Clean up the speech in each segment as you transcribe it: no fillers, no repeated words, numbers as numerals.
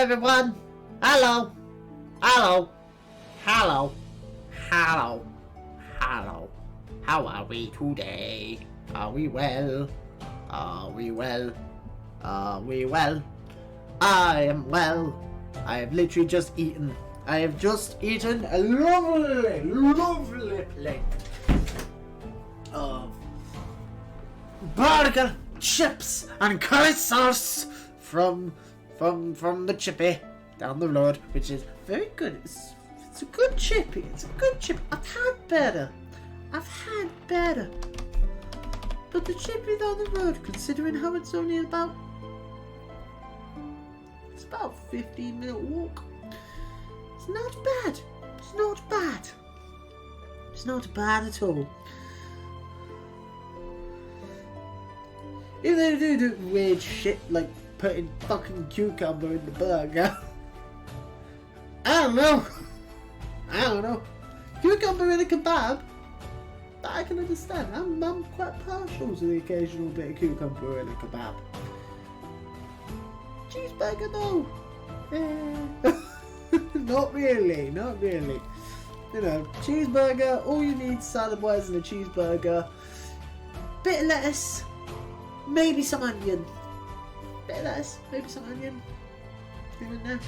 everyone. Hello. Hello. Hello. Hello. Hello. How are we today? Are we well? Are we well? Are we well? I am well. I have literally just eaten. I have just eaten a lovely, lovely plate of burger, chips, and curry sauce from the chippy down the road, which is very good. It's a good chippy. It's a good chip. I've had better. But the chippy down the road, considering how it's only about 15-minute walk. It's not bad. It's not bad. It's not bad at all. If they do weird shit like putting fucking cucumber in the burger, I don't know. Cucumber in a kebab, that I can understand. I'm quite partial to the occasional bit of cucumber in a kebab. Cheeseburger though. Not really. You know, cheeseburger, all you need salad-wise in a cheeseburger, bit of lettuce, maybe some onion. Bit of lettuce, maybe some onion. Here and there.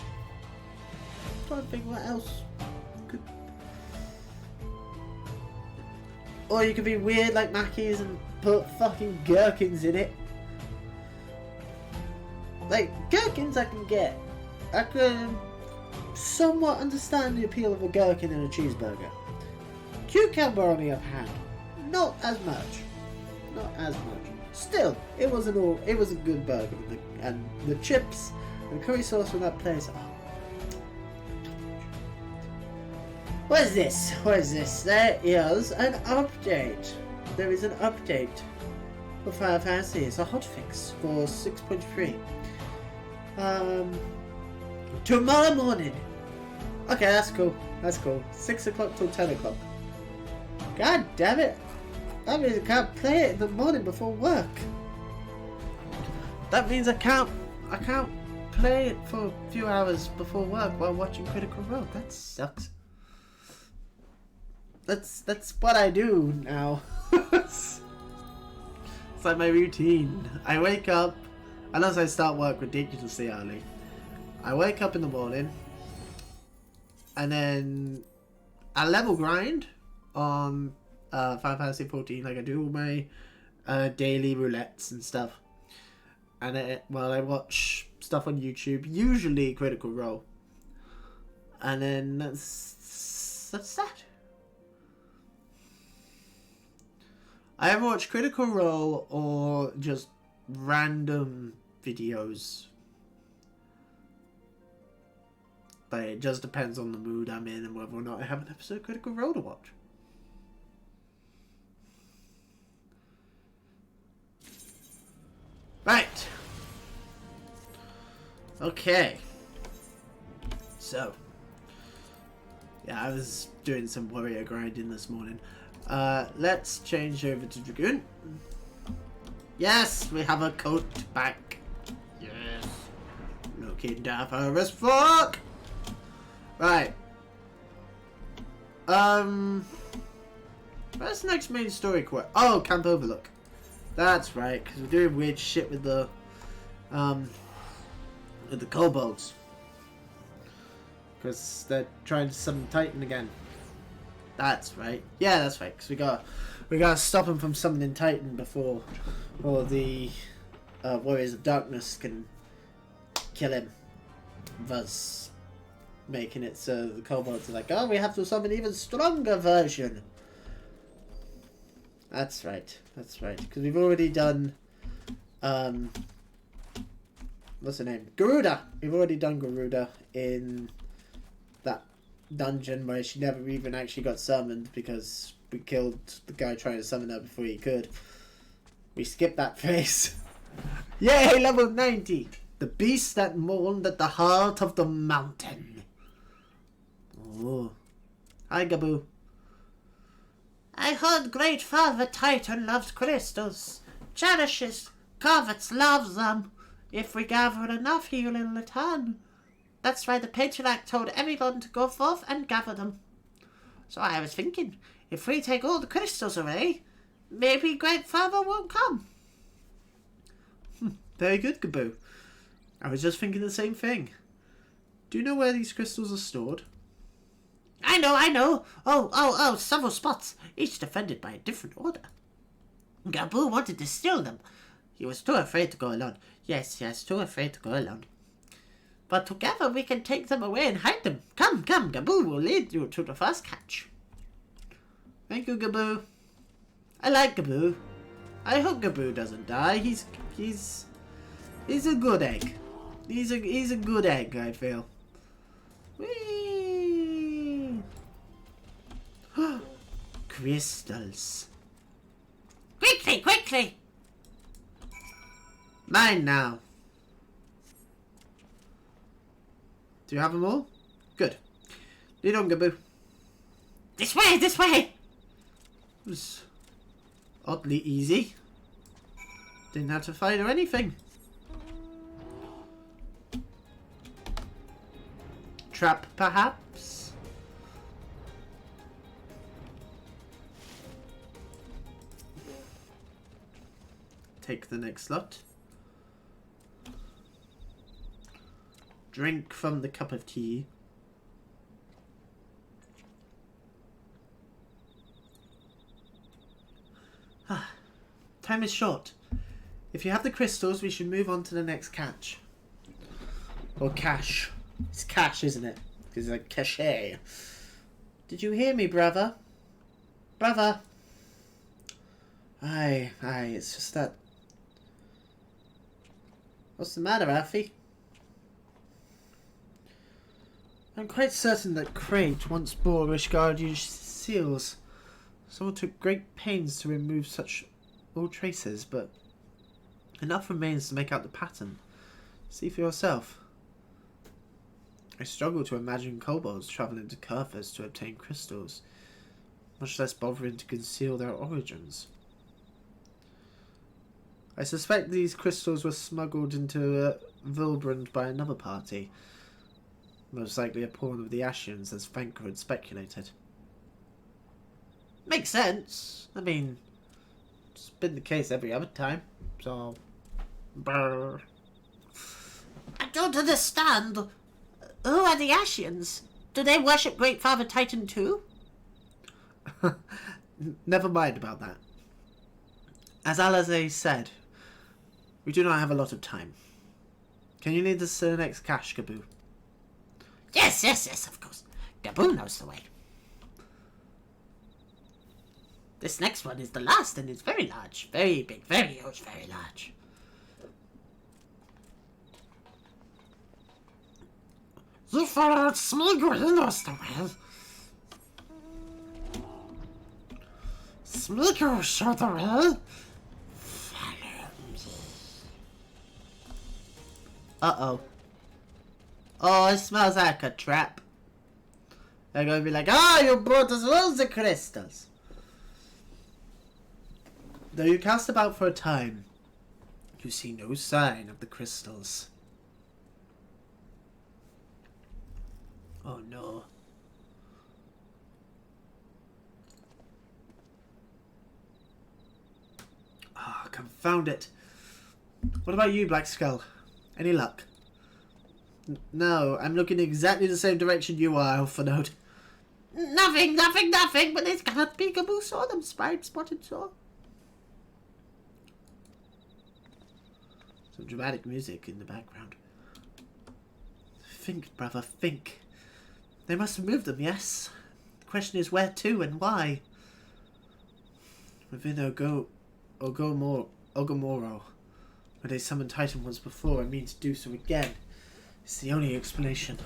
Trying to think what else could. Or you could be weird like Mackey's and put fucking gherkins in it. Like, gherkins I can get. I can somewhat understand the appeal of a gherkin in a cheeseburger. Cucumber on the other hand, not as much. Still, it was a good burger, and the chips and the curry sauce from that place. Oh. What is this? There is an update. There is an update for Final Fantasy. It's a hotfix for 6.3. Tomorrow morning. Okay, that's cool. 6 o'clock till 10 o'clock. God damn it. That means I can't play it in the morning before work. That means I can't play it for a few hours before work while watching Critical Role. That sucks. That's what I do now. It's like my routine. I wake up, unless I start work ridiculously early. I wake up in the morning, and then I level grind on Final Fantasy 14. Like I do all my daily roulettes and stuff, and while I watch stuff on YouTube, usually Critical Role, and then that's that. I ever watch Critical Role or just random videos. But it just depends on the mood I'm in and whether or not I have an episode of Critical Role to watch. Right. Okay. So. Yeah, I was doing some warrior grinding this morning. Let's change over to Dragoon. Yes, we have a coat back. Yes. Looking dapper as fuck. Right. Where's the next main story quest? Oh, Camp Overlook. That's right, because we're doing weird shit with the kobolds. Because they're trying to summon Titan again. That's right. Yeah, that's right. Because we gotta stop him from summoning Titan before all the Warriors of Darkness can kill him. Thus making it so the kobolds are like, oh, we have to summon an even stronger version. That's right. Because we've already done what's her name? Garuda. We've already done Garuda in that dungeon where she never even actually got summoned because we killed the guy trying to summon her before he could. We skipped that phase. Yay, level 90! The beast that mourned at the heart of the mountain. Oh. Hi, Gaboo. I heard great father Titan loves crystals. Cherishes, covets, loves them. If we gather enough, he'll return. That's why the patriarch told everyone to go forth and gather them. So I was thinking, if we take all the crystals away, maybe Great Father won't come. Very good, Gaboo. I was just thinking the same thing. Do you know where these crystals are stored? I know. Oh, several spots, each defended by a different order. Gaboo wanted to steal them. He was too afraid to go alone. Yes, too afraid to go alone. But together we can take them away and hide them. Come, Gaboo will lead you to the first catch. Thank you, Gaboo. I like Gaboo. I hope Gaboo doesn't die. He's a good egg. He's a good egg, I feel. Whee! Crystals. Quickly! Mine now. Do you have them all? Good. Lead on, Gaboo. This way! It was oddly easy. Didn't have to fight or anything. Trap, perhaps? Take the next slot. Drink from the cup of tea. Time is short. If you have the crystals, we should move on to the next catch. Or cache. It's cache, isn't it? Because it's like cachet. Did you hear me, brother? Brother! Aye, it's just that... What's the matter, Alfie? I'm quite certain that Crate once bore Ishgardian seals. Someone took great pains to remove such old traces, but enough remains to make out the pattern. See for yourself. I struggle to imagine kobolds travelling to Kurthus to obtain crystals, much less bothering to conceal their origins. I suspect these crystals were smuggled into Vilbrand by another party, most likely a pawn of the Ashians, as Franker had speculated. Makes sense. I mean, it's been the case every other time, so... Brr. I don't understand. Who are the Ashians? Do they worship Great Father Titan too? Never mind about that. As Alazay said, we do not have a lot of time. Can you lead us to the next cache, Gaboo? Yes, of course. Gaboo knows the way. This next one is the last, and it's very large. Very big, very huge, very large. You followed Smeagol, he knows the way. Smeagol showed the way. Follow me. Uh-oh. Oh, it smells like a trap. They're going to be like, you brought us loads of crystals. Though you cast about for a time, you see no sign of the crystals. Oh no. Confound it. What about you, Black Skull? Any luck? No, I'm looking exactly the same direction you are, Alphanode. Nothing, but there's gotta be Gaboo saw them, spotted saw. Some dramatic music in the background. Think, brother, think. They must have moved them, yes? The question is where to and why? Within Ogomoro, where they summoned Titan once before and mean to do so again. It's the only explanation.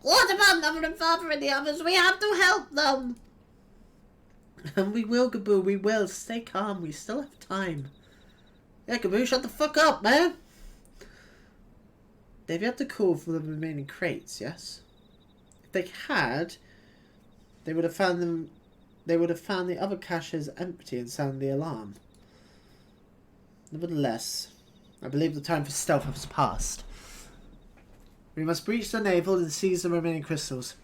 What about Mother and Father and the others? We have to help them. And we will, Gaboo, we will. Stay calm, we still have time. Yeah, Gaboo, shut the fuck up, man. They've yet to call for the remaining crates, yes? If they had, they would have found them. They would have found the other caches empty and sounded the alarm. Nevertheless, I believe the time for stealth has passed. We must breach the navel and seize the remaining crystals.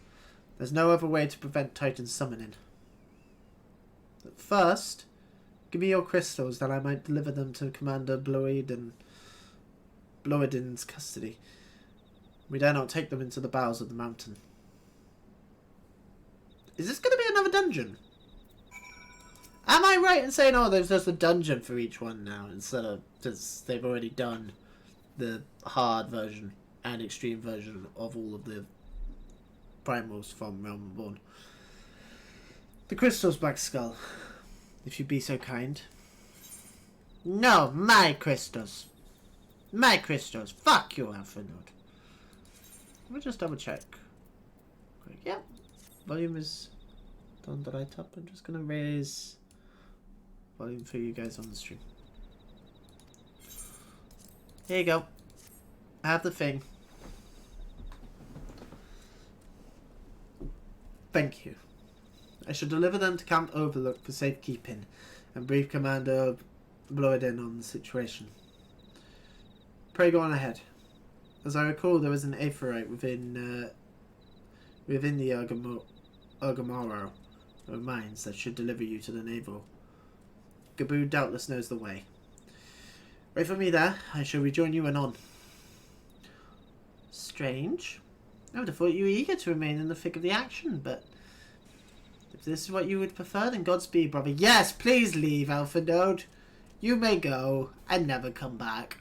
There's no other way to prevent Titan's summoning. But first, give me your crystals that I might deliver them to Commander Bloedin's custody. We dare not take them into the bowels of the mountain. Is this going to be another dungeon? Am I right in saying, oh, there's just a dungeon for each one now, instead of, because they've already done the hard version and extreme version of all of the primals from Realm Reborn. The crystals, Black Skull, if you'd be so kind. No, my crystals. My crystals. Fuck you, Alphanode. Let me just double check. Yep. Volume is done the right up. I'm just going to raise volume for you guys on the stream. Here you go. I have the thing. Thank you. I shall deliver them to Camp Overlook for safekeeping and brief Commander Bloedin on the situation. Pray go on ahead. As I recall, there was an aephorite within the Urgamaro mines that should deliver you to the navel. Gaboo doubtless knows the way. Wait for me there. I shall rejoin you anon. Strange. I would have thought you were eager to remain in the thick of the action, but if this is what you would prefer, then Godspeed, brother. Yes, please leave, Alphanode. You may go and never come back.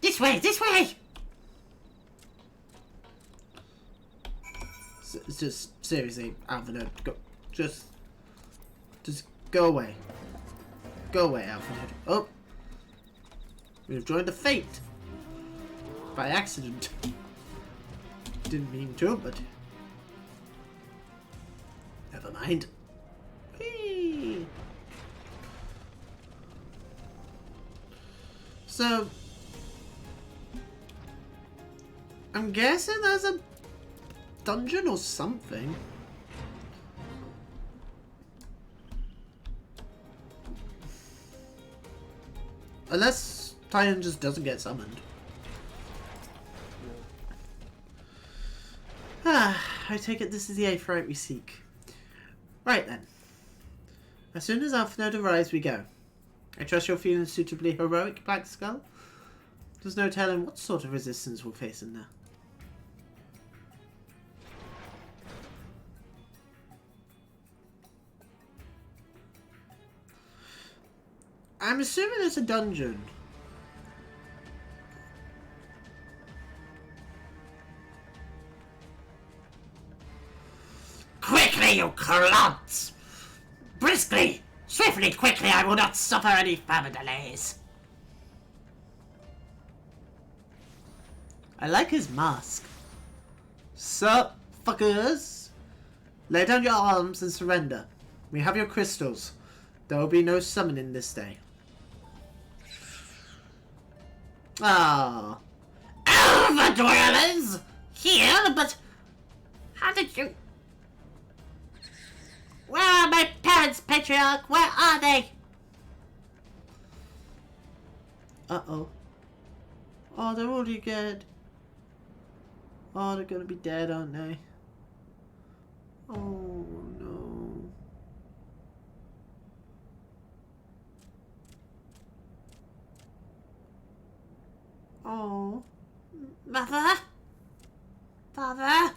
This way, this way! Just seriously, Alphanode, go. Just go away. Go away, Alphanode. Oh, we've joined the fate by accident. Didn't mean to, but never mind. Whee! So, I'm guessing there's a dungeon or something. Unless Titan just doesn't get summoned. I take it this is the aephorite we seek. Right then. As soon as Alphanode arrives, we go. I trust you're feeling suitably heroic, Black Skull. There's no telling what sort of resistance we'll face in there. I'm assuming it's a dungeon. Quickly, you clods! Briskly! Swiftly, quickly! I will not suffer any further delays. I like his mask. Sup, fuckers? Lay down your arms and surrender. We have your crystals. There will be no summoning this day. Ah. Overdwellers! Here, but how did you... Where are my parents, Patriarch? Where are they? Uh-oh. Oh, they're already dead. Oh, they're gonna be dead, aren't they? Oh, no. Oh. Mother? Father?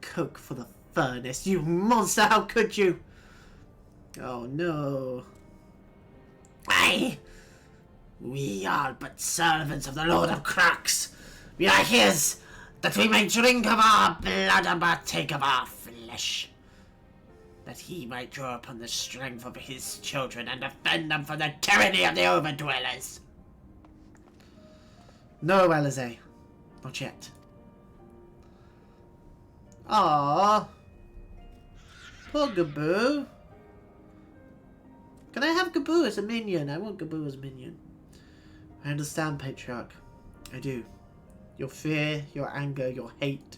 Coke for the furnace, you monster! How could you? Oh, no. We are but servants of the Lord of Crux. We are his, that we may drink of our blood and partake of our flesh. That he might draw upon the strength of his children and defend them from the tyranny of the Overdwellers. No, Alizé. Not yet. Aww. Poor Gaboo. Can I have Gaboo as a minion? I want Gaboo as a minion. I understand, Patriarch. I do. Your fear, your anger, your hate.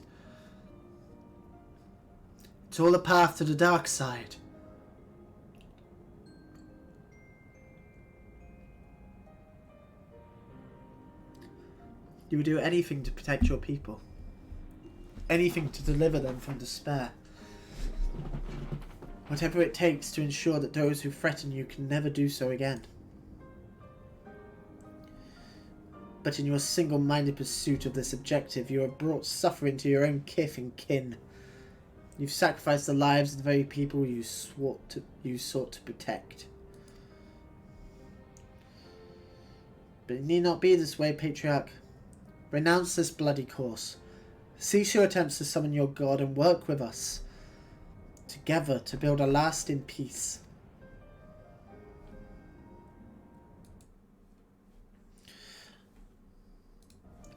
It's all a path to the dark side. You would do anything to protect your people. Anything to deliver them from despair. Whatever it takes to ensure that those who threaten you can never do so again. But in your single-minded pursuit of this objective, you have brought suffering to your own kith and kin. You've sacrificed the lives of the very people you sought to protect. But it need not be this way, Patriarch. Renounce this bloody course. Cease your attempts to summon your god and work with us. Together to build a lasting peace.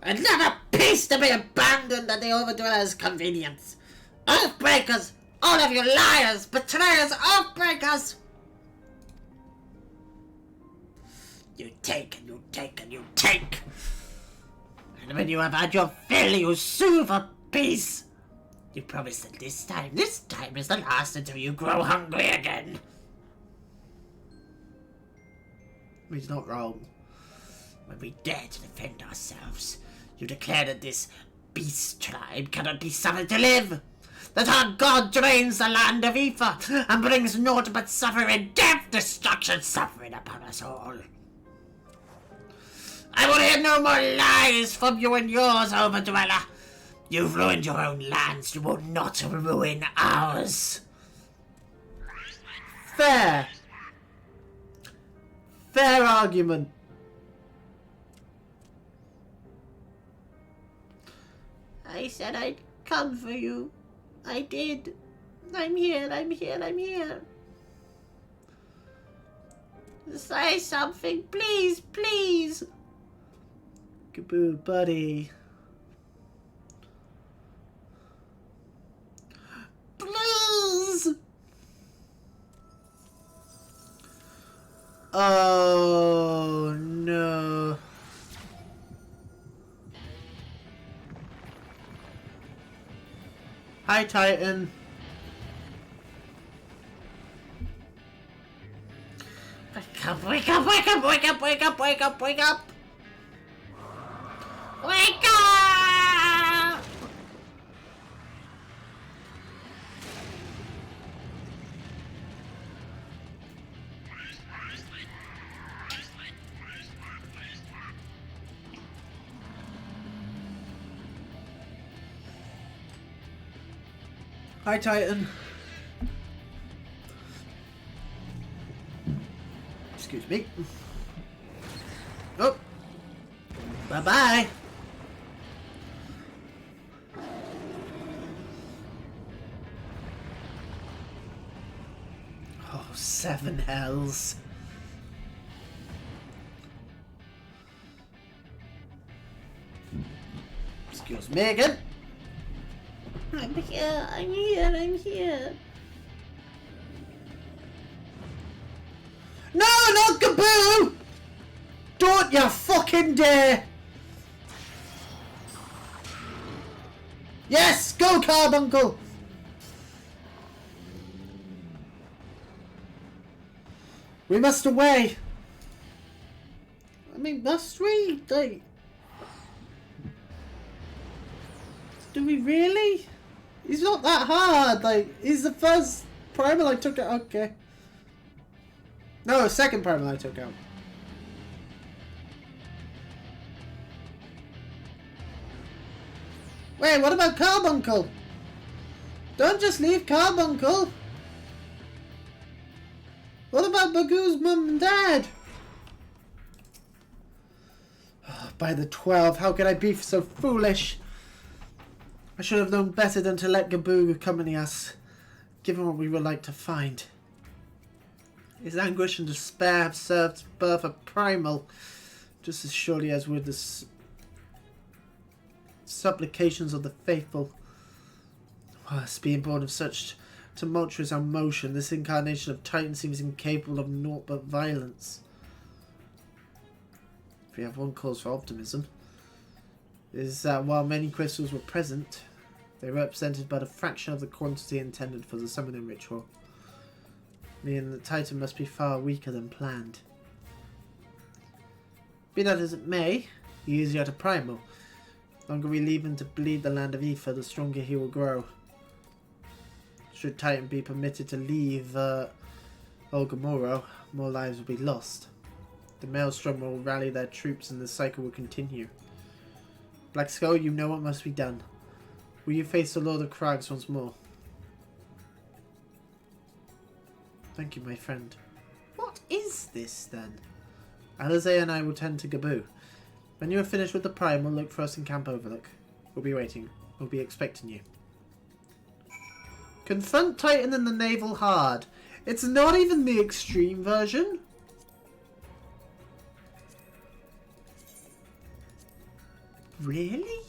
Another peace to be abandoned at the Overdweller's convenience. Oathbreakers! All of you liars, betrayers, oathbreakers! You take and you take and you take. And when you have had your fill, you sue for peace. You promise that this time is the last until you grow hungry again. He's not wrong. When we dare to defend ourselves, you declare that this beast tribe cannot be suffered to live. That our god drains the land of Aether and brings naught but suffering, death, destruction, suffering upon us all. I will hear no more lies from you and yours, Overdweller. You've ruined your own lands, you will not ruin ours. Fair. Fair argument. I said I'd come for you. I did. I'm here, I'm here, I'm here. Say something, please, please. Gaboo, buddy. Please. Oh, no. Hi, Titan. Wake up, wake up, wake up, wake up, wake up, wake up, wake up. Wake up! Hi, Titan. Excuse me. Oh. Bye-bye. Oh, 7 hells. Excuse me again. I'm here, I'm here, I'm here. No, not Gaboo! Don't you fucking dare! Yes, go Carbuncle! We must away. I mean, must we? Like, do we really? He's not that hard. Like, he's the first primal I took out. Okay. No, second primal I took out. Wait, what about Carbuncle? Don't just leave Carbuncle. What about Bagoo's mum and dad? Oh, by the 12, how could I be so foolish? I should have known better than to let Gaboo accompany us, given what we would like to find. His anguish and despair have served to birth a primal, just as surely as would the supplications of the faithful. Whilst being born of such tumultuous emotion, this incarnation of Titan seems incapable of naught but violence. If we have one cause for optimism, it is that while many crystals were present, they represented but a fraction of the quantity intended for the summoning ritual, meaning that Titan must be far weaker than planned. Be that as it may, he is yet a primal, The longer we leave him to bleed the land of Aether, the stronger he will grow. Should Titan be permitted to leave Olgamoro, more lives will be lost. The Maelstrom will rally their troops and the cycle will continue. Black Skull, you know what must be done. Will you face the Lord of Crags once more? Thank you, my friend. What is this, then? Alizé and I will tend to Gaboo. When you are finished with the Prime, we'll look for us in Camp Overlook. We'll be waiting. We'll be expecting you. Confront Titan in the Naval Hard. It's not even the extreme version. Really?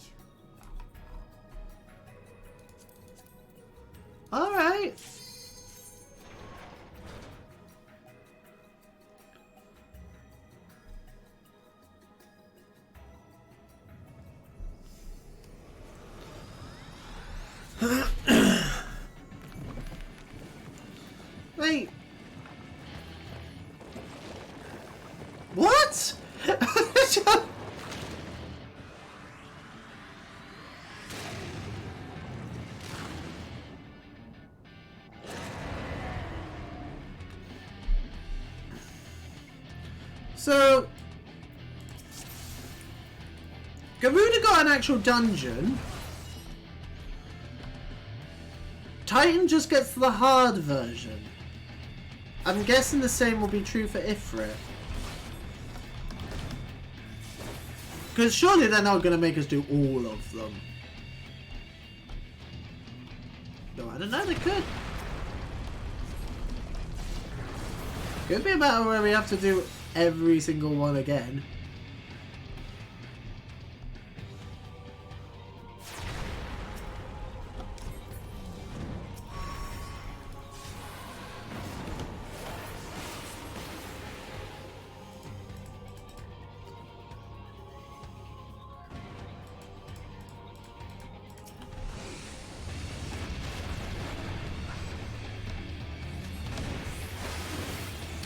Alright. Wait. What? So, Garuda got an actual dungeon. Titan just gets the hard version. I'm guessing the same will be true for Ifrit. Because surely they're not going to make us do all of them. No, I don't know, they could. Could be a matter where we have to do every single one again.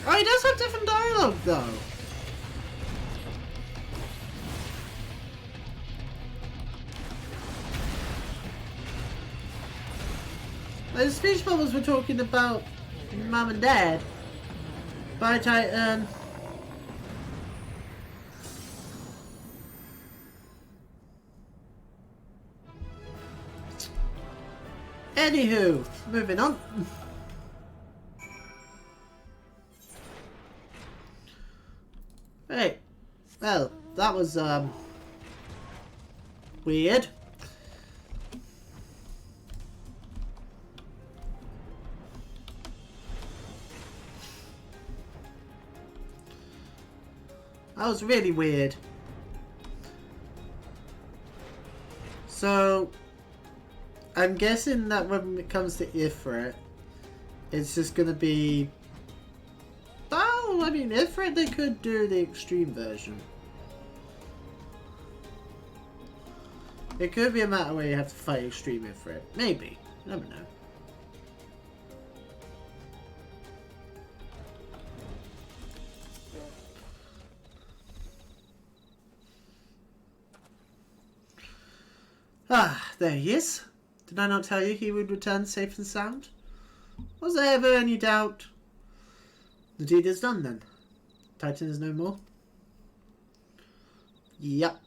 Oh, he does have different dialogue, though. The speech bubbles were talking about Mum and Dad. Bye, Titan. Anywho, moving on. Hey, well, that was, weird. That was really weird. So, I'm guessing that when it comes to Ifrit, it's just gonna be... Oh, I mean, Ifrit, they could do the extreme version. It could be a matter where you have to fight extreme Ifrit. Maybe. Never know. Ah, there he is. Did I not tell you he would return safe and sound? Was there ever any doubt? The deed is done then. Titan is no more? Yep.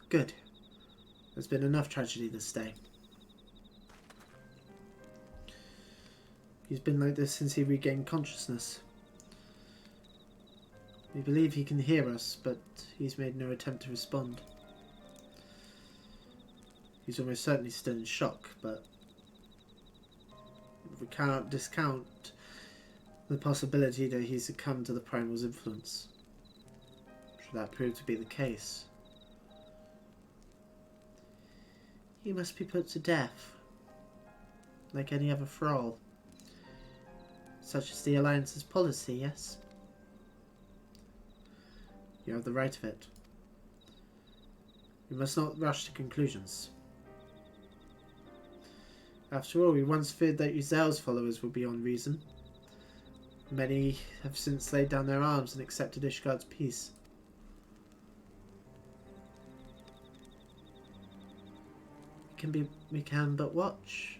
Good. There's been enough tragedy this day. He's been like this since he regained consciousness. We believe he can hear us, but he's made no attempt to respond. He's almost certainly still in shock, but we cannot discount the possibility that he succumbed to the Primal's influence. Should that prove to be the case, he must be put to death, like any other thrall. Such is the Alliance's policy, yes? You have the right of it. We must not rush to conclusions. After all, we once feared that Uzel's followers would be on reason. Many have since laid down their arms and accepted Ishgard's peace. we can but watch,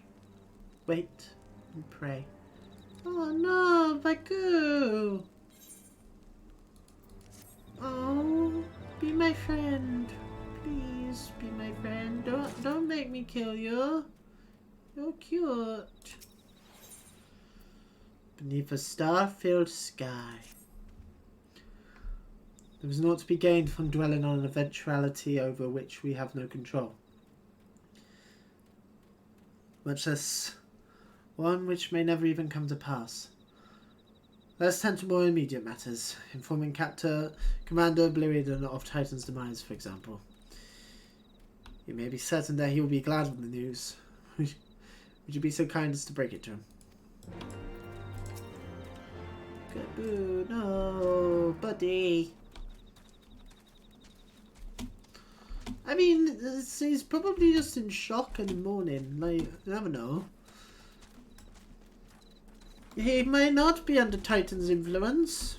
wait, and pray. Oh no, Baku! Oh, be my friend. Please be my friend. Don't make me kill you. You're cute. Beneath a star-filled sky. There is naught to be gained from dwelling on an eventuality over which we have no control. Much less one which may never even come to pass. Let's tend to more immediate matters, informing Commander Bluridan of Titan's demise, for example. You may be certain that he will be glad of the news. Would you be so kind as to break it to him? Kaboo, no, buddy. I mean, he's probably just in shock and in mourning. Like, you never know. He may not be under Titan's influence.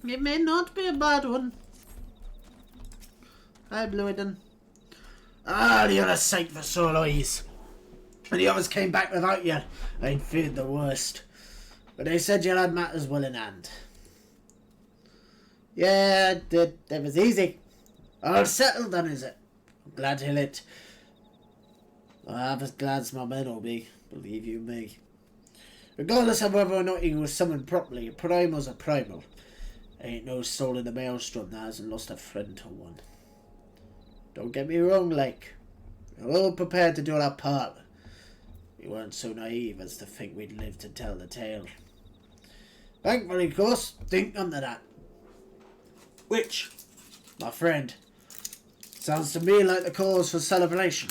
It may not be a bad one. Hi, Bluridan. Ah, you're a sight for sore eyes. And he always came back without you. I'd feared the worst. But they said you had matters well in hand. Yeah, it was easy. All settled then, is it? I'm glad to hear it. I'm as glad as my men will be, believe you me. Regardless of whether or not he was summoned properly, a primal's a primal. Ain't no soul in the maelstrom that hasn't lost a friend to one. Don't get me wrong, like, we're all prepared to do our part. We weren't so naive as to think we'd live to tell the tale. Thankfully, of course, didn't come to that. Which, my friend, sounds to me like the cause for celebration.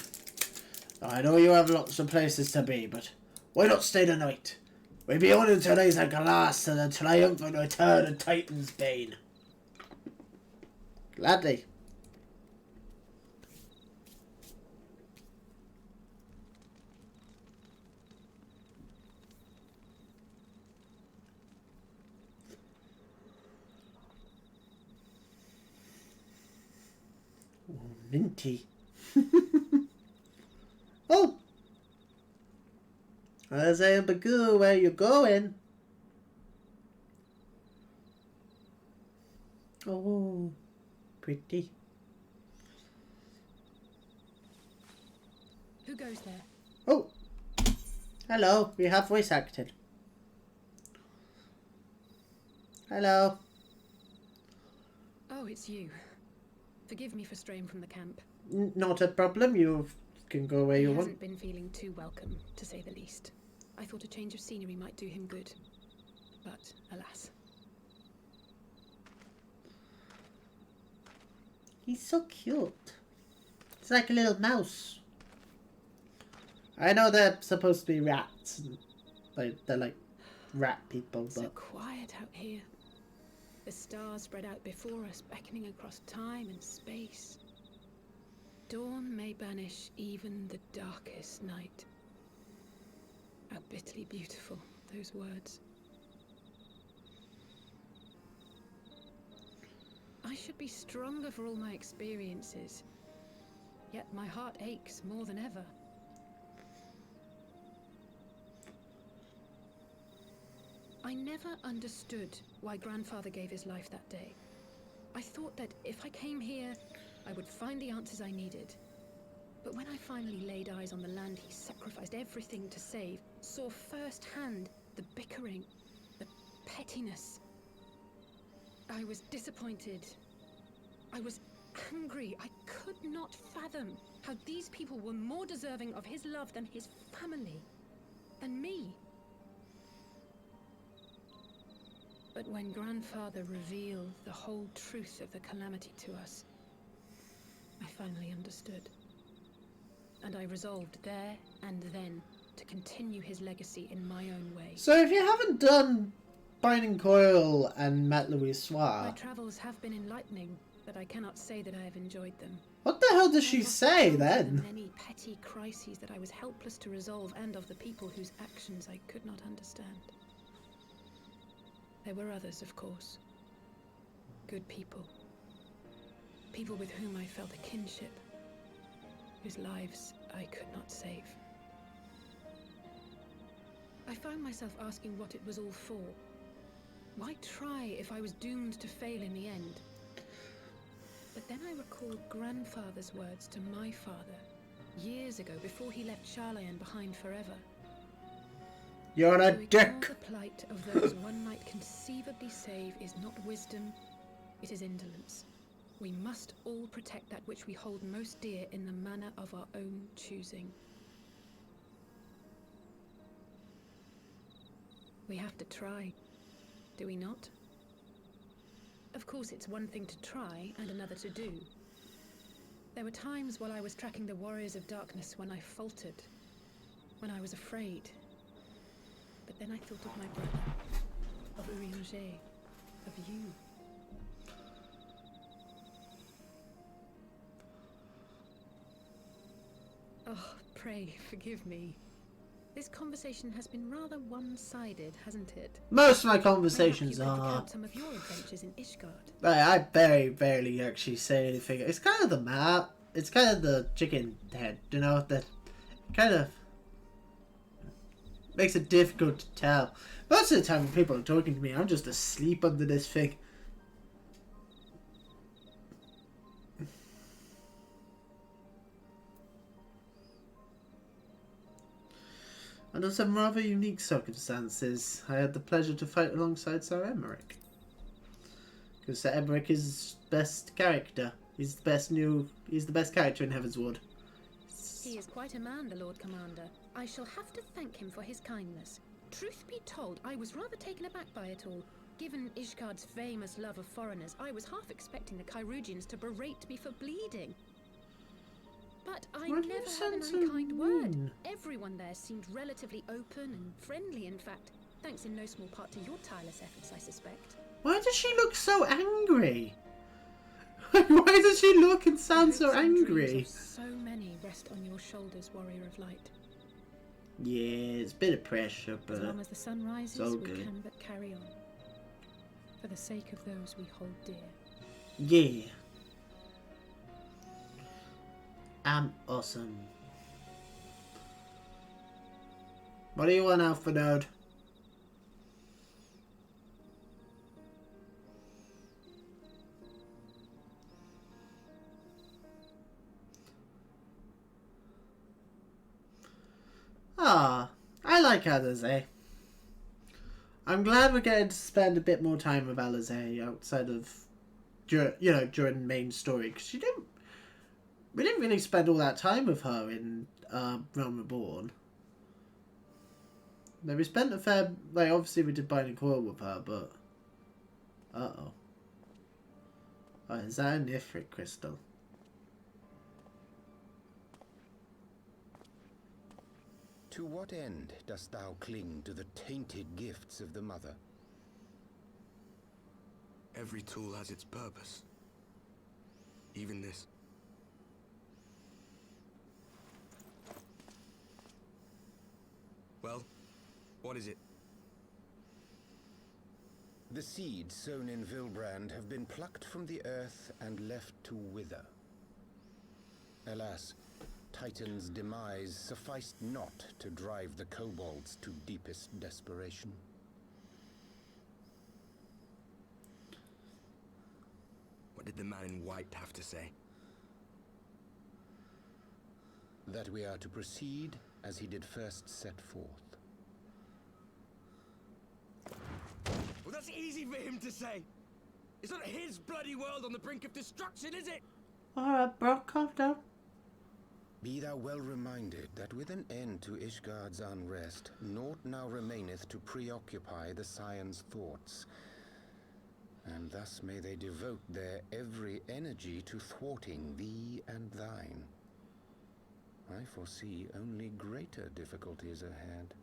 Now, I know you have lots of places to be, but why not stay the night? We'll be on until days like a last to the triumphant return of Titan's Bane. Gladly. Minty. Oh! I say, Bagoo, where you going? Oh, pretty. Who goes there? Oh! Hello, we have voice acted. Hello. Oh, it's you. Forgive me for straying from the camp. Not a problem, you can go where you He want. hasn't been feeling too welcome, to say the least. I thought a change of scenery might do him good. But, alas. He's so cute. It's like a little mouse. I know they're supposed to be rats. They're like rat people, but... So quiet out here. The stars spread out before us, beckoning across time and space. Dawn may banish even the darkest night. How bitterly beautiful, those words. I should be stronger for all my experiences. Yet my heart aches more than ever. I never understood why Grandfather gave his life that day. I thought that if I came here, I would find the answers I needed. But when I finally laid eyes on the land he sacrificed everything to save, saw firsthand the bickering, the pettiness, I was disappointed. I was angry. I could not fathom how these people were more deserving of his love than his family, than me. But when Grandfather revealed the whole truth of the calamity to us, I finally understood. And I resolved there and then to continue his legacy in my own way. So if you haven't done Binding Coil and met Louis My Soir, travels have been enlightening, but I cannot say that I have enjoyed them. what the hell does she I have say told you then? the many petty crises that I was helpless to resolve, and of the people whose actions I could not understand. There were others, of course. Good people. People with whom I felt a kinship, whose lives I could not save. I found myself asking what it was all for. Why try if I was doomed to fail in the end? But then I recalled Grandfather's words to my father, years ago, before he left Charlayan behind forever. You're a To ignore dick. the plight of those one might conceivably save is not wisdom, it is indolence. We must all protect that which we hold most dear in the manner of our own choosing. We have to try, do we not? Of course, it's one thing to try and another to do. There were times while I was tracking the warriors of darkness when I faltered, when I was afraid. But then I thought of my brother, of Urianger, of you. Oh, pray forgive me. This conversation has been rather one-sided, hasn't it? Most of my Perhaps conversations you could are. recount some of your adventures in Ishgard. I very rarely actually say anything. It's kind of the map. It's kind of the chicken head, you know, that kind of makes it difficult to tell. Most of the time when people are talking to me, I'm just asleep under this thing. Under some rather unique circumstances, I had the pleasure to fight alongside Sir Emmerich. Because Sir Emmerich is best character. He's the best character in Heavensward. He is quite a man, the Lord Commander. I shall have to thank him for his kindness. Truth be told, I was rather taken aback by it all. Given Ishgard's famous love of foreigners, I was half expecting the Kyrugians to berate me for bleeding. But I Why do you never had sound an so unkind word. mean? Everyone there seemed relatively open and friendly, in fact. Thanks in no small part to your tireless efforts, I suspect. Why does she look so angry? Why does she look and sound so The hopes and dreams angry? of so many rest on your shoulders, warrior of light. Yeah, it's a bit of pressure, As but long as the sun rises, so we good. can but carry on. For the sake of those we hold dear. yeah. I'm awesome. What do you want, Alpha Node? Ah, I like Alizé. I'm glad we're getting to spend a bit more time with Alizé outside of, during the main story, because we didn't really spend all that time with her in Realm Reborn. Now, we spent a fair, obviously we did Binding Coil with her, but, uh-oh. Oh, is that an Ifrit crystal? To what end dost thou cling to the tainted gifts of the Mother? Every tool has its purpose. Even this. Well, what is it? The seeds sown in Vilbrand have been plucked from the earth and left to wither. Alas, Titan's demise sufficed not to drive the kobolds to deepest desperation. What did the man in white have to say? That we are to proceed as he did first set forth. Well, that's easy for him to say. It's not his bloody world on the brink of destruction, is it? Alright, bro, calm down. Be thou well reminded that with an end to Ishgard's unrest, naught now remaineth to preoccupy the Scion's thoughts. And thus may they devote their every energy to thwarting thee and thine. I foresee only greater difficulties ahead.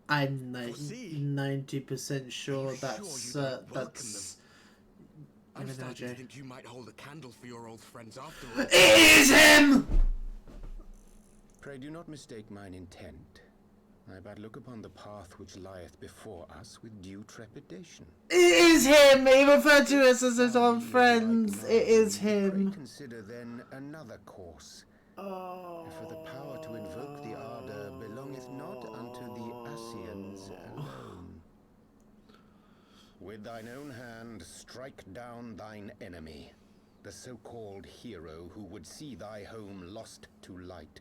I'm Foresee? 90% sure you that's sure you don't welcome that's. I'm Even starting to RJ. think you might hold a candle for your old friends after all. It is him. Pray do not mistake mine intent. I but look upon the path which lieth before us with due trepidation. It is him! He referred to us as his old friends. It is Pray him. consider then another course. Oh. For the power to invoke the ardor belongeth not unto the Asians alone. With thine own hand strike down thine enemy, the so-called hero who would see thy home lost to light.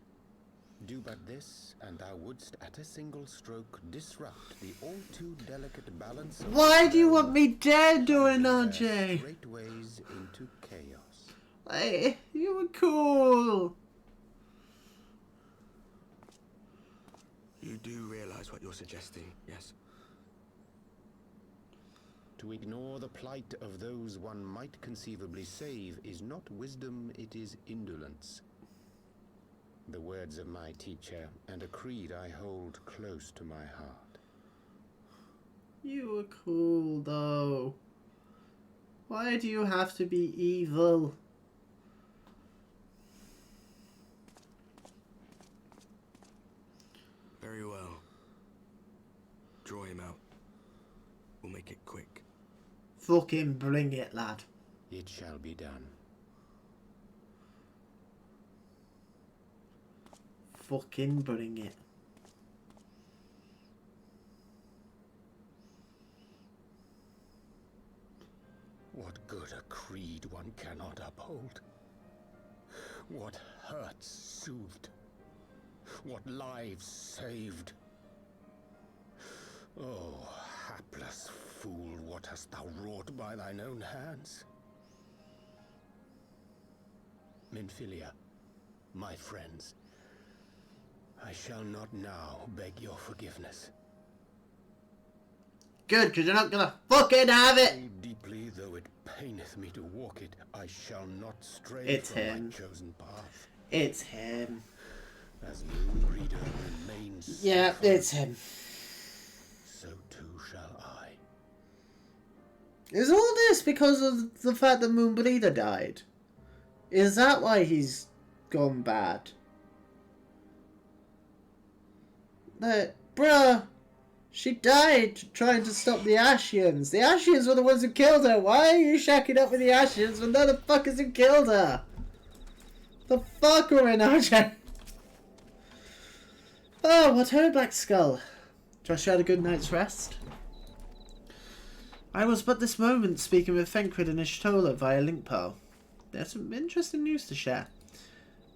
Do but this, and thou wouldst at a single stroke disrupt the all too delicate balance of Why do you want me dead, doing RJ? straightways into chaos. Hey, you were cool. You do realize what you're suggesting, yes? To ignore the plight of those one might conceivably save is not wisdom, it is indolence. The words of my teacher, and a creed I hold close to my heart. You were cool, though. Why do you have to be evil? Very well. Draw him out. We'll make it quick. Fucking bring it, lad. It shall be done. Fucking bring it. What good a creed one cannot uphold? What hurts soothed? What lives saved? Oh, hapless fool, what hast thou wrought by thine own hands? Minfilia, my friends, I shall not now beg your forgiveness. Good, because you're not gonna fucking have it! So deeply though it paineth me to walk it, I shall not stray It's from him. my chosen path. It's him. As Moonbreeder remains Yeah, steadfast, it's him. so too shall I. Is all this because of the fact that Moonbreeder died? Is that why he's gone bad? Like, bruh, she died trying to stop the Ashians. The Ashians were the ones who killed her. Why are you shacking up with the Ashians when they're the fuckers who killed her? The fuck were in RJ? Oh, what her Black Skull. Josh had a good night's rest. I was but this moment speaking with Fenquid and Ishtola via link pearl. There's some interesting news to share.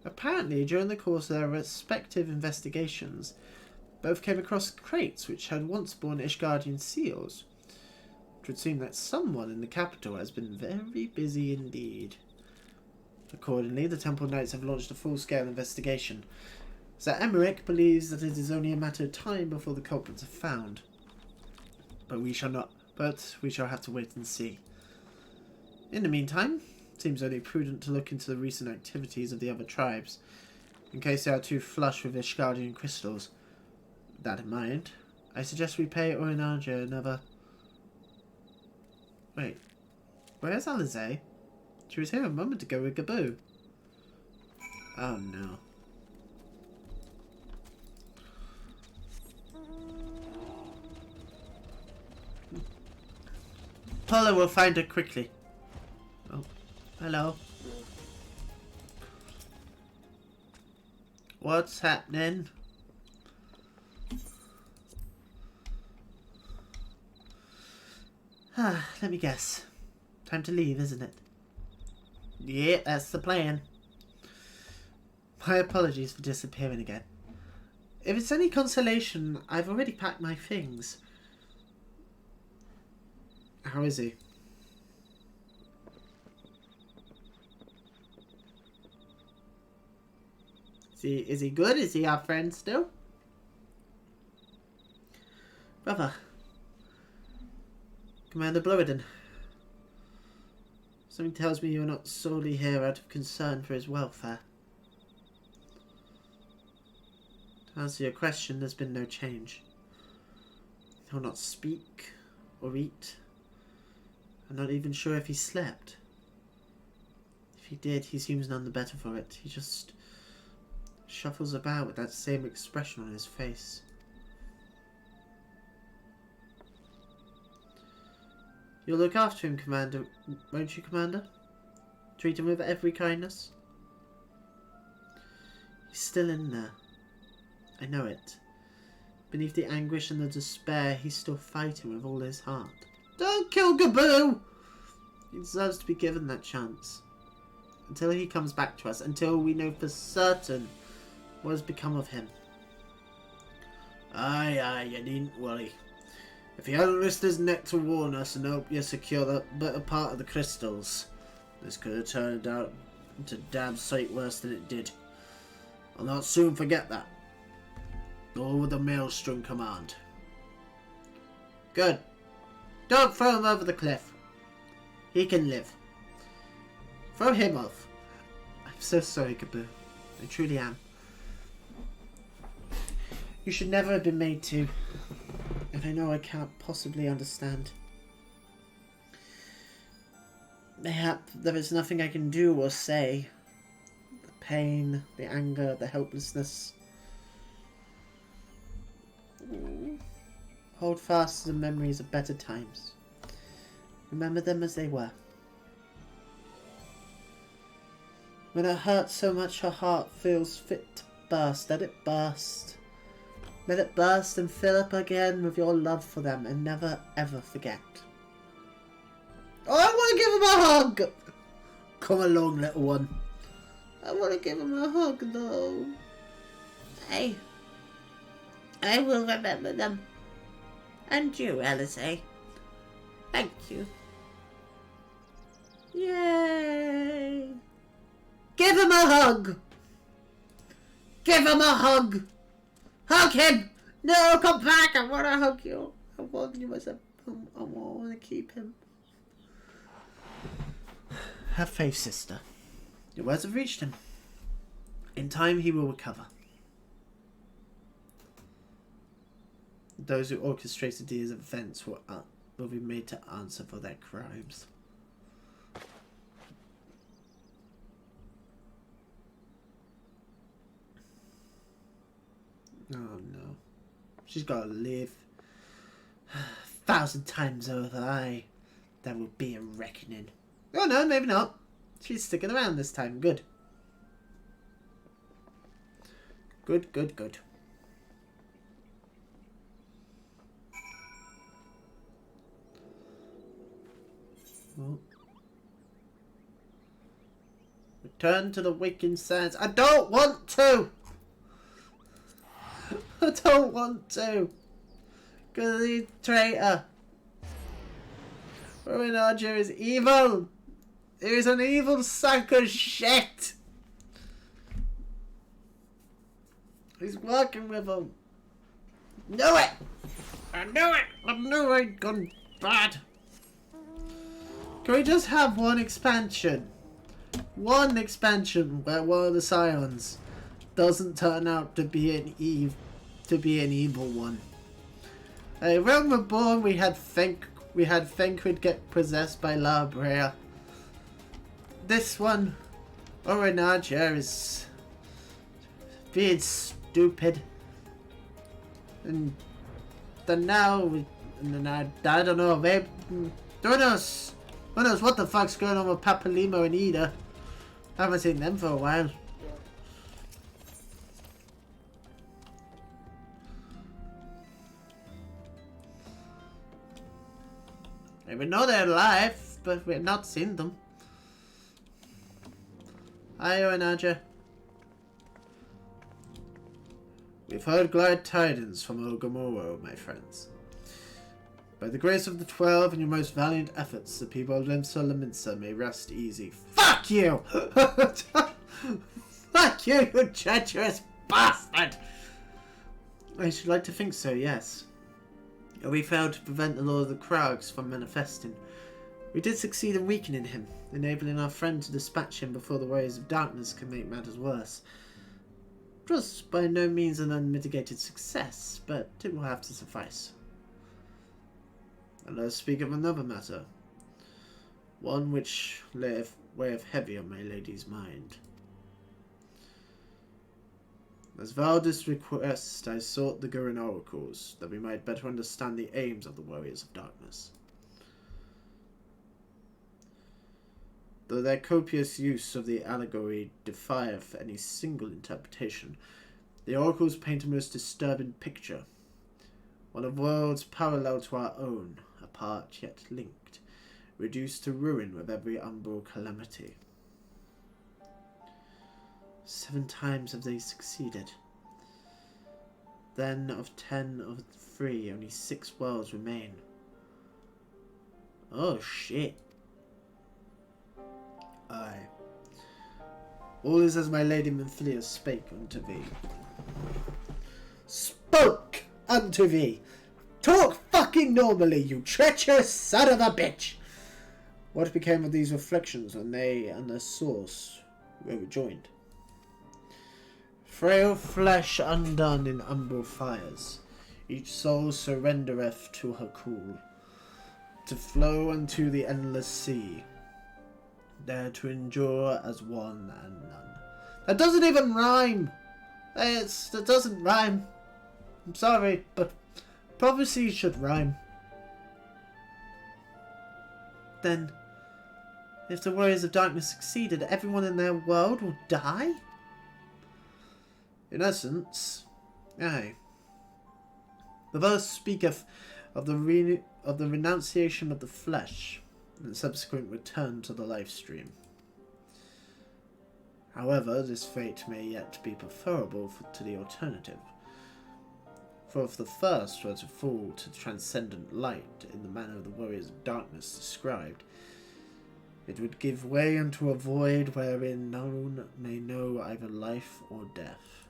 Apparently, during the course of their respective investigations, both came across crates which had once borne Ishgardian seals. It would seem that someone in the capital has been very busy indeed. Accordingly, the Temple Knights have launched a full-scale investigation. Sir Emmerich believes that it is only a matter of time before the culprits are found. But we shall have to wait and see. In the meantime, it seems only prudent to look into the recent activities of the other tribes, in case they are too flush with Ishgardian crystals. With that in mind, I suggest we pay Orinaja another... Wait, where's Alizé? She was here a moment ago with Gaboo. Oh no. Paula will find her quickly. Oh, hello. What's happening? Let me guess. Time to leave, isn't it? Yeah, that's the plan. My apologies for disappearing again. If it's any consolation, I've already packed my things. How is he? Is he good? Is he our friend still? Brother. Commander Blurridon. Something tells me you're not solely here out of concern for his welfare. To answer your question, there's been no change. He'll not speak or eat. I'm not even sure if he slept. If he did, he seems none the better for it. He just shuffles about with that same expression on his face. You'll look after him, Commander, won't you, Commander? Treat him with every kindness. He's still in there. I know it. Beneath the anguish and the despair, he's still fighting with all his heart. Don't kill Gaboo! He deserves to be given that chance. Until he comes back to us, until we know for certain what has become of him. Aye, you needn't worry. If he hadn't risked his neck to warn us and help you secure that better part of the crystals, this could have turned out into damn sight worse than it did. I'll not soon forget that. Nor would the Maelstrom Command. Good. Don't throw him over the cliff. He can live. Throw him off. I'm so sorry, Gaboo. I truly am. You should never have been made to. And I know I can't possibly understand. Mayhap there is nothing I can do or say. The pain, the anger, the helplessness. Hold fast to the memories of better times. Remember them as they were. When it hurts so much her heart feels fit to burst, let it burst. Let it burst and fill up again with your love for them and never ever forget. Oh, I want to give him a hug! Come along, little one. I want to give him a hug, though. I will remember them. And you, Alice. Thank you. Yay! Give him a hug! Give him a hug! Hug him! No, come back! I want to hug you. I want you as a... I want to keep him. Have faith, sister. Your words have reached him. In time, he will recover. Those who orchestrated these events will be made to answer for their crimes. Oh no. She's gotta live. 1,000 times over. Aye. There will be a reckoning. Oh no, maybe not. She's sticking around this time. Good. Good, good, good. Oh. Return to the waking sands. I don't want to! I don't want to! Because he's a traitor. Roinaja is evil! He is an evil sack of shit! He's working with him. Knew it! I knew it! I knew I'd gone bad. Can we just have one expansion? One expansion where one of the Scions doesn't turn out to be an evil one. Realm Reborn, we had Fenkrid get possessed by La Brea. This one, Orinaja is being stupid, and then now, I don't know, maybe, who knows what the fuck's going on with Papalimo and Ida. I haven't seen them for a while. We know they're alive, but we've not seen them. Hi, Orinaja. We've heard glad tidings from Ogamoro, my friends. By the grace of the 12 and your most valiant efforts, the people of Limsa Laminsa may rest easy. Fuck you! Fuck you, you treacherous bastard! I should like to think so, yes. We failed to prevent the Lord of the Krags from manifesting. We did succeed in weakening him, enabling our friend to dispatch him before the Warriors of Darkness can make matters worse. It was by no means an unmitigated success, but it will have to suffice. And let us speak of another matter. One which weigheth heavy on my lady's mind. As Valdis' request, I sought the Gurren oracles, that we might better understand the aims of the Warriors of Darkness. Though their copious use of the allegory defieth any single interpretation, the oracles paint a most disturbing picture. One of worlds parallel to our own, apart yet linked, reduced to ruin with every umbral calamity. 7 times have they succeeded. Then of 10 of 3, only 6 worlds remain. Oh shit. Aye. All is as my lady Menthlia spake unto thee. Spoke unto thee! Talk fucking normally, you treacherous son of a bitch! What became of these reflections when they and their source were rejoined? Frail flesh undone in umbral fires, each soul surrendereth to her cool, to flow unto the endless sea, there to endure as one and none. That doesn't even rhyme! That doesn't rhyme. I'm sorry, but prophecy should rhyme. Then, if the warriors of darkness succeeded, everyone in their world will die? In essence, aye. The verse speaketh of the renunciation of the flesh and subsequent return to the life stream. However, this fate may yet be preferable to the alternative. For if the first were to fall to transcendent light in the manner the warriors of darkness described, it would give way unto a void wherein none may know either life or death.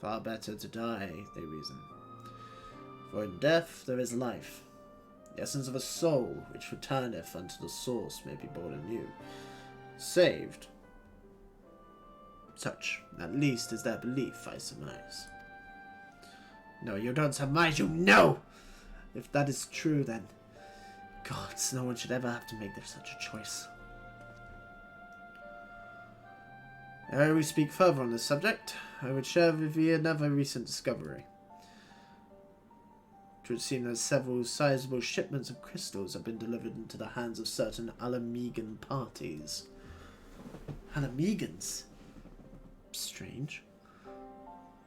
Far better to die, they reason. For in death there is life. The essence of a soul, which returneth unto the source, may be born anew. Saved. Such, at least, is their belief, I surmise. No, you don't surmise, you know! If that is true, then, gods, no one should ever have to make such a choice. Ere we speak further on this subject, I would share with you another recent discovery. It would seem that several sizable shipments of crystals have been delivered into the hands of certain Alamegan parties. Alamegans? Strange.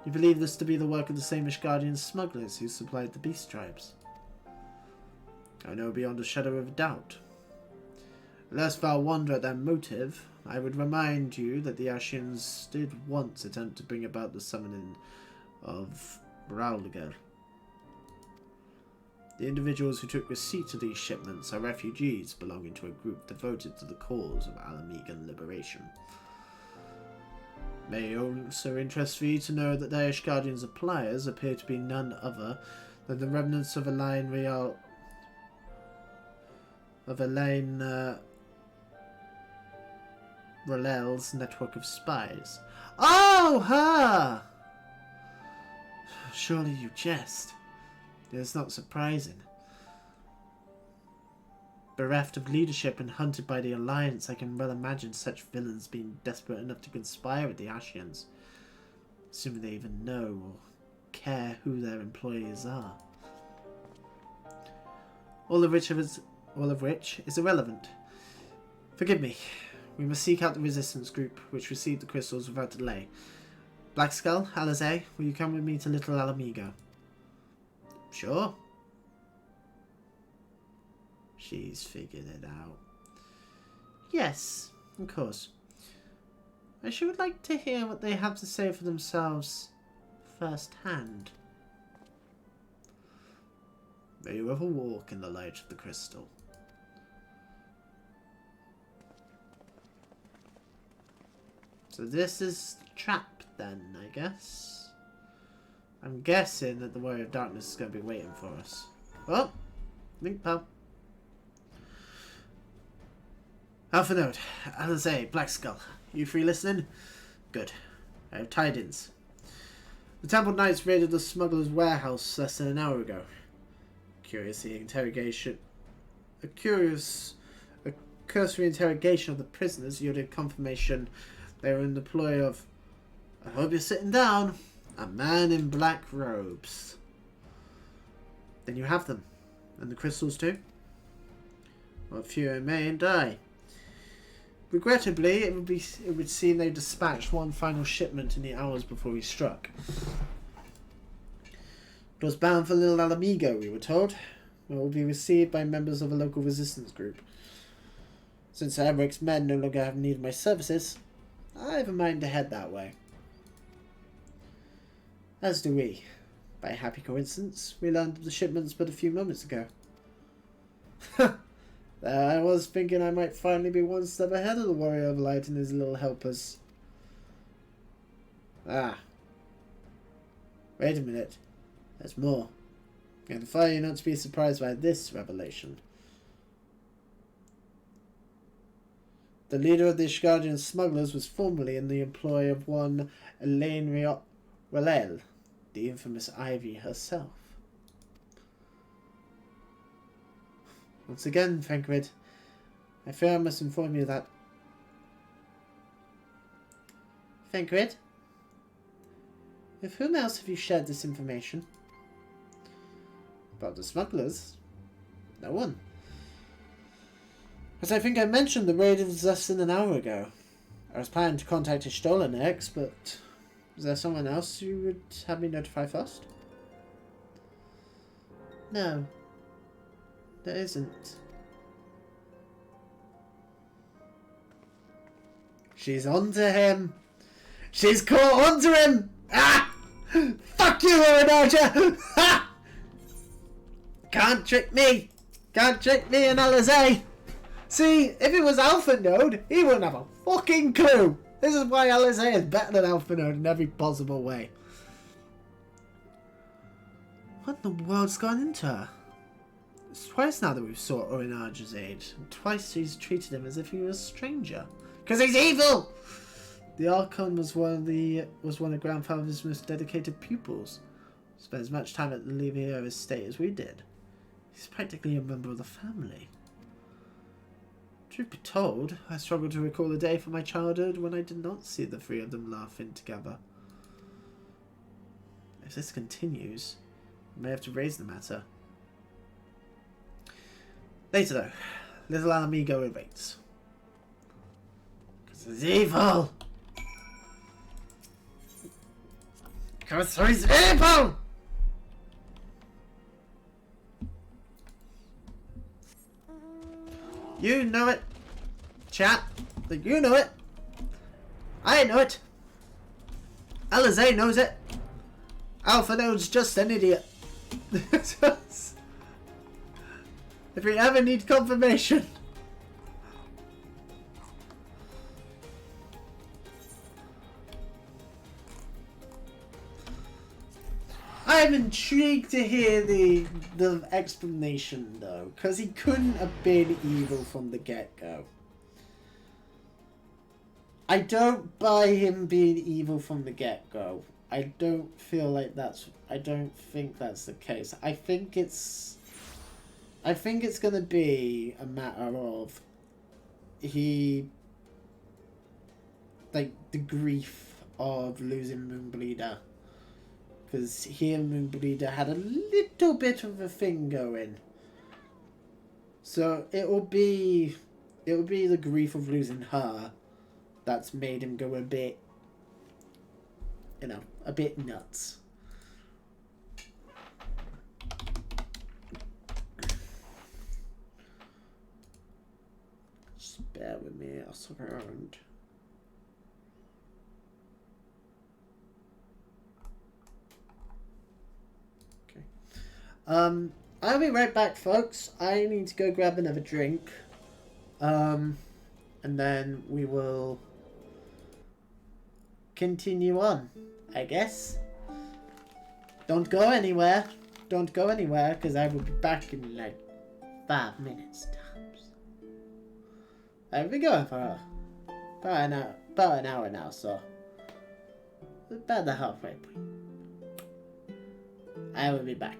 You believe this to be the work of the same Ishgardian smugglers who supplied the beast tribes? I know beyond a shadow of doubt. Lest thou wonder at their motive, I would remind you that the Ashians did once attempt to bring about the summoning of Braulger. The individuals who took receipt of these shipments are refugees belonging to a group devoted to the cause of Alamegan liberation. May also interest thee to know that their Ishgardian suppliers appear to be none other than the remnants of Elaine R'Lel's network of spies. Oh, her! Surely you jest. It is not surprising. Bereft of leadership and hunted by the Alliance, I can well imagine such villains being desperate enough to conspire with the Ashians, assuming they even know or care who their employees are. All of which is irrelevant. Forgive me. We must seek out the resistance group which received the crystals without delay. Blackskull, Alizé, will you come with me to Little Alamigo? Sure. She's figured it out. Yes, of course. I should like to hear what they have to say for themselves firsthand. May you ever walk in the light of the crystal. So this is the trap then, I guess. I'm guessing that the Warrior of Darkness is going to be waiting for us. Oh, link pal. Alpha Note, Alizé, Blackskull, you three listening? Good. I have tidings. The Temple Knights raided the smuggler's warehouse less than an hour ago. A cursory interrogation of the prisoners yielded confirmation they were in the ploy of, I hope you're sitting down, a man in black robes. Then you have them. And the crystals too? Well, few remain die. Regrettably, it would seem they dispatched one final shipment in the hours before we struck. It was bound for Little Alamigo, we were told. It will be received by members of a local resistance group. Since Emmerich men no longer have need of my services, I have a mind to head that way. As do we. By a happy coincidence, we learned of the shipments but a few moments ago. There I was thinking I might finally be one step ahead of the Warrior of Light and his little helpers. Ah. Wait a minute. There's more. I defy you not to be surprised by this revelation. The leader of the Ishgardian smugglers was formerly in the employ of one Elaine Rellel, the infamous Ivy herself. Once again, Frankrid, I fear I must inform you that... Frankrid? With whom else have you shared this information? About the smugglers? No one. As I think I mentioned, the raid was less than an hour ago. I was planning to contact Ishtola next, but... Is there someone else you would have me notify first? No. There isn't. She's onto him. She's caught onto him. Ah! Fuck you, Aranaja! Ha! Can't trick me. Can't trick me and Alizé. See, if it was Alpha Node, he wouldn't have a fucking clue. This is why Alizé is better than Alpha Node in every possible way. What in the world's gone into her? It's twice now that we've sought Orinaja's aid, and twice she's treated him as if he was a stranger. Because he's evil! The Archon was one of Grandfather's most dedicated pupils. Spent as much time at the Levier estate as we did. He's practically a member of the family. Truth be told, I struggle to recall a day from my childhood when I did not see the three of them laughing together. If this continues, I may have to raise the matter. Later though, Little Alamigo awaits. Because he's evil! Because he's evil! You know it, chat. You know it. I know it. Alizé knows it. Alpha Node's just an idiot. If we ever need confirmation. I'm intrigued to hear the explanation though, because he couldn't have been evil from the get-go. I don't buy him being evil from the get-go. I don't feel like I don't think that's the case. I think it's gonna be a matter of the grief of losing Moonbleeder. Because he and Moonbleeder had a little bit of a thing going. So it will be the grief of losing her that's made him go a bit, a bit nuts. Just bear with me a second. I'll be right back, folks. I need to go grab another drink. And then we will continue on, I guess. Don't go anywhere. Don't go anywhere, because I will be back in like 5 minutes tops. I've been going for about an hour now, so about the halfway point. I will be back.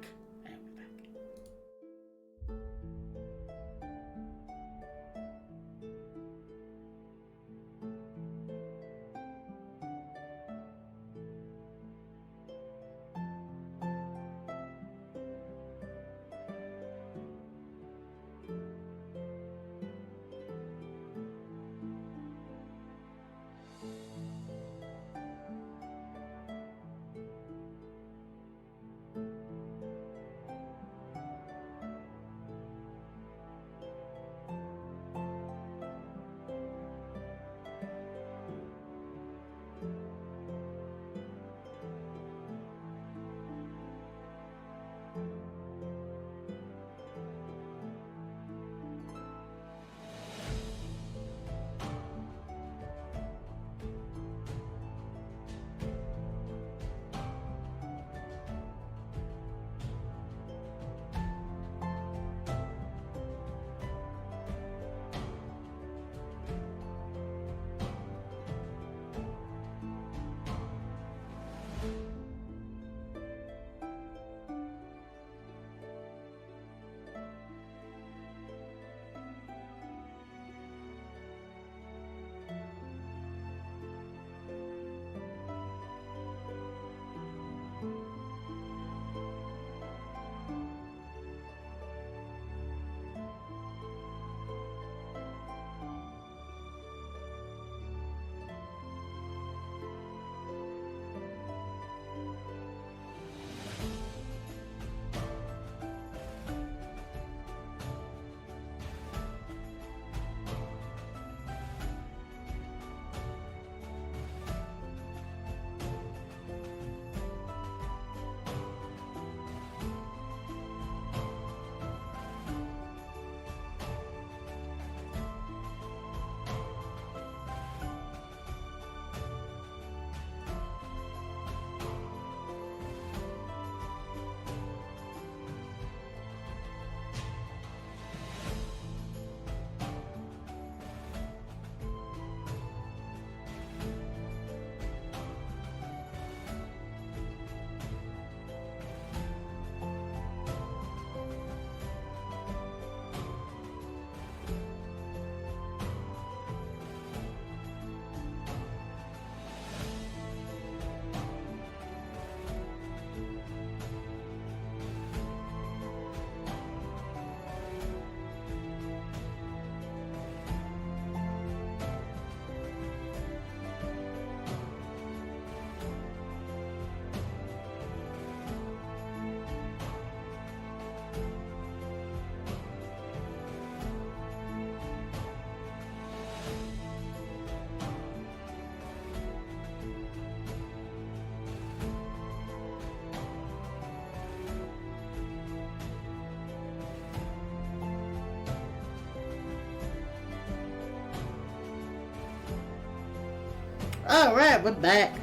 Alright, we're back.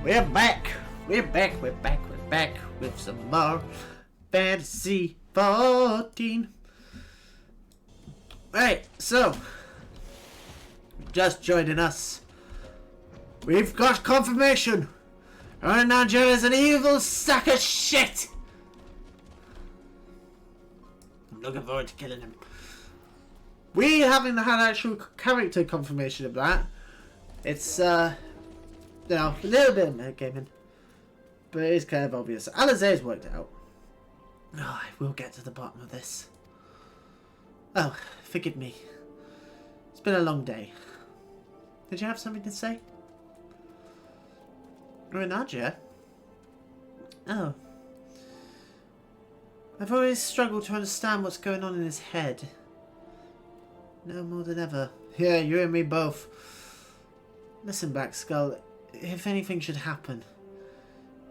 We're back. We're back. We're back. We're back with some more Fantasy 14. Right, so just joining us. We've got confirmation. Ronaldo is an evil sack of shit. I'm looking forward to killing him. We haven't had actual character confirmation of that. It's, you know, a little bit of metagaming. But it is kind of obvious. Alizé's worked it out. Oh, I will get to the bottom of this. Oh, forgive me. It's been a long day. Did you have something to say? Nadia? Oh. I've always struggled to understand what's going on in his head. No more than ever. Yeah, you and me both. Listen, Blackskull. If anything should happen,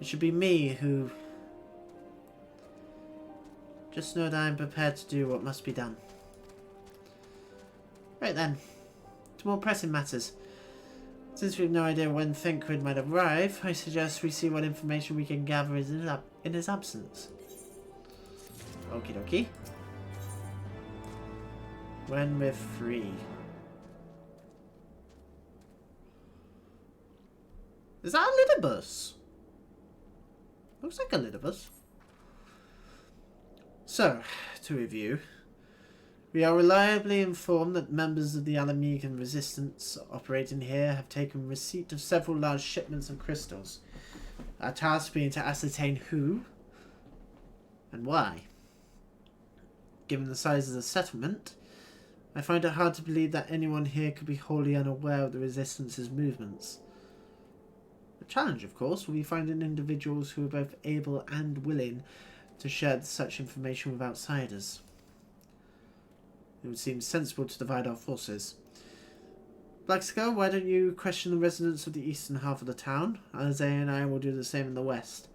it should be me who... Just know that I'm prepared to do what must be done. Right then. To more pressing matters. Since we have no idea when Thancred might arrive, I suggest we see what information we can gather in his absence. Okie dokie. When we're free. Is that a Lidibus? Looks like a Lidibus. So, to review. We are reliably informed that members of the Alamegan resistance operating here have taken receipt of several large shipments of crystals. Our task being to ascertain who and why. Given the size of the settlement, I find it hard to believe that anyone here could be wholly unaware of the resistance's movements. The challenge, of course, will be finding individuals who are both able and willing to share such information with outsiders. It would seem sensible to divide our forces. Blackskull, why don't you question the residents of the eastern half of the town? Alizé and I will do the same in the west.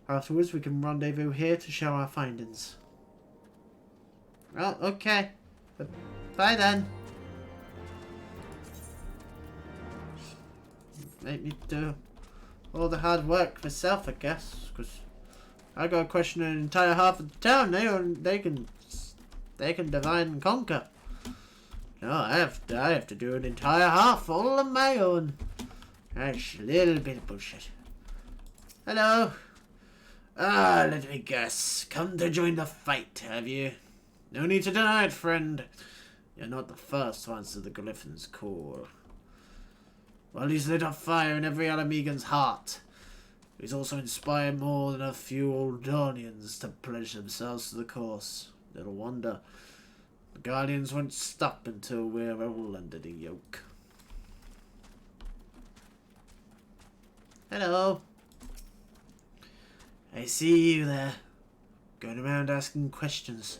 Afterwards, we can rendezvous here to share our findings. Well, okay. Bye then. Make me do all the hard work myself, I guess, because I got to question an entire half of the town. They can divide and conquer. No, I have to do an entire half all on my own. That's a little bit of bullshit. Hello. Ah, let me guess. Come to join the fight, have you? No need to deny it, friend. You're not the first to answer the Griffin's call. Well, he's lit a fire in every Alamegan's heart. He's also inspired more than a few Oldonians to pledge themselves to the cause. Little wonder. The Guardians won't stop until we're all under the yoke. Hello. I see you there. Going around asking questions.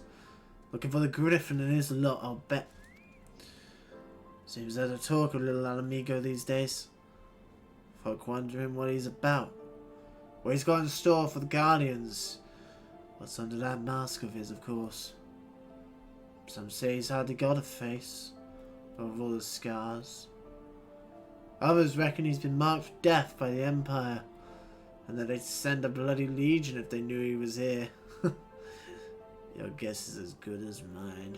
Looking for the Griffin, and there's a lot, I'll bet. Seems there's a talk of little Alamigo these days. Folk wondering what he's about. What he's got in store for the Guardians. What's under that mask of his, of course. Some say he's hardly got a face, over all the scars. Others reckon he's been marked for death by the Empire, and that they'd send a bloody legion if they knew he was here. Your guess is as good as mine.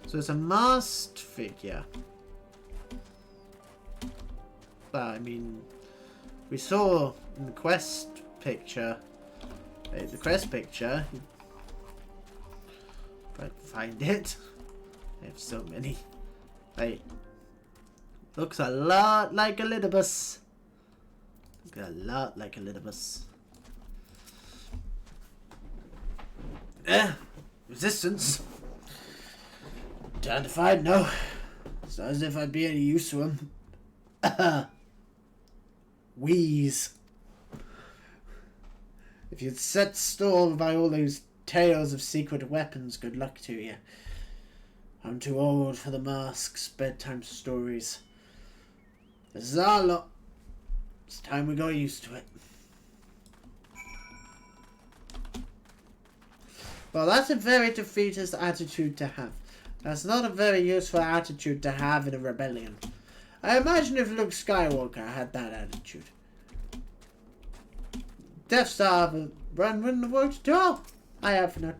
So it's a masked figure. But I mean, we saw in the quest picture. The quest picture. If I can find it. I have so many. Wait. Looks a lot like a Lidibus. Looks a lot like a Lidibus. Resistance. Identified? No. It's not as if I'd be any use to him. Wheeze. If you'd set store by all those tales of secret weapons, good luck to you. I'm too old for the mask's bedtime stories. This is our lot. It's time we got used to it. Well, that's a very defeatist attitude to have. That's not a very useful attitude to have in a rebellion. I imagine if Luke Skywalker had that attitude, Death Star run wouldn't have worked at all. I have no.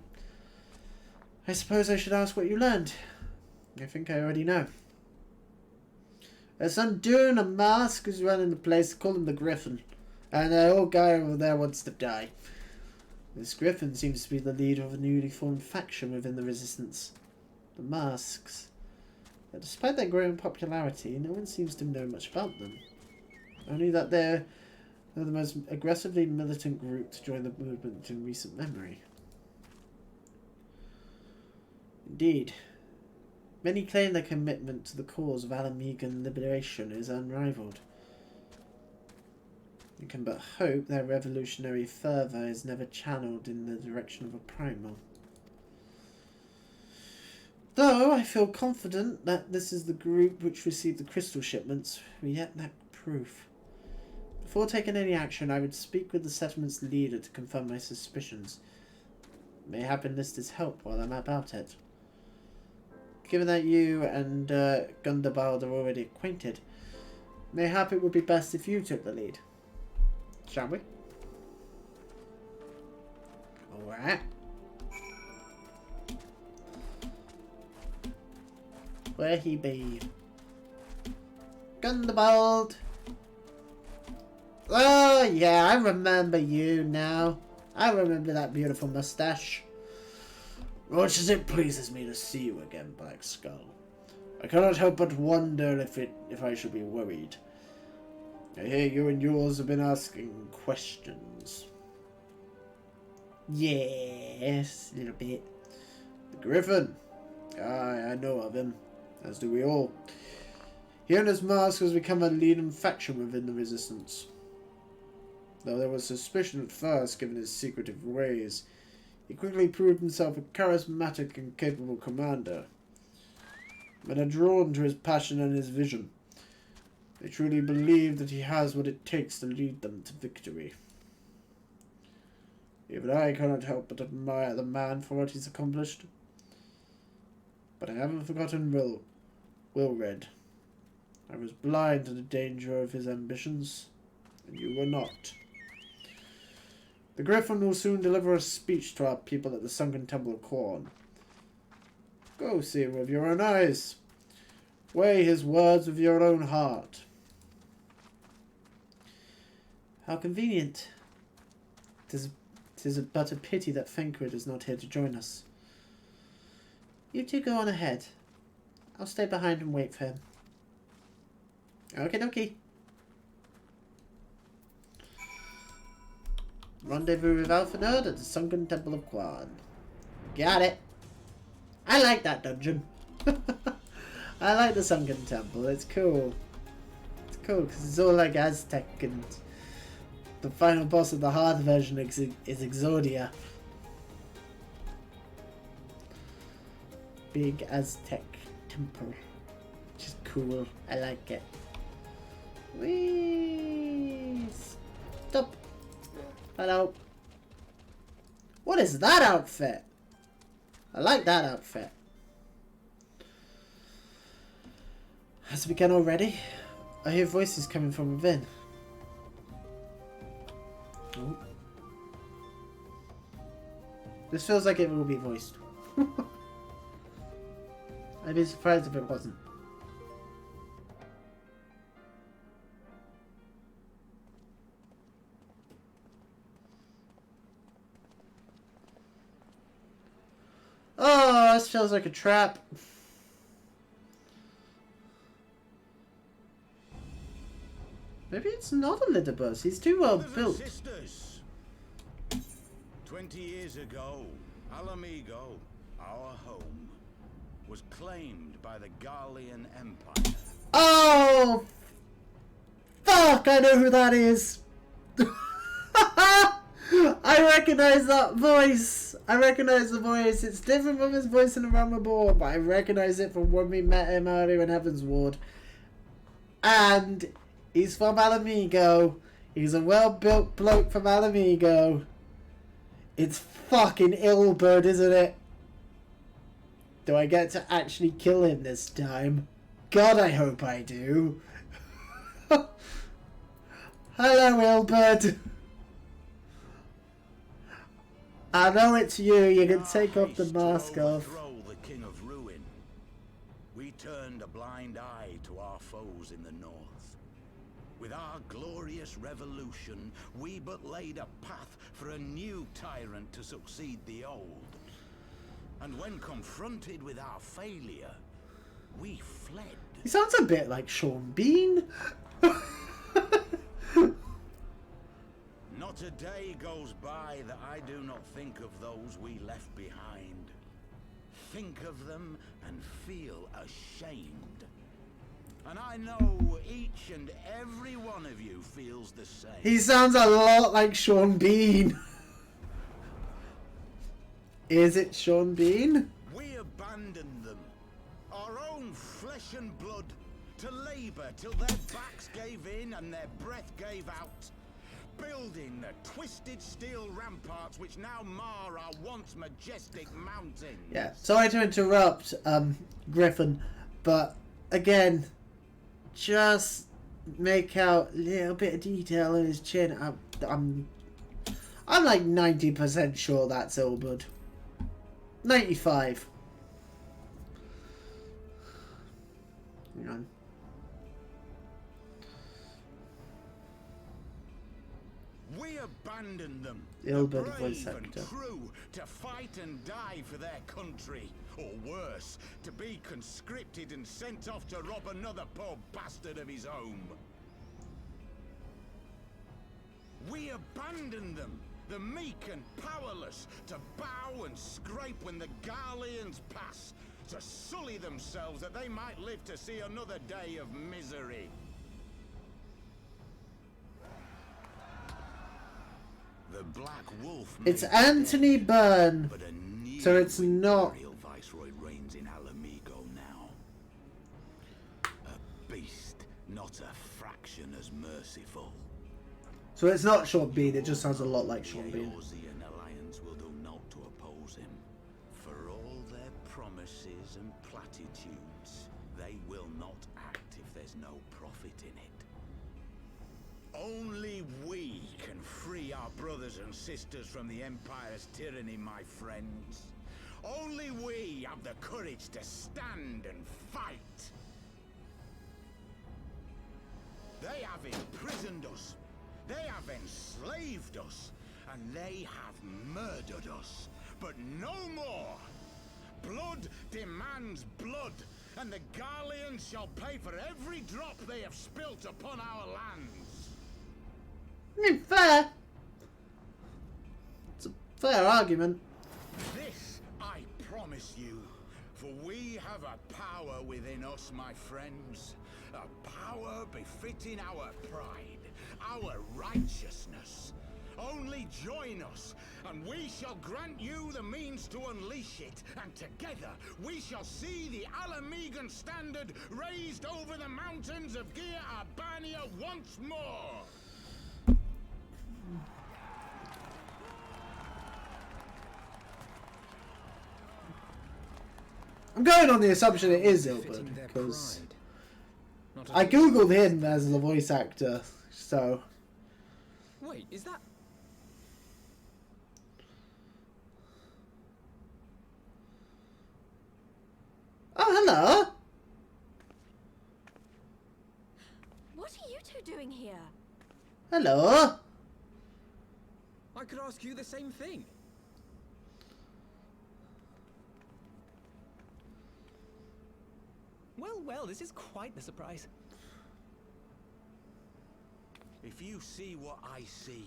I suppose I should ask what you learned. I think I already know. There's some dude in a mask who's running the place. Call him the Griffin. And the old guy over there wants to die. This Griffin seems to be the leader of a newly formed faction within the Resistance. The Masks. But despite their growing popularity, no one seems to know much about them. Only that they're the most aggressively militant group to join the movement in recent memory. Indeed. Many claim their commitment to the cause of Alamegan liberation is unrivaled. You can but hope their revolutionary fervour is never channeled in the direction of a primal. Though I feel confident that this is the group which received the crystal shipments, we yet lack proof. Before taking any action, I would speak with the settlement's leader to confirm my suspicions. Mayhap enlist his help while I'm about it. Given that you and Gundabald are already acquainted, mayhap it would be best if you took the lead. Shall we? Alright. Where he be? Gundabald! Oh yeah, I remember you now. I remember that beautiful mustache. Much as it pleases me to see you again, Black Skull, I cannot help but wonder if I should be worried. I hear you and yours have been asking questions. Yes, a little bit. The Griffin. I know of him, as do we all. He and his mask has become a leading faction within the Resistance. Though there was suspicion at first, given his secretive ways, he quickly proved himself a charismatic and capable commander. Men are drawn to his passion and his vision. They truly believe that he has what it takes to lead them to victory. Even I cannot help but admire the man for what he's accomplished. But I haven't forgotten Wilred. I was blind to the danger of his ambitions, and you were not. The Griffin will soon deliver a speech to our people at the Sunken Temple of Korn. Go see him with your own eyes. Weigh his words with your own heart. How convenient. 'Tis but a pity that Fenkrid is not here to join us. You two go on ahead. I'll stay behind and wait for him. Okie dokie. Rendezvous with Alpha Nerd at the Sunken Temple of Quan. Got it. I like that dungeon. I like the Sunken Temple. It's cool. It's cool because it's all like Aztec, and the final boss of the hard version is Exodia. Big Aztec temple. Which is cool. I like it. Whee! Stop. Hello. What is that outfit? I like that outfit. Has it begun already? I hear voices coming from within. Oh. This feels like it will be voiced. I'd be surprised if it wasn't. Oh, this feels like a trap. Maybe it's not a litter bus. He's too well built. Sisters. 20 years ago, Alamigo, our home, was claimed by the Garlean Empire. Oh! Fuck! I know who that is! I recognize that voice! I recognize the voice. It's different from his voice in the Realm Reborn, but I recognize it from when we met him earlier in Heavensward. And he's from Alamigo. He's a well-built bloke from Alamigo. It's fucking Ilberd, isn't it? Do I get to actually kill him this time? God, I hope I do. Hello, Wilbert. I know it's you. You can take off the mask off. The King of Ruin. We turned a blind eye to our foes in the north. With our glorious revolution, we but laid a path for a new tyrant to succeed the old. And when confronted with our failure, we fled. He sounds a bit like Sean Bean. Not a day goes by that I do not think of those we left behind. Think of them and feel ashamed. And I know each and every one of you feels the same. He sounds a lot like Sean Bean. Is it Sean Bean? We abandoned them, our own flesh and blood, to labour till their backs gave in and their breath gave out. Building the twisted steel ramparts which now mar our once majestic mountains. Yeah, sorry to interrupt, Griffin, but again, just make out a little bit of detail in his chin. I'm like 90% sure that's Ilbud. 95. Hang on. We abandoned them, Ilbud the voice brave and actor. true, to fight and die for their country, or worse, to be conscripted and sent off to rob another poor bastard of his home. We abandoned them, the meek and powerless, to bow and scrape when the Garleans pass, to sully themselves that they might live to see another day of misery. The Black Wolf. It's Anthony Byrne, but a new so it's not. Imperial Viceroy reigns in Alamigo now. A beast, not a fraction as merciful. So it's not Sean Bean, it just sounds a lot like Sean The Bean. Eorzean Alliance will do naught to oppose him. For all their promises and platitudes, they will not act if there's no profit in it. Only we can free our brothers and sisters from the Empire's tyranny, my friends. Only we have the courage to stand and fight. They have imprisoned us. They have enslaved us. And they have murdered us. But no more. Blood demands blood. And the Garleans shall pay for every drop they have spilt upon our lands. Fair. It's a fair argument. This I promise you, for we have a power within us, my friends. A power befitting our pride, our righteousness. Only join us, and we shall grant you the means to unleash it. And together, we shall see the Alamigan standard raised over the mountains of Gia Arbania once more. I'm going on the assumption it is Ilbud, because I googled him as the voice actor, so... Wait, is that... Oh, hello! What are you two doing here? Hello! I could ask you the same thing. Well, this is quite the surprise. If you see what I see,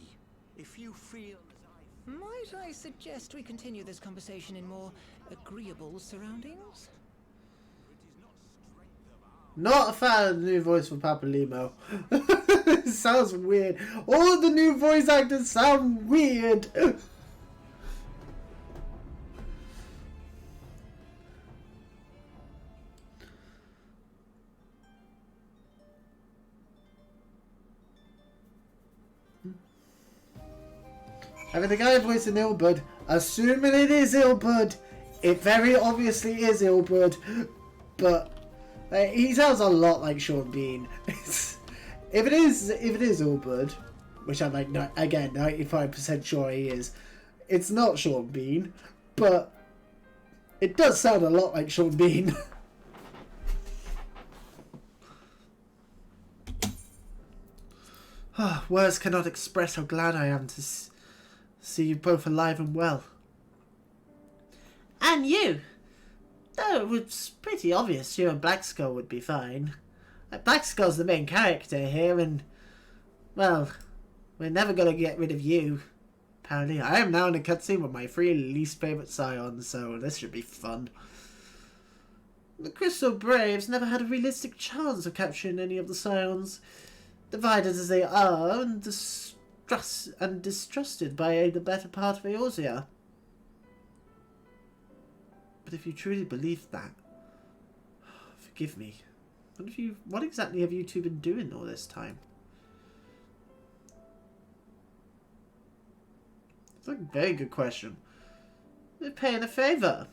if you feel as I feel... Might I suggest we continue this conversation in more agreeable surroundings? Not a fan of the new voice for Papa Limo. It sounds weird. All of the new voice actors sound weird. Having the guy voicing Ilbud, assuming it is Ilbud, It very obviously is Ilbud, but he sounds a lot like Sean Bean. If it is Ilbud, which I'm like, again, 95% sure he is, it's not Sean Bean, but it does sound a lot like Sean Bean. Words cannot express how glad I am to see you both alive and well. And you. Though it was pretty obvious you and Blackskull would be fine. Blackskull's the main character here, and, well, we're never going to get rid of you. Apparently, I am now in a cutscene with my 3 least favourite scions, so this should be fun. The Crystal Braves never had a realistic chance of capturing any of the scions, divided as they are and distrusted by the better part of Eorzea. But if you truly believe that, forgive me. What exactly have you two been doing all this time? It's a very good question. We're paying a favour.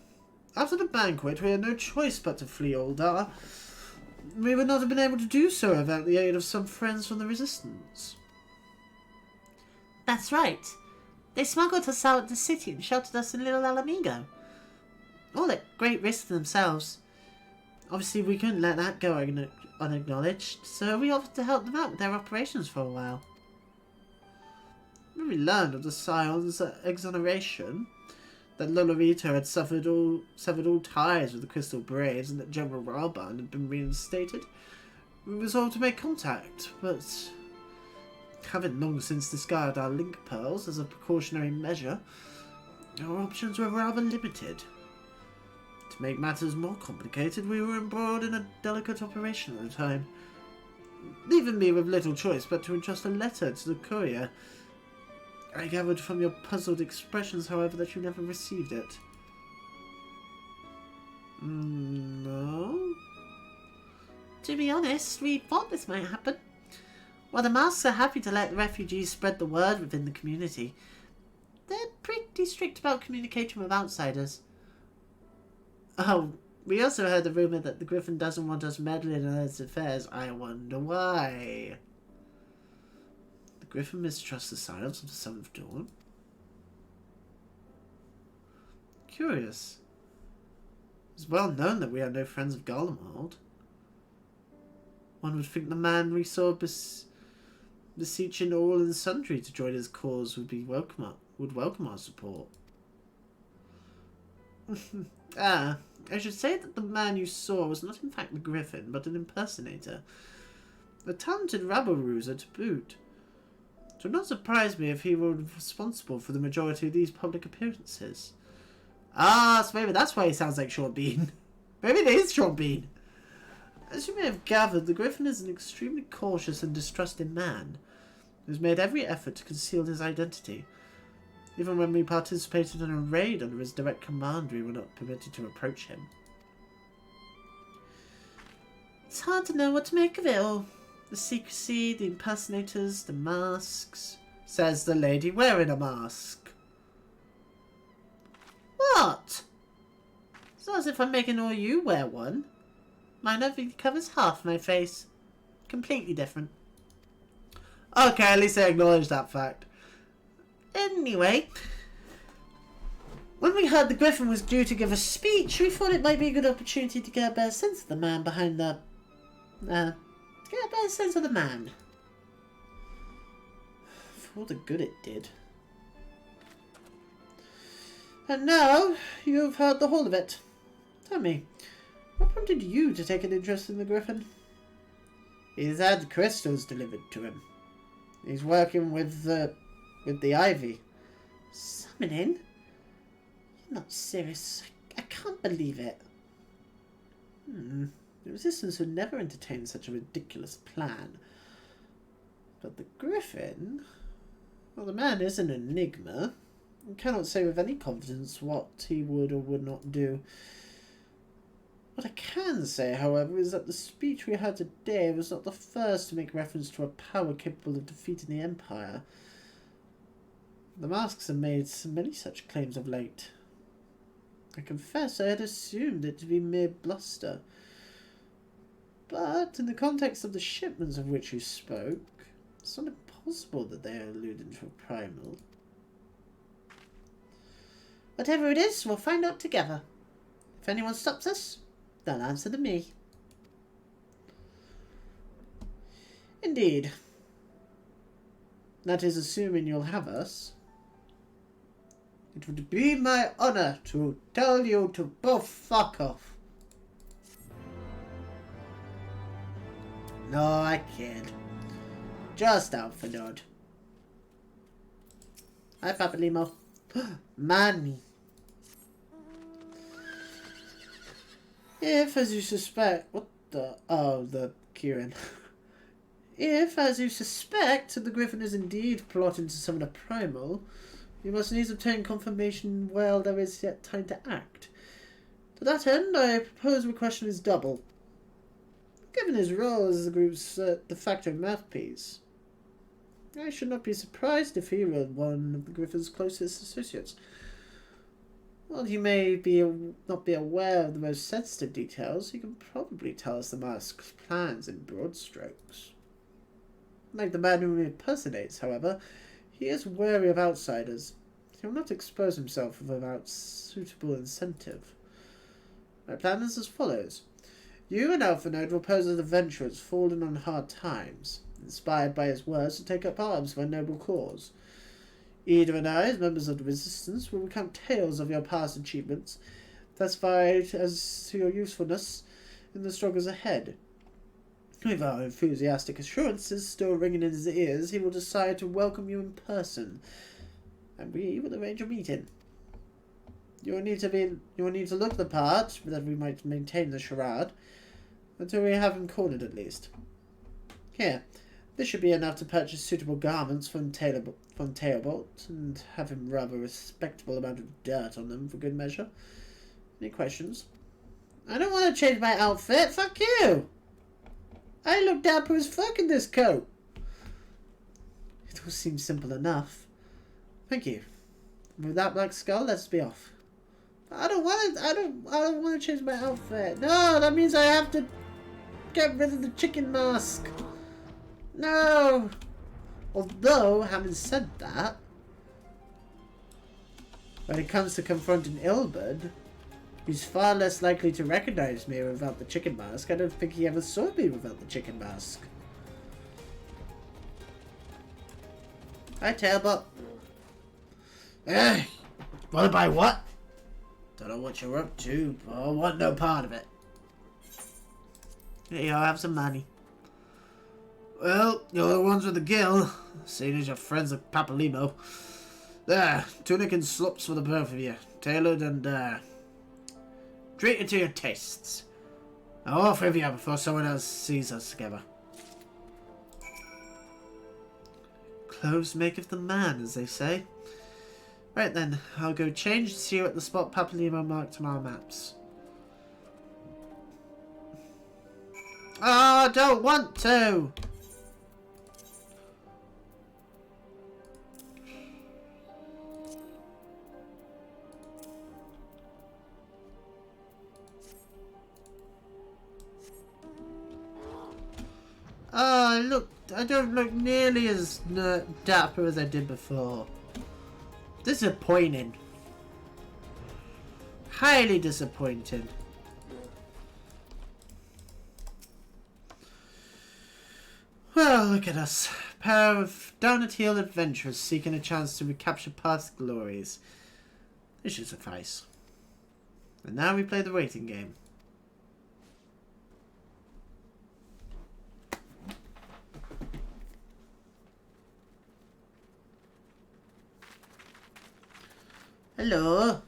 After the banquet, we had no choice but to flee Uldar. We would not have been able to do so without the aid of some friends from the Resistance. That's right. They smuggled us out of the city and sheltered us in Little Alamigo. All at great risk to themselves. Obviously, we couldn't let that go unacknowledged, so we offered to help them out with their operations for a while. When we learned of the Scion's exoneration, that Lolorito had severed all ties with the Crystal Braves and that General Raban had been reinstated, we resolved to make contact, but having long since discarded our link pearls as a precautionary measure, our options were rather limited. To make matters more complicated, we were embroiled in a delicate operation at the time, leaving me with little choice but to entrust a letter to the courier. I gathered from your puzzled expressions, however, that you never received it. No? To be honest, we thought this might happen. While the masks are happy to let the refugees spread the word within the community, they're pretty strict about communicating with outsiders. Oh, we also heard the rumour that the Griffin doesn't want us meddling in its affairs. I wonder why. The Griffin mistrusts the Scions of the Seventh Dawn? Curious. It's well known that we are no friends of Garlemald. One would think the man we saw beseeching all and sundry to join his cause would welcome our support. I should say that the man you saw was not in fact the Griffin, but an impersonator. A talented rabble-rouser to boot. It would not surprise me if he were responsible for the majority of these public appearances. Ah, so maybe that's why he sounds like Sean Bean. Maybe it is Sean Bean. As you may have gathered, the Griffin is an extremely cautious and distrusting man, who has made every effort to conceal his identity. Even when we participated in a raid under his direct command, we were not permitted to approach him. It's hard to know what to make of it all. The secrecy, the impersonators, the masks, says the lady wearing a mask. What? It's not as if I'm making all you wear one. Mine only covers half my face. Completely different. Okay, at least I acknowledge that fact. Anyway, when we heard the Griffin was due to give a speech, we thought it might be a good opportunity to get a better sense of the man behind the... to get a better sense of the man. For all the good it did. And now, you've heard the whole of it. Tell me, what prompted you to take an interest in the Griffin? He's had crystals delivered to him. He's working with the Ivy. Summoning? You're not serious. I can't believe it. The Resistance would never entertain such a ridiculous plan. But the Griffin... Well, the man is an enigma. I cannot say with any confidence what he would or would not do. What I can say, however, is that the speech we had today was not the first to make reference to a power capable of defeating the Empire. The masks have made many such claims of late. I confess I had assumed it to be mere bluster. But in the context of the shipments of which you spoke, it's not impossible that they are alluding to a primal. Whatever it is, we'll find out together. If anyone stops us, they'll answer to me. Indeed. That is assuming you'll have us. It would be my honor to tell you to both fuck off. No, I kid. Just out for nod. Hi, Papa Limo. Money. If, as you suspect... What the... Oh, the Kieran. If, as you suspect, the Griffin is indeed plotting to summon a primal, you must needs obtain confirmation while there is yet time to act. To that end, I propose we question his double. Given his role as the group's de facto mouthpiece, I should not be surprised if he were one of the Griffin's closest associates. While he may not be aware of the most sensitive details, he can probably tell us the mask's plans in broad strokes. Like the man whom he impersonates, however, he is wary of outsiders. He will not expose himself without suitable incentive. My plan is as follows. You and Alphanode will pose as adventurers fallen on hard times, inspired by his words to take up arms for a noble cause. Ida and I, as members of the Resistance, will recount tales of your past achievements, testified as to your usefulness in the struggles ahead. With our enthusiastic assurances still ringing in his ears, he will decide to welcome you in person, and we will arrange a meeting. You will need to look the part, that we might maintain the charade, until we have him cornered at least. Here, this should be enough to purchase suitable garments from Tailbolt, and have him rub a respectable amount of dirt on them for good measure. Any questions? I don't want to change my outfit, fuck you! I look dapper as fuck in this coat. It all seems simple enough. Thank you. With that, Black Skull, let's be off. I don't want to change my outfit. No, that means I have to get rid of the chicken mask. No. Although, having said that, when it comes to confronting Ilberd, he's far less likely to recognize me without the chicken mask. I don't think he ever saw me without the chicken mask. Hi, Tailbot. Hey, wanna buy what? Don't know what you're up to, but I want no part of it. Here you are, have some money. Well, you're the ones with the gill, seeing as you're friends with Papa Limo. There, tunic and slops for the both of you, tailored and, treated to your tastes. Now off with you before someone else sees us together. Clothes maketh the man, as they say. Right then, I'll go change and see you at the spot Papa Limo marked on our maps. Oh, I don't want to! Oh, look, I don't look nearly as dapper as I did before. Disappointing. Highly disappointing. Well, look at us. A pair of down-at-heel adventurers seeking a chance to recapture past glories. This should suffice. And now we play the waiting game. Hello.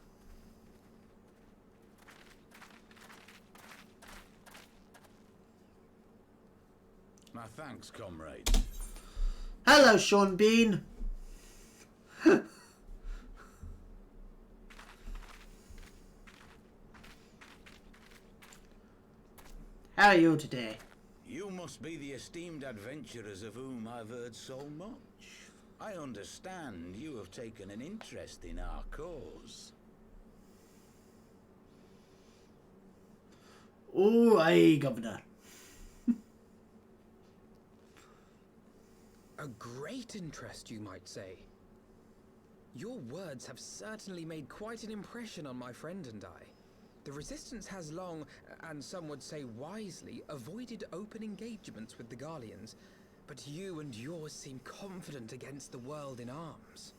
My thanks, comrade. Hello, Sean Bean. How are you today? You must be the esteemed adventurers of whom I've heard so much. I understand you have taken an interest in our cause. Oh, aye, Governor. A great interest, you might say. Your words have certainly made quite an impression on my friend and I. The Resistance has long, and some would say wisely, avoided open engagements with the Garleans, but you and yours seem confident against the world in arms.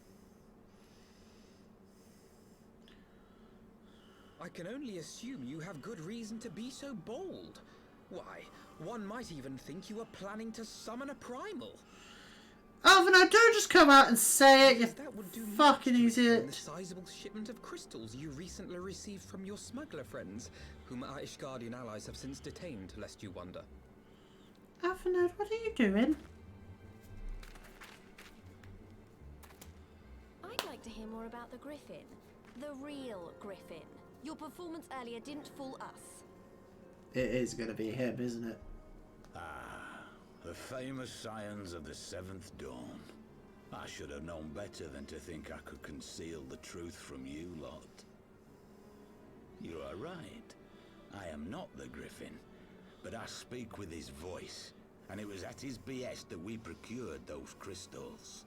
I can only assume you have good reason to be so bold. Why, one might even think you were planning to summon a primal. Oh, no, don't just come out and say it, you That would do fucking much to explain idiot. the sizable shipment of crystals you recently received from your smuggler friends, whom our Ishgardian allies have since detained, lest you wonder. Avanade, what are you doing? I'd like to hear more about the Griffin. The real Griffin. Your performance earlier didn't fool us. It is going to be him, isn't it? The famous scions of the Seventh Dawn. I should have known better than to think I could conceal the truth from you lot. You are right. I am not the Griffin, but I speak with his voice, and it was at his behest that we procured those crystals.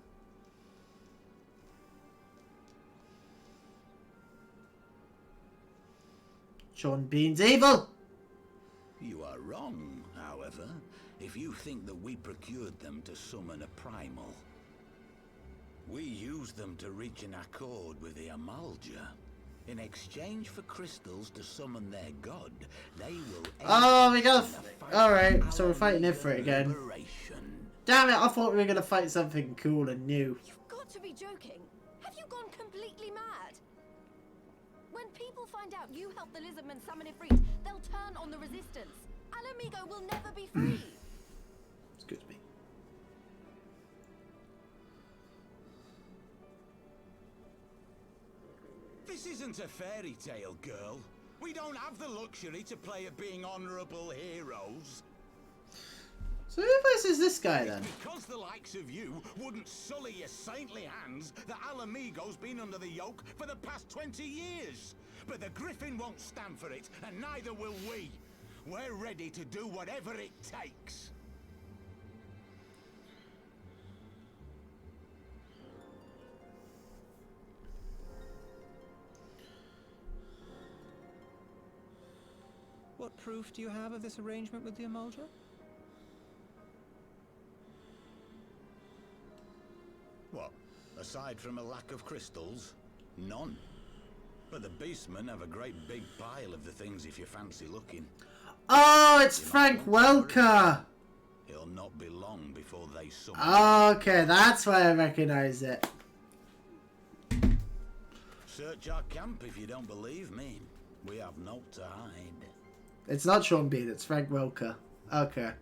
Sean Bean's evil! You are wrong, however, if you think that we procured them to summon a primal. We used them to reach an accord with the Amalja. In exchange for crystals to summon their god, they will... Oh, we got... Alright, so we're fighting Ifrit again. Damn it, I thought we were going to fight something cool and new. You've got to be joking. Have you gone completely mad? When people find out you helped the Lizardmen summon Ifrit, they'll turn on the Resistance. Alamigo will never be free. Excuse me. This isn't a fairy tale, girl. We don't have the luxury to play at being honourable heroes. So who is this guy then? Because the likes of you wouldn't sully your saintly hands that Alamigo's been under the yoke for the past 20 years. But the Griffin won't stand for it, and neither will we. We're ready to do whatever it takes. What proof do you have of this arrangement with the Amalja? What? Aside from a lack of crystals? None. But the Beastmen have a great big pile of the things if you fancy looking. Oh, it's Frank Welker! It'll not be long before they summon. Okay, that's why I recognise it. Search our camp if you don't believe me. We have naught to hide. It's not Sean Bean, it's Frank Welker. Okay.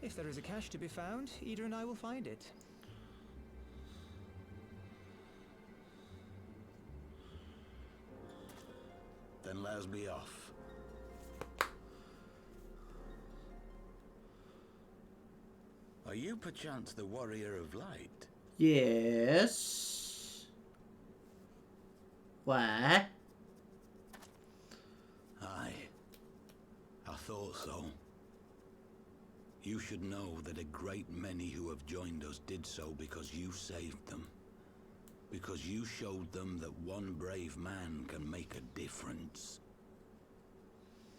If there is a cache to be found, Ida and I will find it. Then let us be off. Are you perchance the Warrior of Light? Yes. Where? Aye. I thought so. You should know that a great many who have joined us did so because you saved them. Because you showed them that one brave man can make a difference.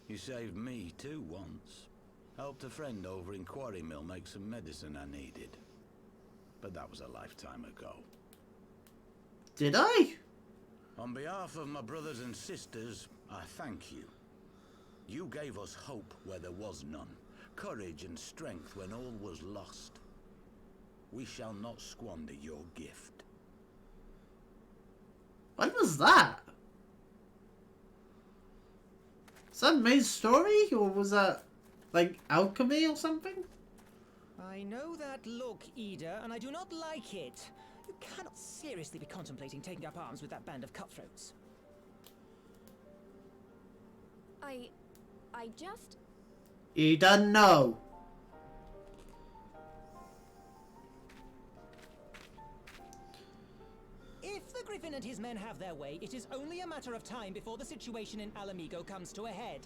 You saved me too once. Helped a friend over in Quarry Mill make some medicine I needed. But that was a lifetime ago. Did I? On behalf of my brothers and sisters, I thank you. You gave us hope where there was none. Courage and strength when all was lost. We shall not squander your gift. When was that? Is that May's story? Or was that, like, alchemy or something? I know that look, Ida, and I do not like it. You cannot seriously be contemplating taking up arms with that band of cutthroats. I just... He doesn't know. If the Griffin and his men men have their way, it is only a matter of time before the situation in Alamigo comes to a head.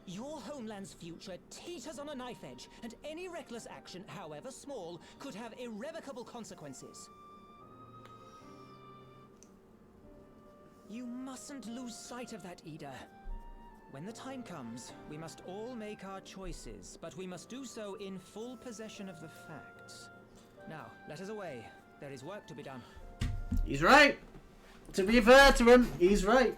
Your homeland's future teeters on a knife edge, and any reckless action, however small, could have irrevocable consequences. You mustn't lose sight of that, Ida. When the time comes, we must all make our choices, but we must do so in full possession of the facts. Now, let us away. There is work to be done. He's right. To be fair to him, he's right.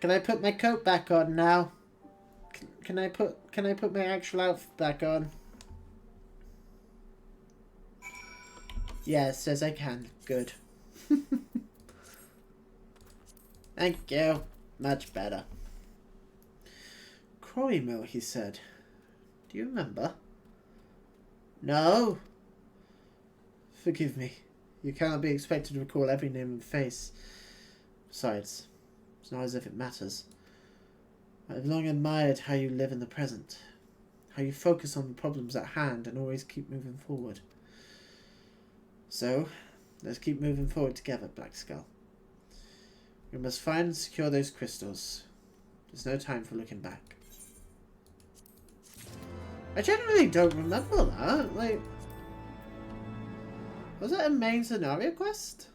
Can I put my coat back on now? Can I put my actual outfit back on? Yes, says I can. Good. Thank you. Much better. Quarry Mill, he said. Do you remember? No. Forgive me. You cannot be expected to recall every name and face. Besides, it's not as if it matters. I've long admired how you live in the present. How you focus on the problems at hand and always keep moving forward. So, let's keep moving forward together, Blackskull. We must find and secure those crystals. There's no time for looking back. I generally don't remember that. Like, was that a main scenario quest?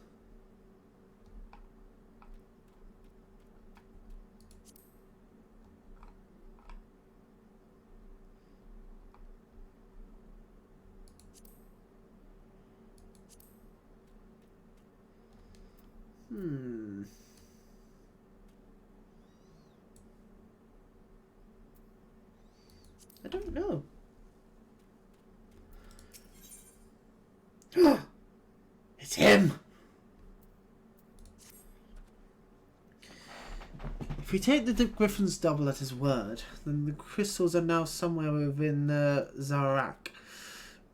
I don't know. It's him! If we take the Griffin's double at his word, then the crystals are now somewhere within Zarak,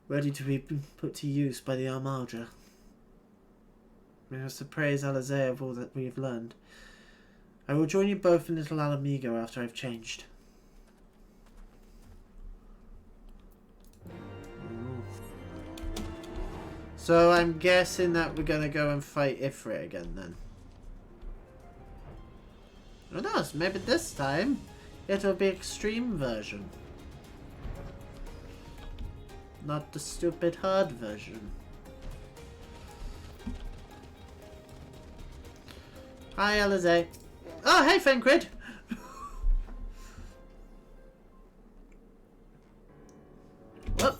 ready to be put to use by the Armada. We must praise Alizé of all that we have learned. I will join you both in Little Alamigo after I've changed. So I'm guessing that we're going to go and fight Ifrit again then. Who knows, maybe this time it'll be extreme version. Not the stupid hard version. Hi, Alizé. Oh, hey, Fencrid. Well,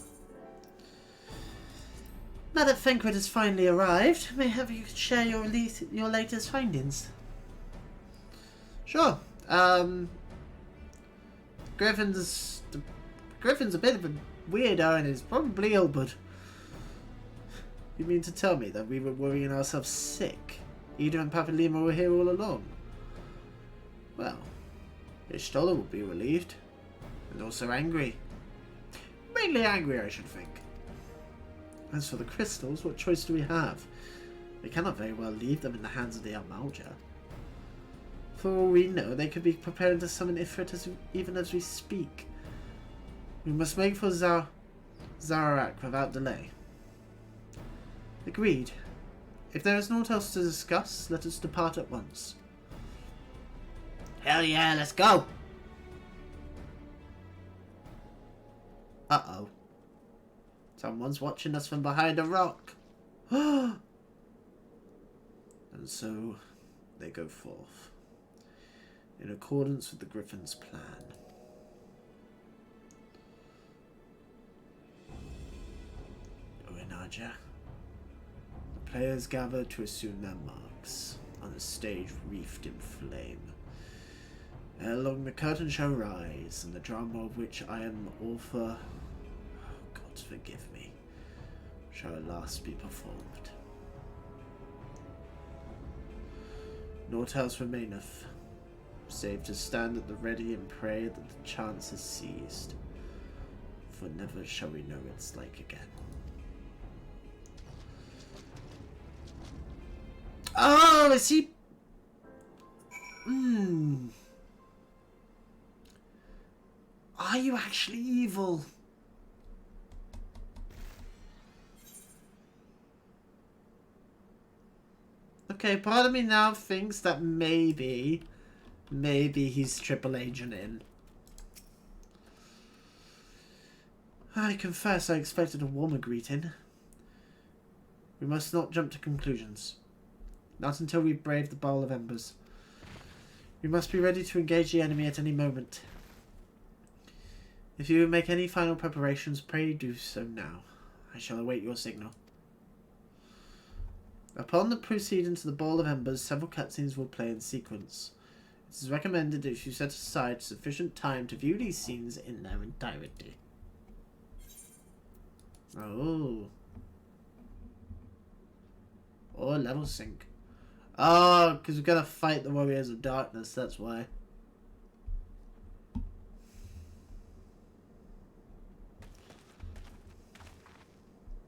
now that Fencrid has finally arrived, may I have you share your latest findings? Sure. Griffin's a bit of a weirdo and is probably ill, but you mean to tell me that we were worrying ourselves sick? Ida and Papa Lima were here all along. Well, Ishtola will be relieved. And also angry. Mainly angry, I should think. As for the crystals, what choice do we have? We cannot very well leave them in the hands of the Almalja. For all we know, they could be preparing to summon Ifrit even as we speak. We must make for Zarak without delay. Agreed. If there is naught else to discuss, let us depart at once. Hell yeah, let's go! Uh-oh. Someone's watching us from behind a rock. And so, they go forth. In accordance with the Griffin's plan. Oinaja. The players gather to assume their marks on a stage reefed in flame. Ere long the curtain shall rise, and the drama of which I am author, oh, God forgive me, shall at last be performed. Naught else remaineth, save to stand at the ready and pray that the chance is seized, for never shall we know its like again. Oh, is he... Are you actually evil? Okay, part of me now thinks that maybe he's Triple Agent in. I confess I expected a warmer greeting. We must not jump to conclusions. Not until we've braved the Bowl of Embers. We must be ready to engage the enemy at any moment. If you make any final preparations, pray do so now. I shall await your signal. Upon the proceeding to the Bowl of Embers, several cutscenes will play in sequence. It is recommended that you set aside sufficient time to view these scenes in their entirety. Oh. Or level sync. Oh, because we're going to fight the Warriors of Darkness, that's why.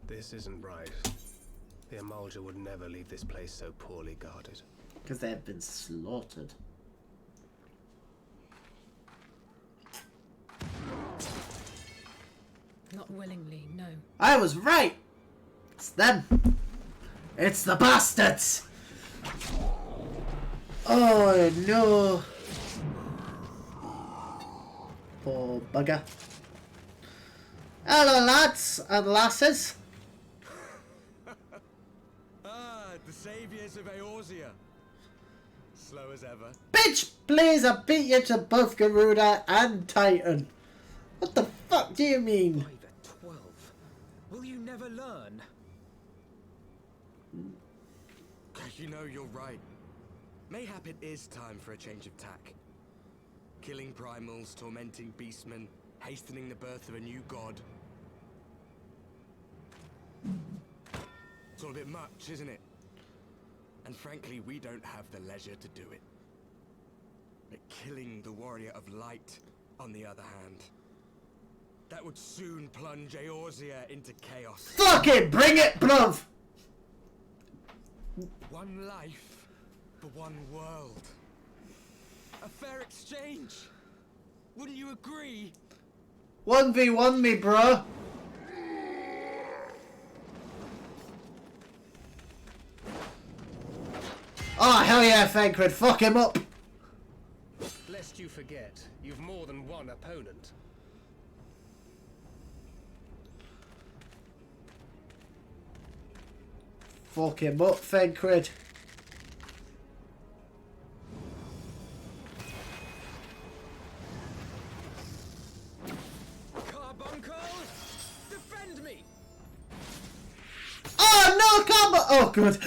This isn't right. The Amalja would never leave this place so poorly guarded. Because they have been slaughtered. Not willingly, no. I was right! It's them! It's the bastards! Oh no! Poor bugger. Hello lads and lasses! The saviors of Eorzea. Slow as ever. Bitch, please, I beat you to both Garuda and Titan. What the fuck do you mean? 5 at 12. Will you never learn? You know, you're right. Mayhap it is time for a change of tack. Killing primals, tormenting beastmen, hastening the birth of a new god. It's all a bit much, isn't it? And frankly, we don't have the leisure to do it. But killing the warrior of light, on the other hand, that would soon plunge Eorzea into chaos. Fuck it, bring it, bruv! One life for one world. A fair exchange. Wouldn't you agree? 1v1 me, bruh. Oh, hell yeah, Fankred, fuck him up! Lest you forget, you've more than one opponent. Fuck him up, Fankred. Carbuncle, defend me! Oh no, combo! Oh, good.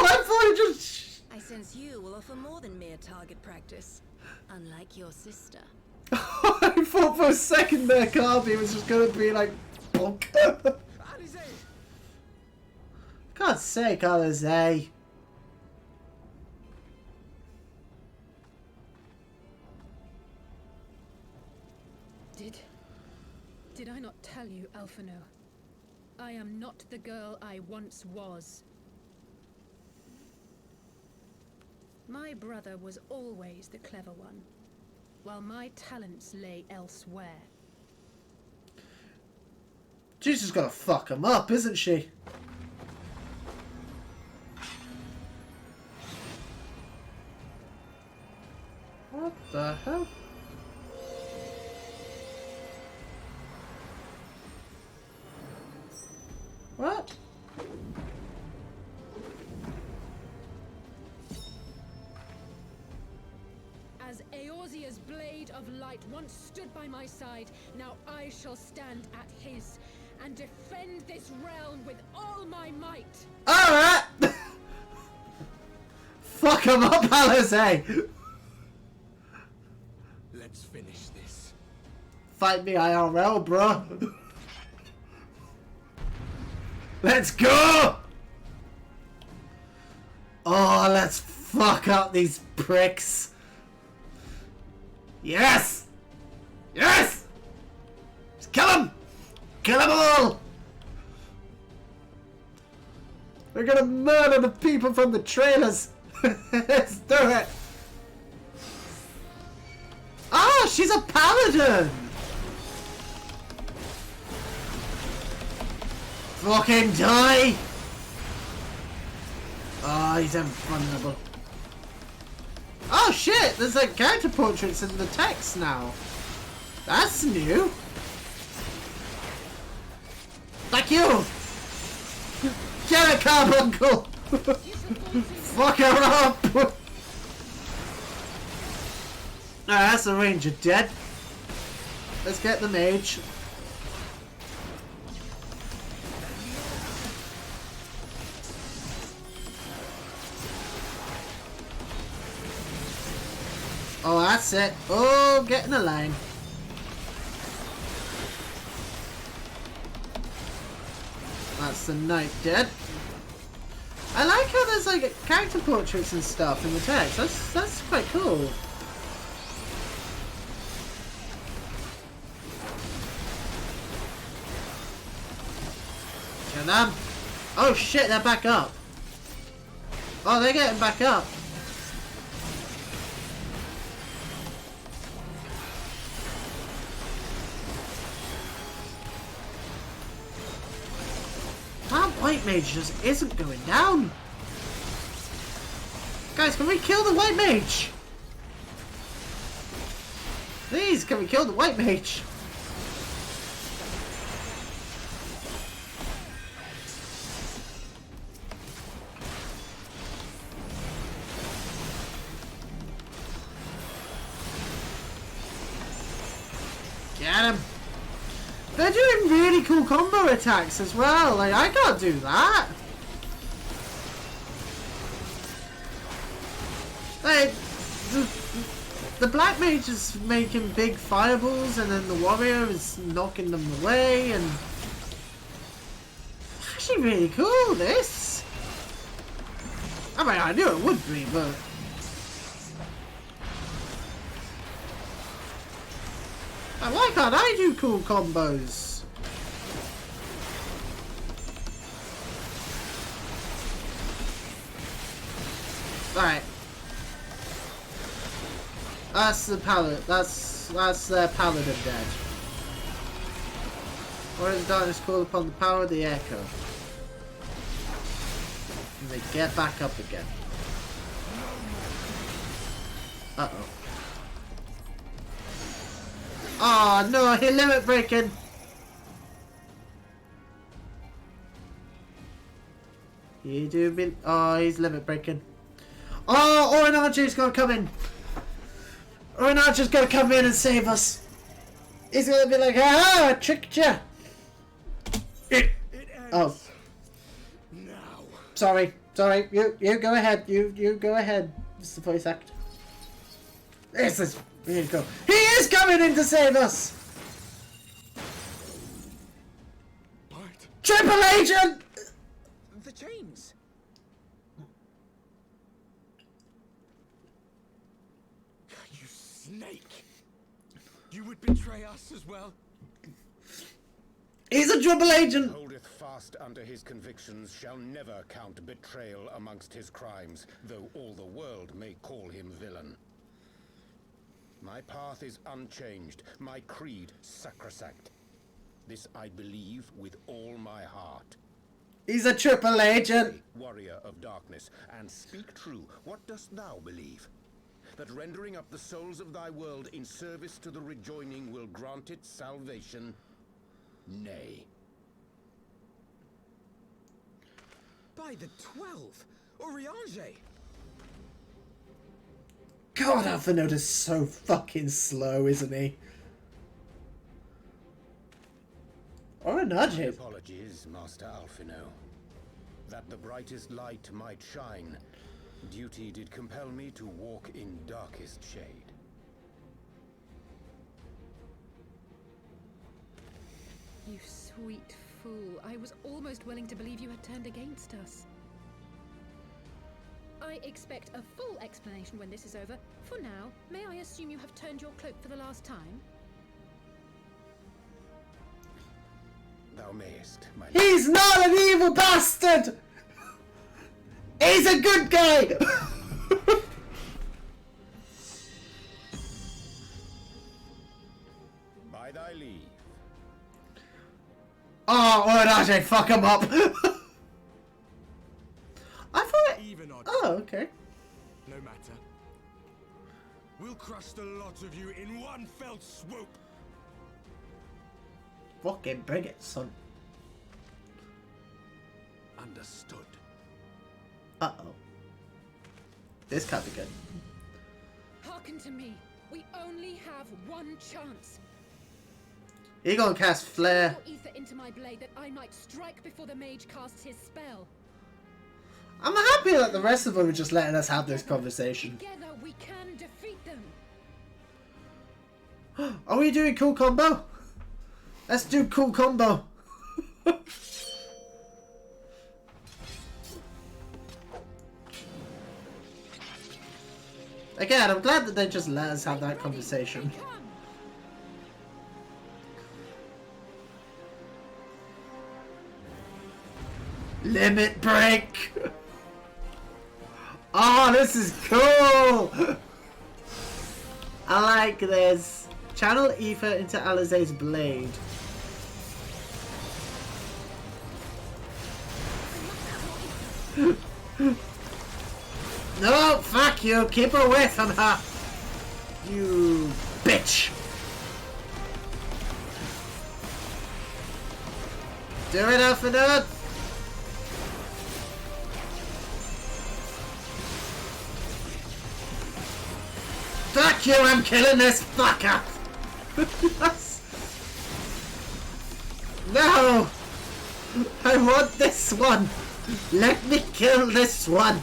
I thought it just. I sense you will offer more than mere target practice, unlike your sister. I thought for a second there, Carby was just gonna be like, bonk. Alize! God's sake, Alize. Did I not tell you, Alphino? I am not the girl I once was. My brother was always the clever one, while my talents lay elsewhere. She's just gonna fuck him up, isn't she? What the hell? What? As Eorzea's blade of light once stood by my side, now I shall stand at his and defend this realm with all my might. Alright! Fuck him up, Alize! Let's finish this. Fight me IRL, bro. Let's go! Oh, let's fuck up these pricks. Yes! Yes! Just kill them! Kill them all! We're gonna murder the people from the trailers! Let's do it! Ah, she's a paladin! Fucking die! Oh, he's invulnerable. Oh shit! There's like character portraits in the text now. That's new. Thank you! Get a carbuncle! Fuck her up! Alright, that's the ranger dead. Let's get the mage. Oh, that's it. Oh, get in the line. That's the knight dead. I like how there's like character portraits and stuff in the text. That's quite cool. Kill them. Oh shit, they're back up. Oh, they're getting back up. That white mage just isn't going down. Guys, can we kill the white mage? Please, can we kill the white mage? Get him. They're doing really cool combo attacks as well. Like, I can't do that. Like, the black mage is making big fireballs and then the warrior is knocking them away, and actually really cool, this. I mean, I knew it would be, but why can't I do cool combos? Right. That's the paladin. That's their paladin dead. Warriors of Darkness call upon the power of the echo. And they get back up again. Uh-oh. Oh no, he limit breaking. You do be. Oh, he's limit breaking. Oh, Orin Archer's gonna come in. Orin Archer's gonna come in and save us. He's gonna be like, ah, I tricked you. Oh. Now. Sorry. You go ahead. You go ahead, Mr. Voice Actor. This is really cool. He is coming in to save us. Bart. Triple Agent. The chains. You snake. You would betray us as well. He's a triple agent. Holdeth fast under his convictions shall never count betrayal amongst his crimes, though all the world may call him villain. My path is unchanged, my creed sacrosanct. This I believe with all my heart. He's a triple agent. Warrior of darkness, and speak true, what dost thou believe? That rendering up the souls of thy world in service to the rejoining will grant it salvation? Nay. By the 12, Oriange. God, Alphinaud is so fucking slow, isn't he? Or a nudge. Apologies, Master Alphinaud. That the brightest light might shine, duty did compel me to walk in darkest shade. You sweet fool. I was almost willing to believe you had turned against us. I expect a full explanation when this is over. For now, may I assume you have turned your cloak for the last time? Thou mayest, my lord. He's not an evil bastard! He's a good guy! By thy leave. Oh, Oh, would Ajay fuck him up? I thought it... Even odd. Oh, okay. No matter. We'll crush the lot of you in one fell swoop. Fucking bring it, son. Understood. Uh-oh. This can't be good. Hearken to me. We only have one chance. He gonna cast flare. Pour ether into my blade that I might strike before the mage casts his spell. I'm happy that the rest of them are just letting us have this conversation. Together we can defeat them. Are we doing cool combo? Let's do cool combo. Again, I'm glad that they just let us have that conversation. Limit break! Oh, this is cool! I like this. Channel ether into Alizé's blade. No, fuck you! Keep away from her! You bitch! Do it, Alpha. Fuck you, I'm killing this fucker! Yes. No! I want this one! Let me kill this one!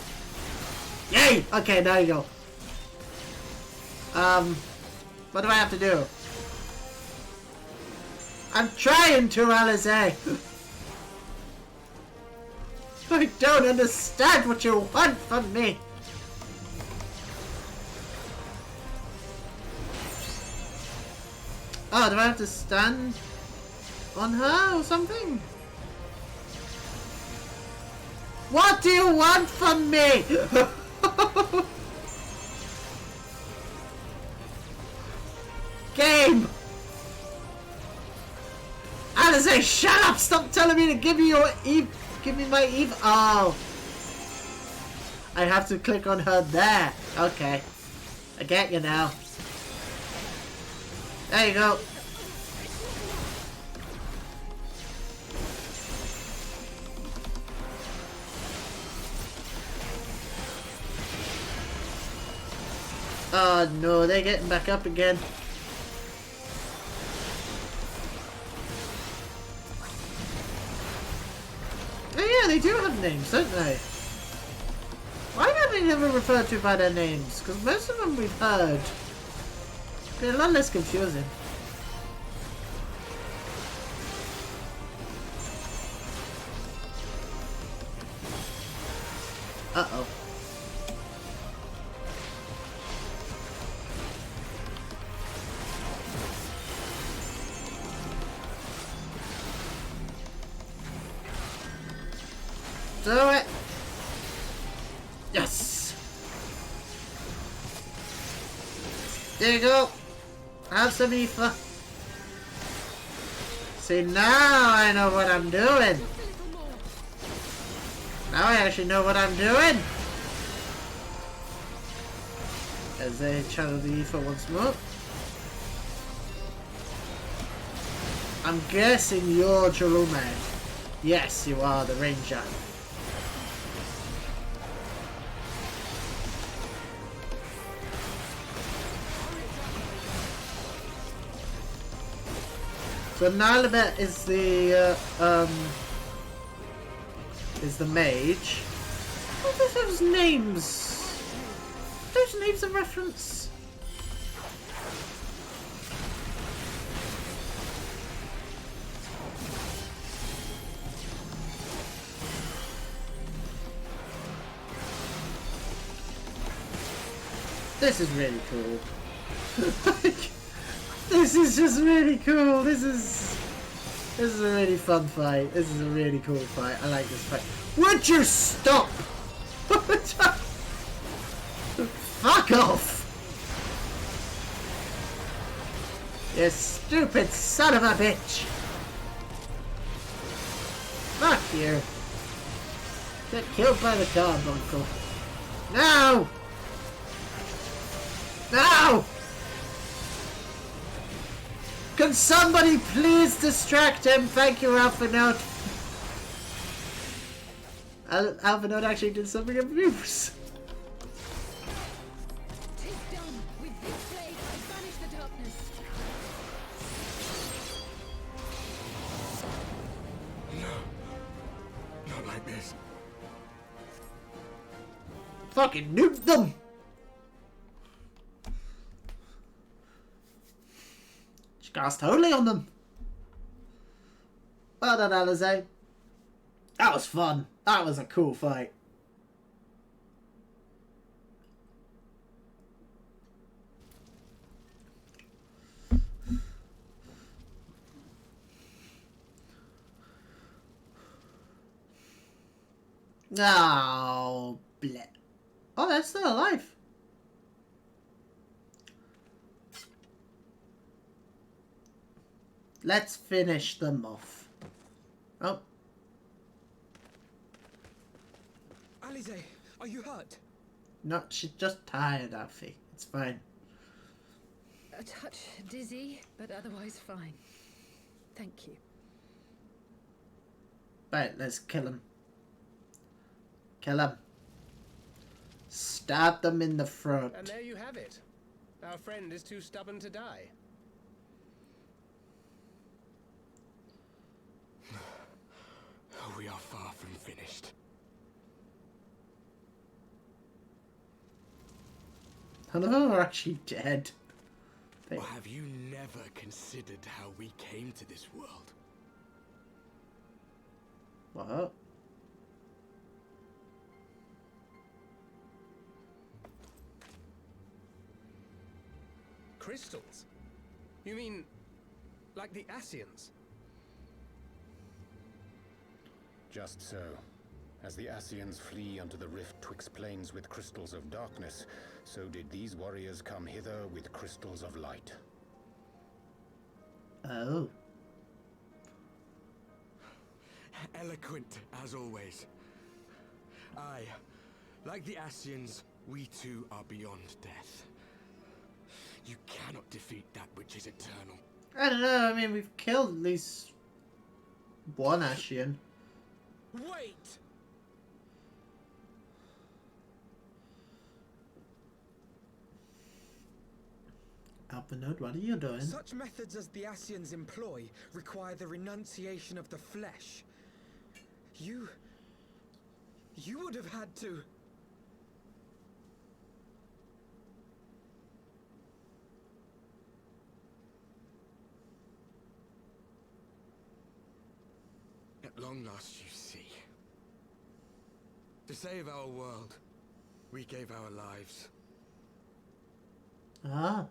Yay! Okay, now you go. What do I have to do? I'm trying to, Alizé! I don't understand what you want from me! Oh, do I have to stand on her or something? What do you want from me? Game! Alizé, shut up! Stop telling me to give you your give me my Eve. Oh. I have to click on her there. Okay. I get you now. There you go. Oh no, they're getting back up again. Oh yeah, they do have names, don't they? Why are they never referred to by their names? Because most of them we've heard. Be a lot less confusing. Uh-oh. Do it! Yes! There you go! Have some ether. See, now I know what I'm doing. Now I actually know what I'm doing. As they channel the ether once more. I'm guessing you're Jerume. Yes, you are the ranger. So Nalabet is the mage. What are those names? Those names a reference? This is really cool. This is just really cool. This is a really fun fight. This is a really cool fight. I like this fight. Would you stop? Fuck off! You stupid son of a bitch! here. Get killed by the carbuncle. No! No! Can somebody please distract him? Thank you, Alphanote. Alphanote actually did something of use. Tis done. With this blade, I banish the darkness. No. Not like this. Fucking nuke them! She cast holy on them. Well done, Alize. That was fun. That was a cool fight. Oh, bleh. Oh, they're still alive. Let's finish them off. Oh. Alize, are you hurt? No, she's just tired, Alfie. It's fine. A touch dizzy, but otherwise fine. Thank you. Right, let's kill him. Kill him. Stab them in the throat. And there you have it. Our friend is too stubborn to die. We are far from finished. None of them are actually dead. Or have you never considered how we came to this world? What? Crystals? You mean, like the Ascians? Just so. As the Ascians flee unto the rift twixt plains with crystals of darkness, so did these warriors come hither with crystals of light. Oh. Eloquent, as always. Aye, like the Ascians, we too are beyond death. You cannot defeat that which is eternal. I don't know, I mean, we've killed at least one Ascian. Wait! Alphanote, what are you doing? Such methods as the Ascians employ require the renunciation of the flesh. You would have had to... At long last, you see. To save our world, we gave our lives. Ah.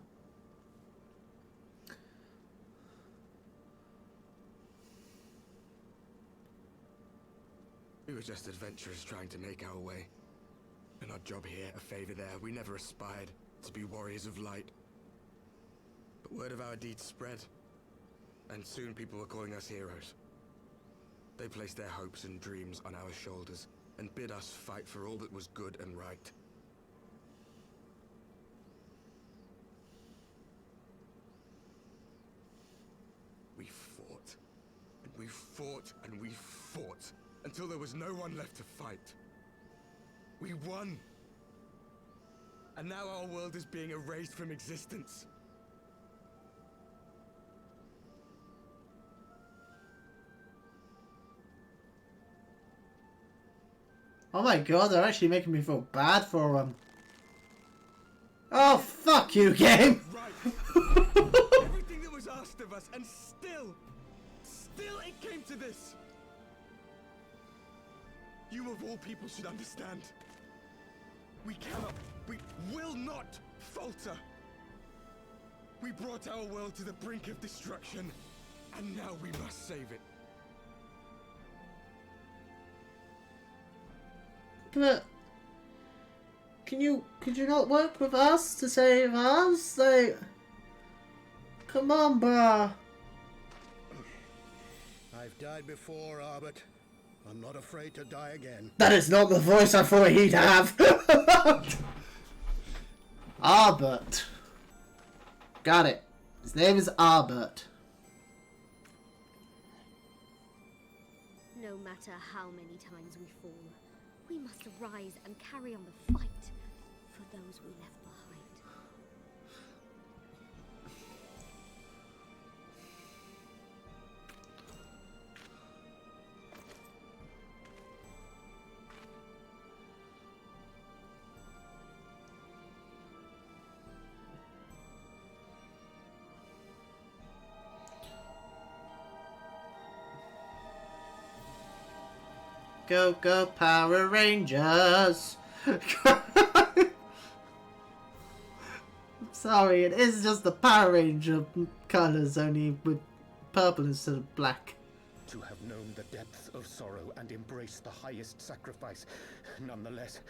We were just adventurers trying to make our way. An odd job here, a favor there. We never aspired to be warriors of light. But word of our deeds spread, and soon people were calling us heroes. They placed their hopes and dreams on our shoulders, and bid us fight for all that was good and right. We fought, and we fought, and we fought, until there was no one left to fight. We won! And now our world is being erased from existence. Oh my god, they're actually making me feel bad for them. Oh, fuck you, game! Right. Everything that was asked of us, and still it came to this. You of all people should understand. We cannot, we will not falter. We brought our world to the brink of destruction, and now we must save it. But could you not work with us to save us? Like, come on, bruh. I've died before, Arbet. I'm not afraid to die again. That is not the voice I thought he'd have. Albert. Got it. His name is Albert. No matter how many times we fall, we must rise and carry on the fight for those we left behind. Go, go, Power Rangers! Sorry, it is just the Power Ranger colours, only with purple instead of black. To have known the depths of sorrow and embraced the highest sacrifice. Nonetheless,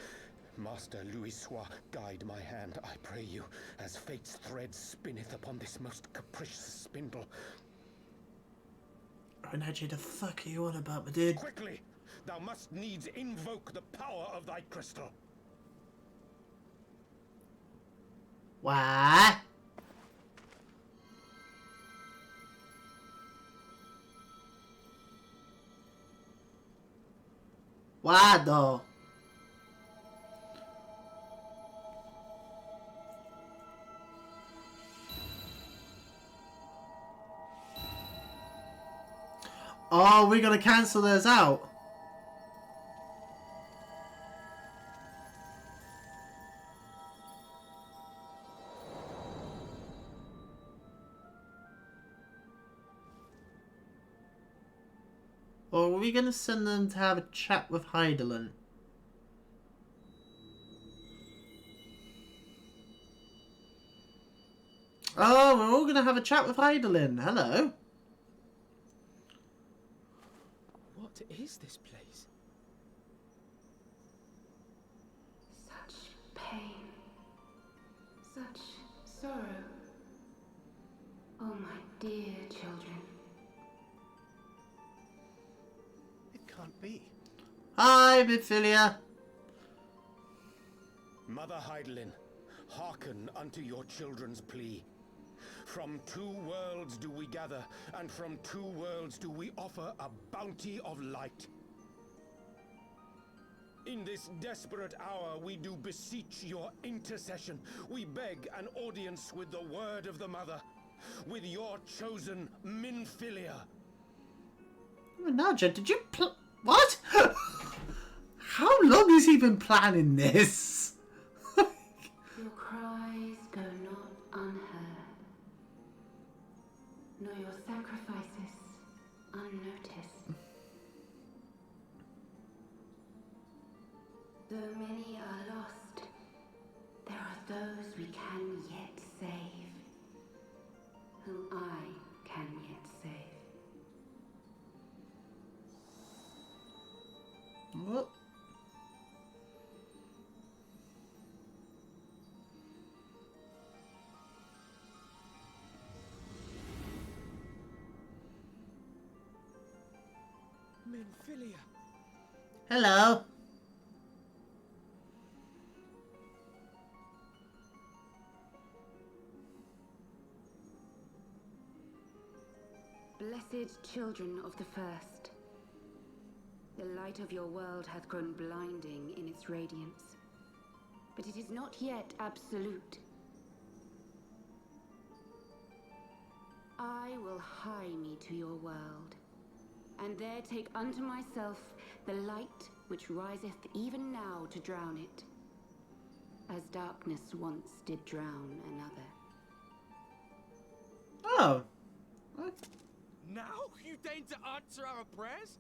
Master Louis-Sois, guide my hand, I pray you, as fate's thread spinneth upon this most capricious spindle. Renaji, the fuck are you on about, my dude? Quickly! Thou must needs invoke the power of thy crystal. What? Why though? Oh, we're gonna cancel those out. Or are we going to send them to have a chat with Heidelin? Oh, we're all going to have a chat with Heidelin. Hello. What is this place? Such pain. Such sorrow. Oh, my dear children. Can't be. Hi, Biphilia. Mother Heidelin, hearken unto your children's plea. From two worlds do we gather, and from two worlds do we offer a bounty of light. In this desperate hour we do beseech your intercession. We beg an audience with the word of the mother, with your chosen Minfilia. Naja, did you what? How long has he been planning this? Your cries go not unheard, nor your sacrifices unnoticed. Though many are lost, there are those we can yet save, whom I can yet save. What? Minfilia. Hello. Blessed children of the first, the light of your world hath grown blinding in its radiance, but it is not yet absolute. I will hie me to your world, and there take unto myself the light which riseth even now to drown it, as darkness once did drown another. Oh. What? Now you deign to answer our prayers?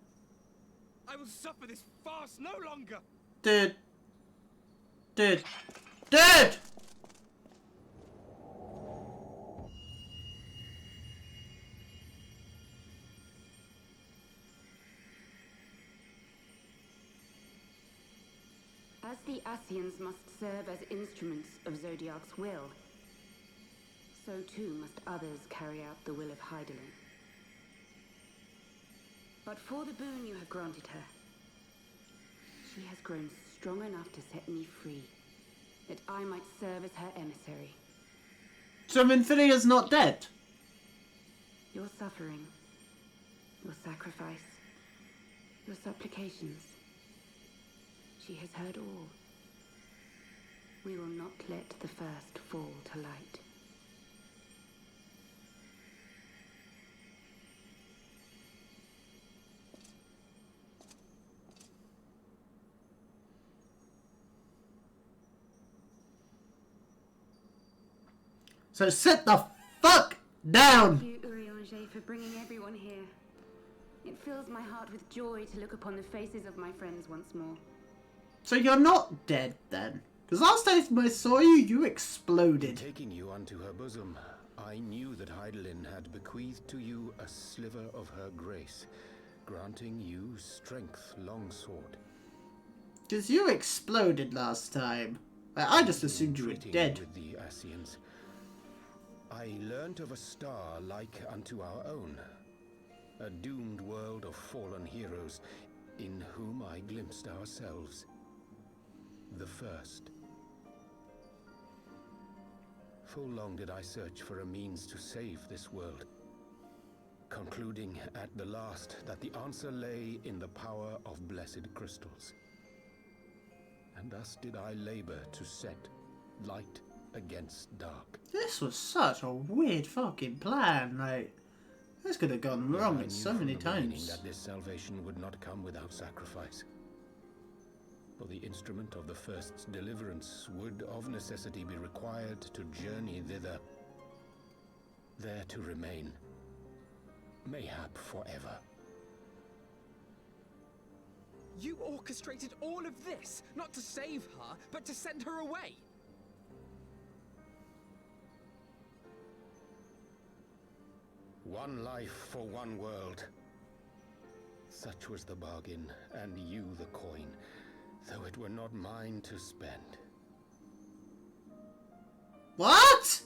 I will suffer this farce no longer! Dude. Dude. As the Ascians must serve as instruments of Zodiark's will, so too must others carry out the will of Heidelin. But for the boon you have granted her, She has grown strong enough to set me free, that I might serve as her emissary. So Minfilia's not dead? Your suffering, your sacrifice, your supplications. She has heard all. We will not let the first fall to light. So sit the fuck down! Thank you, Urianger, for bringing everyone here. It fills my heart with joy to look upon the faces of my friends once more. So you're not dead then? Because last time I saw you, you exploded. Taking you unto her bosom, I knew that Heidelin had bequeathed to you a sliver of her grace, granting you strength longsword. Because you exploded last time. I just assumed you were dead. With the Ascians, I learnt of a star like unto our own, a doomed world of fallen heroes, in whom I glimpsed ourselves. The first. Full long did I search for a means to save this world, concluding at the last that the answer lay in the power of blessed crystals. And thus did I labor to set light against dark. This was such a weird fucking plan, like, this could have gone wrong so many times. That this salvation would not come without sacrifice. For the instrument of the first's deliverance would of necessity be required to journey thither, there to remain, mayhap forever. You orchestrated all of this, not to save her, but to send her away. One life for one world. Such was the bargain, and you the coin, though it were not mine to spend. What?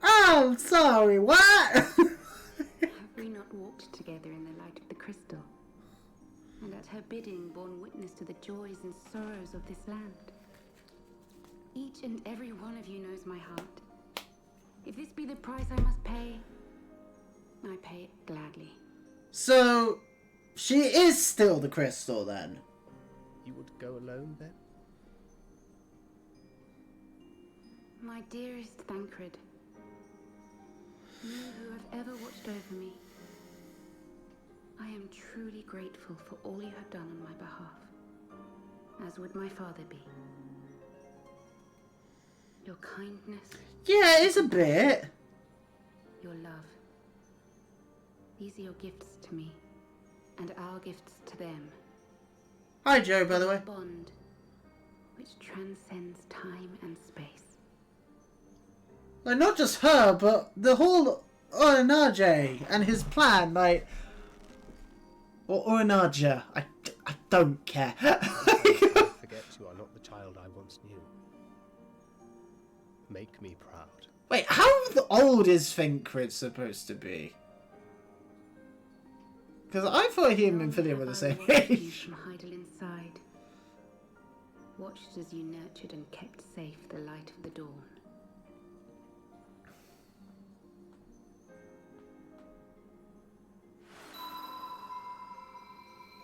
I'm sorry, what? Have we not walked together in the light of the crystal, and at her bidding borne witness to the joys and sorrows of this land? Each and every one of you knows my heart. If this be the price I must pay, I pay it gladly. So, she is still the crystal then? You would go alone then? My dearest Thancred, you who have ever watched over me, I am truly grateful for all you have done on my behalf, as would my father be. Your kindness. Yeah, it's a bit. Your love. These are your gifts to me, and our gifts to them. Hi, Joe, by the way. A bond which transcends time and space. Like, not just her, but the whole Oranaje and his plan, like... Or Oranaja. I don't care. Forget you are not the child I once knew. Make me proud. Wait, how old is Thancred supposed to be? Because I thought he and Minfilia were the same age. From Heidelin's side, watched as you nurtured and kept safe the light of the dawn.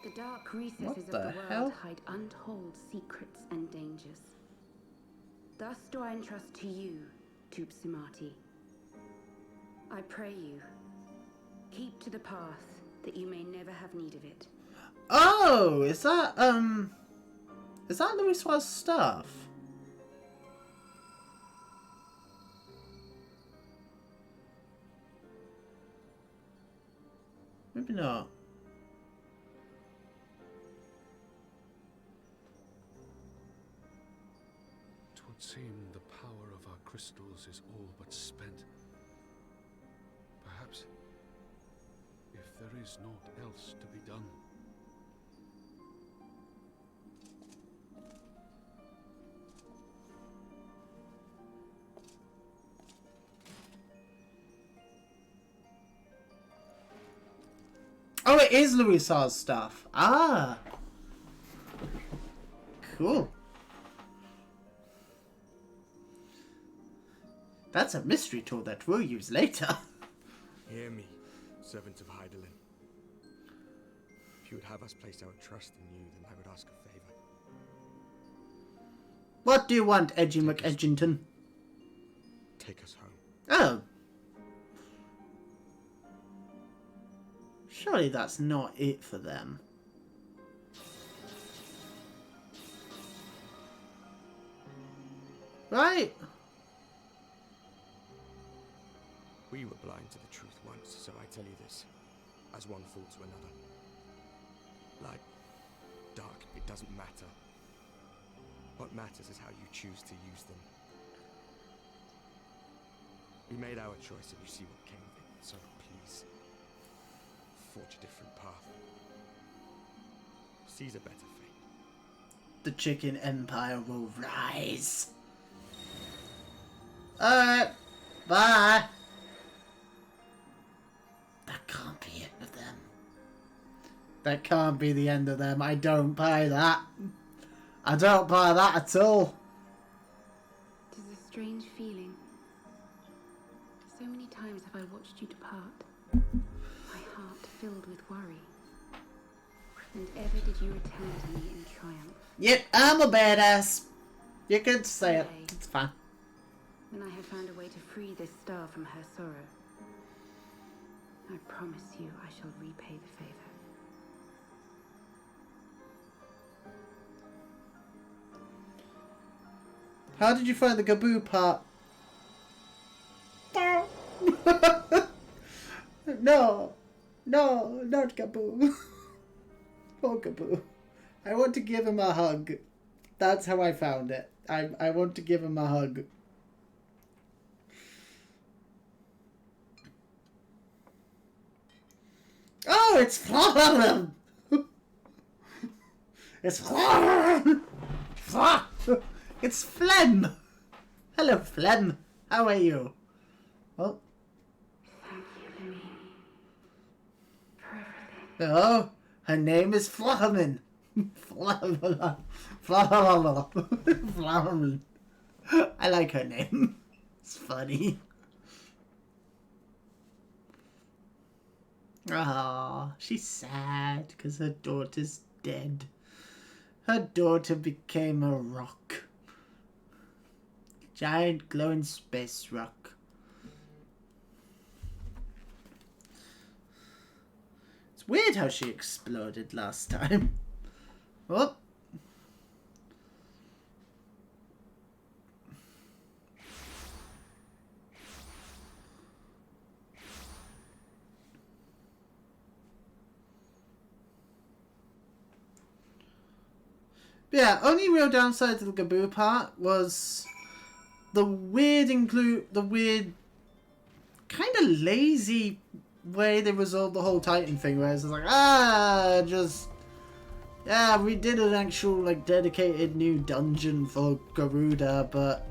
The dark recesses of the world hide untold secrets and dangers. Thus do I entrust to you, Tupsimati. I pray you, keep to the path that you may never have need of it. Oh, is that Louis' stuff? Maybe not. Seem the power of our crystals is all but spent. Perhaps, if there is naught else to be done. Oh, it is Louisa's stuff. Ah. Cool. That's a mystery tool that we'll use later. Hear me, servant of Hydaelyn. If you would have us place our trust in you, then I would ask a favor. What do you want, Edgy McEdgington? Take us home. Oh. Surely that's not it for them. Right? We were blind to the truth once, so I tell you this, as one fool to another. Light, dark, it doesn't matter. What matters is how you choose to use them. We made our choice and you see what came of it, so please, forge a different path. Seize a better fate. The chicken empire will rise. Alright. Bye. That can't be it of them. That can't be the end of them. I don't buy that. I don't buy that at all. It is a strange feeling. So many times have I watched you depart, my heart filled with worry. And ever did you return to me in triumph. Yep, I'm a badass. You can say it. It's fine. When I have found a way to free this star from her sorrow, I promise you I shall repay the favor. How did you find the Gaboo part? No. No, not Gaboo. Poor Gaboo. I want to give him a hug. That's how I found it. I want to give him a hug. Oh, it's Flem! It's Flem! It's Flem! Hello, Flem. How are you? Oh. Thank you, Lemmy, for everything. Oh, her name is Flahman. Flahman. I like her name. It's funny. Ah, she's sad because her daughter's dead. Her daughter became a rock. Giant glowing space rock. It's weird how she exploded last time. Oh. Yeah, only real downside to the Gaboo part was the weird kind of lazy way they resolved the whole Titan thing, where it's like, we did an actual, like, dedicated new dungeon for Garuda, but,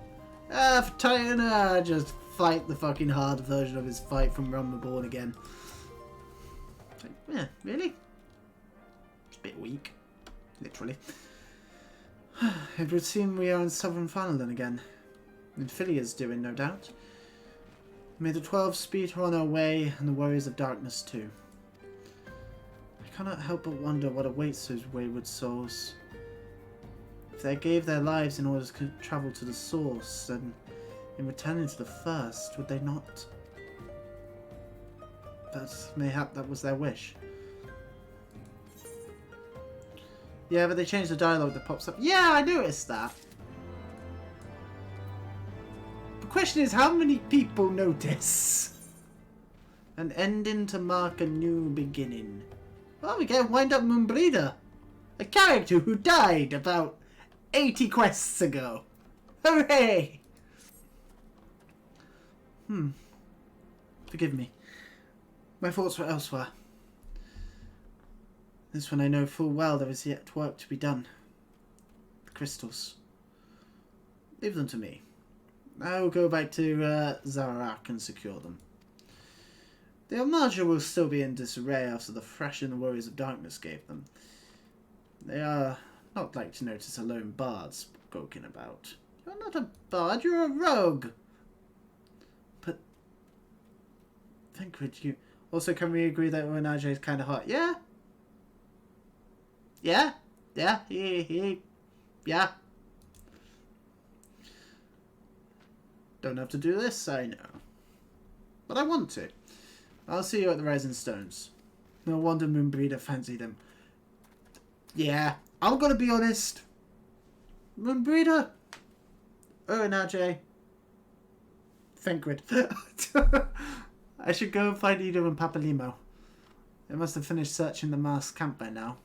for Titan, just fight the fucking hard version of his fight from Realm Reborn again. It's like, yeah, really? It's a bit weak. Literally. It would seem we are in Southern Thanalan again. And Filia's doing, no doubt. May the 12 speed her on our way, and the Warriors of Darkness too. I cannot help but wonder what awaits those wayward souls. If they gave their lives in order to travel to the source, then in returning to the first, would they not? Mayhap that was their wish. Yeah, but they changed the dialogue that pops up. Yeah, I noticed that. The question is, how many people notice? An ending to mark a new beginning. Well, we can wind up Moonbreeder. A character who died about 80 quests ago. Hooray! Forgive me. My thoughts were elsewhere. This one I know full well there is yet work to be done. The crystals. Leave them to me. I will go back to Zarak and secure them. The Armagia will still be in disarray after the thrashing the Warriors of Darkness gave them. They are not like to notice a lone bard spoken about. You're not a bard, you're a rogue! But... Thinkwood, you... Also, can we agree that Oenaje is kind of hot? Yeah? Yeah? Yeah? Yeah? Don't have to do this, I know. But I want to. I'll see you at the Rising Stones. No wonder Moonbreeder fancied him. Yeah, I'm gonna be honest. Moonbreeder, Oenaje, Thinkwood. I should go and find Edo and Papalimo. They must have finished searching the masked camp by now.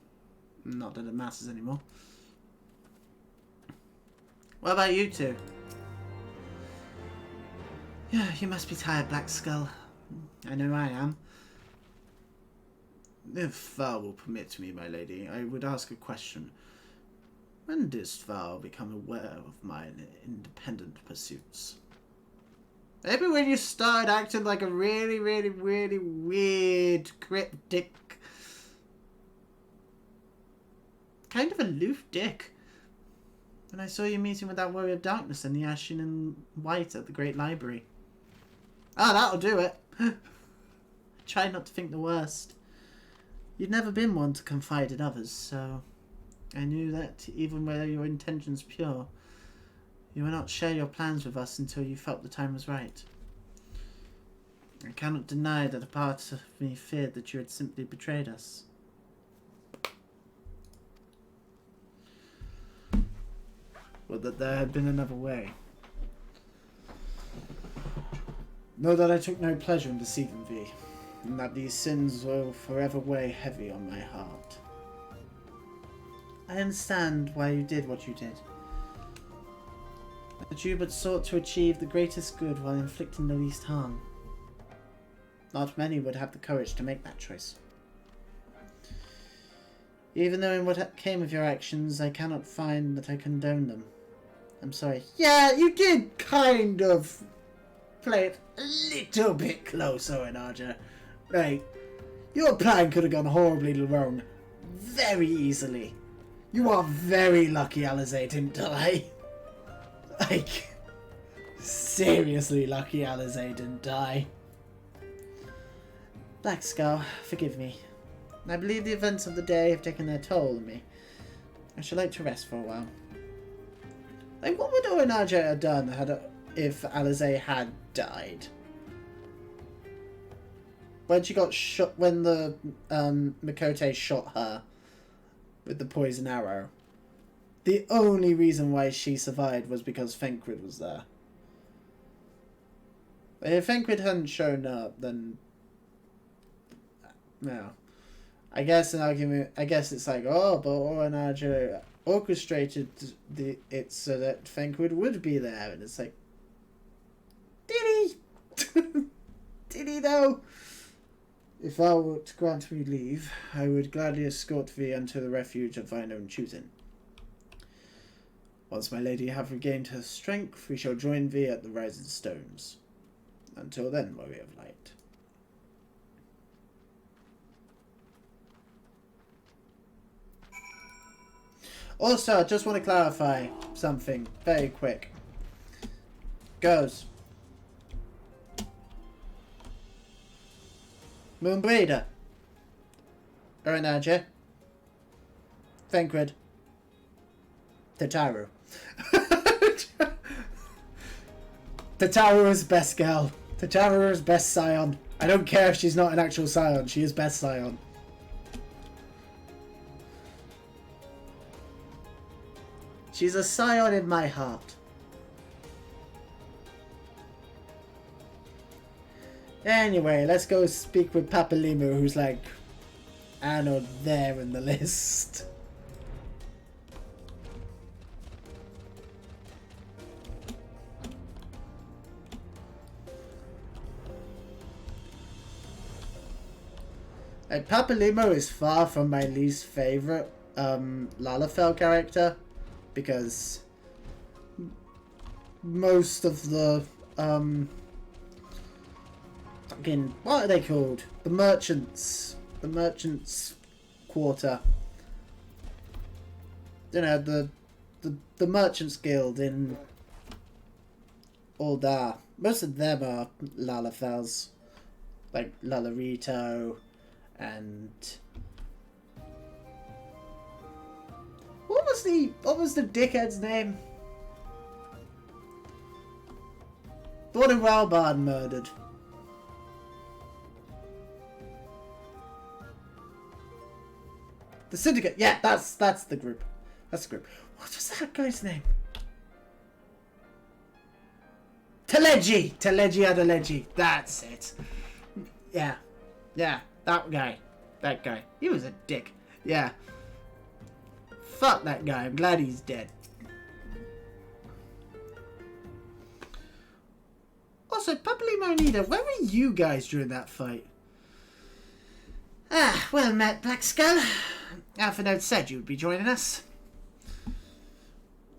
Not that it matters anymore. What about you two? Yeah, you must be tired, Black Skull. I know I am. If thou will permit me, my lady, I would ask a question. When didst thou become aware of my independent pursuits? Maybe when you started acting like a really, really, really weird, cryptic, kind of aloof dick. When I saw you meeting with that Warrior of Darkness and the Ashen and White at the Great Library. Ah, that'll do it. Try not to think the worst. You'd never been one to confide in others, so I knew that even where your intentions pure, you would not share your plans with us until you felt the time was right. I cannot deny that a part of me feared that you had simply betrayed us. Or that there had been another way. Know that I took no pleasure in deceiving thee, and that these sins will forever weigh heavy on my heart. I understand why you did what you did. That you but sought to achieve the greatest good while inflicting the least harm. Not many would have the courage to make that choice. Even though in what came of your actions, I cannot find that I condone them. I'm sorry. Yeah, you did kind of play it a little bit closer, Oenaje. Right. Your plan could have gone horribly wrong very easily. You are very lucky Alizé didn't die. Like, seriously lucky Alizé didn't die. Black Skull, forgive me. I believe the events of the day have taken their toll on me. I should like to rest for a while. Like, what would Oenaje have done if Alizé had died? When she got shot, when the Mikote shot her with the poison arrow, the only reason why she survived was because Thinkwood was there. If Thinkwood hadn't shown up, then no. I guess an argument. I guess it's like, oh, but Oenaje orchestrated it so that Thinkwood would be there, and it's like, did he? Did he though? If thou were to grant me leave, I would gladly escort thee unto the refuge of thine own choosing. Once my lady have regained her strength, we shall join thee at the Rising Stones. Until then, Warrior of Light. Also, I just want to clarify something very quick. Goes. Moonbreeder. Oenaje. Thinkwood. Tataru. Tataru is best girl. Tataru is best scion. I don't care if she's not an actual scion. She is best scion. She's a scion in my heart. Anyway, let's go speak with Papalimo, who's like, I know there in the list. Like, Papalimo is far from my least favourite Lalafell character, because most of the Fucking, what are they called? The merchants. The merchants' quarter. You know, the merchants guild in Aldar. Most of them are Lalafels. Like Lalarito and what was the dickhead's name? The one who Ralbard murdered. The Syndicate. Yeah, that's the group. That's the group. What was that guy's name? Teleji Adeleji. That's it. Yeah. Yeah. That guy. That guy. He was a dick. Yeah. Fuck that guy. I'm glad he's dead. Also, Papalimo and Ida, where were you guys during that fight? Ah, well met, Blackskull. Alphanode said you would be joining us.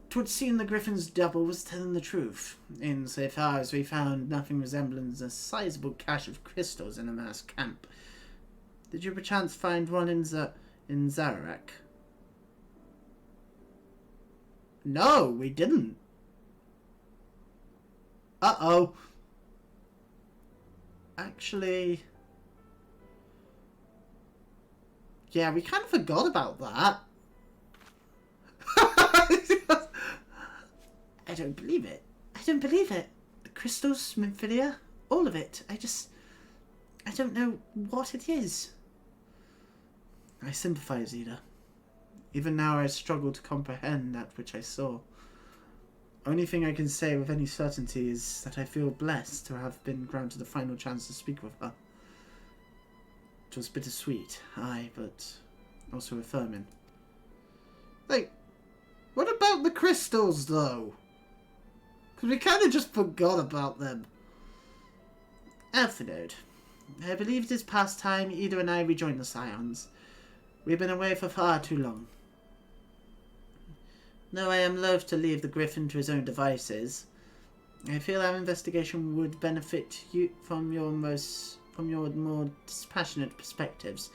'Twould seem the Griffin's double was telling the truth, in so far as we found nothing resembling a sizable cache of crystals in a mass camp. Did you perchance find one in Zarak? No, we didn't. Uh-oh. Actually... yeah, we kind of forgot about that. I don't believe it. I don't believe it. The crystals, Memphilia, all of it. I don't know what it is. I sympathize, Ida. Even now I struggle to comprehend that which I saw. Only thing I can say with any certainty is that I feel blessed to have been granted the final chance to speak with her. It was bittersweet, aye, but also affirming. Like, what about the crystals, though? Because we kind of just forgot about them. Alphanode, I believe it is past time Ida and I rejoin the Scions. We've been away for far too long. Though I am loath to leave the Griffin to his own devices, I feel our investigation would benefit you from your more dispassionate perspectives.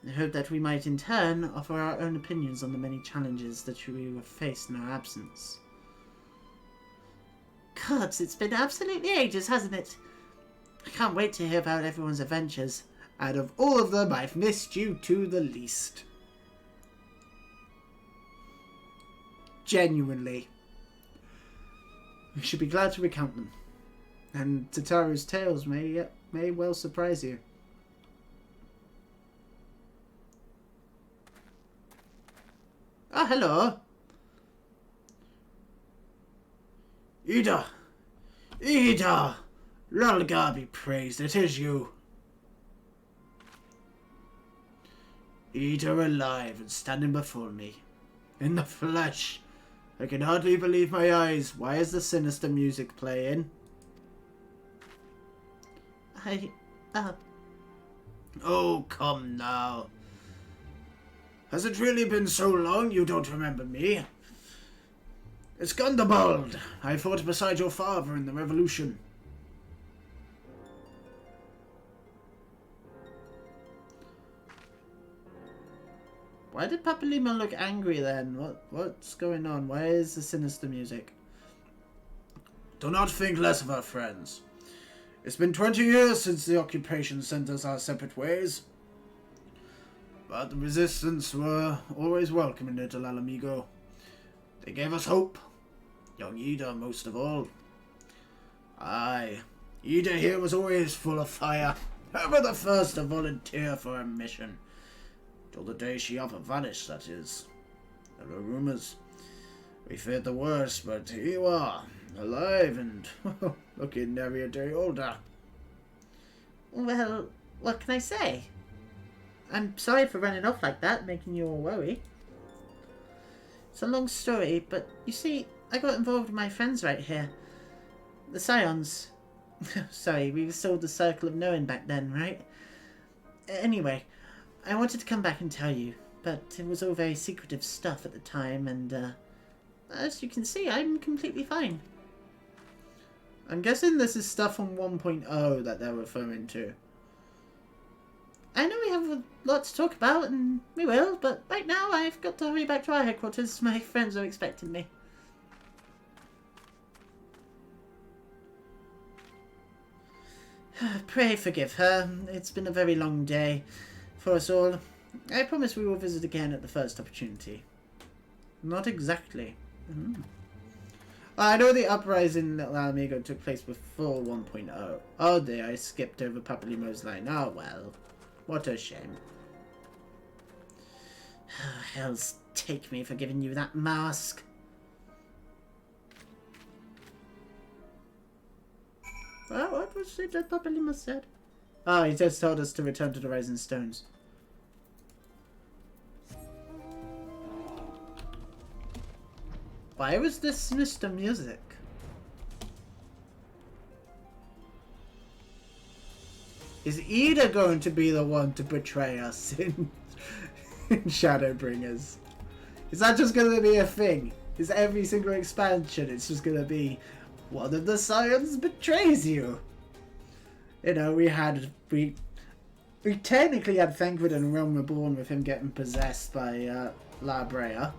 I hope that we might in turn offer our own opinions on the many challenges that we have faced in our absence. Gods, it's been absolutely ages, hasn't it? I can't wait to hear about everyone's adventures. Out of all of them, I've missed you to the least. Genuinely. We should be glad to recount them. And Tataru's tales may well surprise you. Ah, hello. Ida! Ida! Lulgar be praised, it is you. Ida alive and standing before me. In the flesh. I can hardly believe my eyes. Why is the sinister music playing? Oh, come now. Has it really been so long you don't remember me? It's Gundabald. I fought beside your father in the revolution. Why did Papalima look angry then? What's going on? Why is the sinister music? Do not think less of our friends. It's been 20 years since the occupation sent us our separate ways. But the resistance were always welcome in Little Alamigo. They gave us hope. Young Ida most of all. Aye, Ida here was always full of fire. Ever the first to volunteer for a mission. Till the day she ever vanished, that is. There were rumours. We feared the worst, but here you are, alive and looking nearly a day older. Well, what can I say? I'm sorry for running off like that, making you all worry. It's a long story, but you see, I got involved with my friends right here. The Scions. Sorry, we were still the Circle of Knowing back then, right? Anyway, I wanted to come back and tell you, but it was all very secretive stuff at the time, and as you can see, I'm completely fine. I'm guessing this is stuff from 1.0 that they're referring to. I know we have a lot to talk about, and we will, but right now I've got to hurry back to our headquarters. My friends are expecting me. Pray forgive her. It's been a very long day for us all. I promise we will visit again at the first opportunity. Not exactly. I know the uprising in Little Amigo took place before 1.0. Oh dear, I skipped over Papalimo's line. Oh well. What a shame. Hells take me for giving you that mask. Well, what was it that Papalimo said? Oh, he just told us to return to the Rising Stones. Why was this sinister music? Is Ida going to be the one to betray us in Shadowbringers? Is that just going to be a thing? Is every single expansion it's just going to be one of the Scions betrays you? You know, we technically had Thancred and Realm Reborn with him getting possessed by La Brea.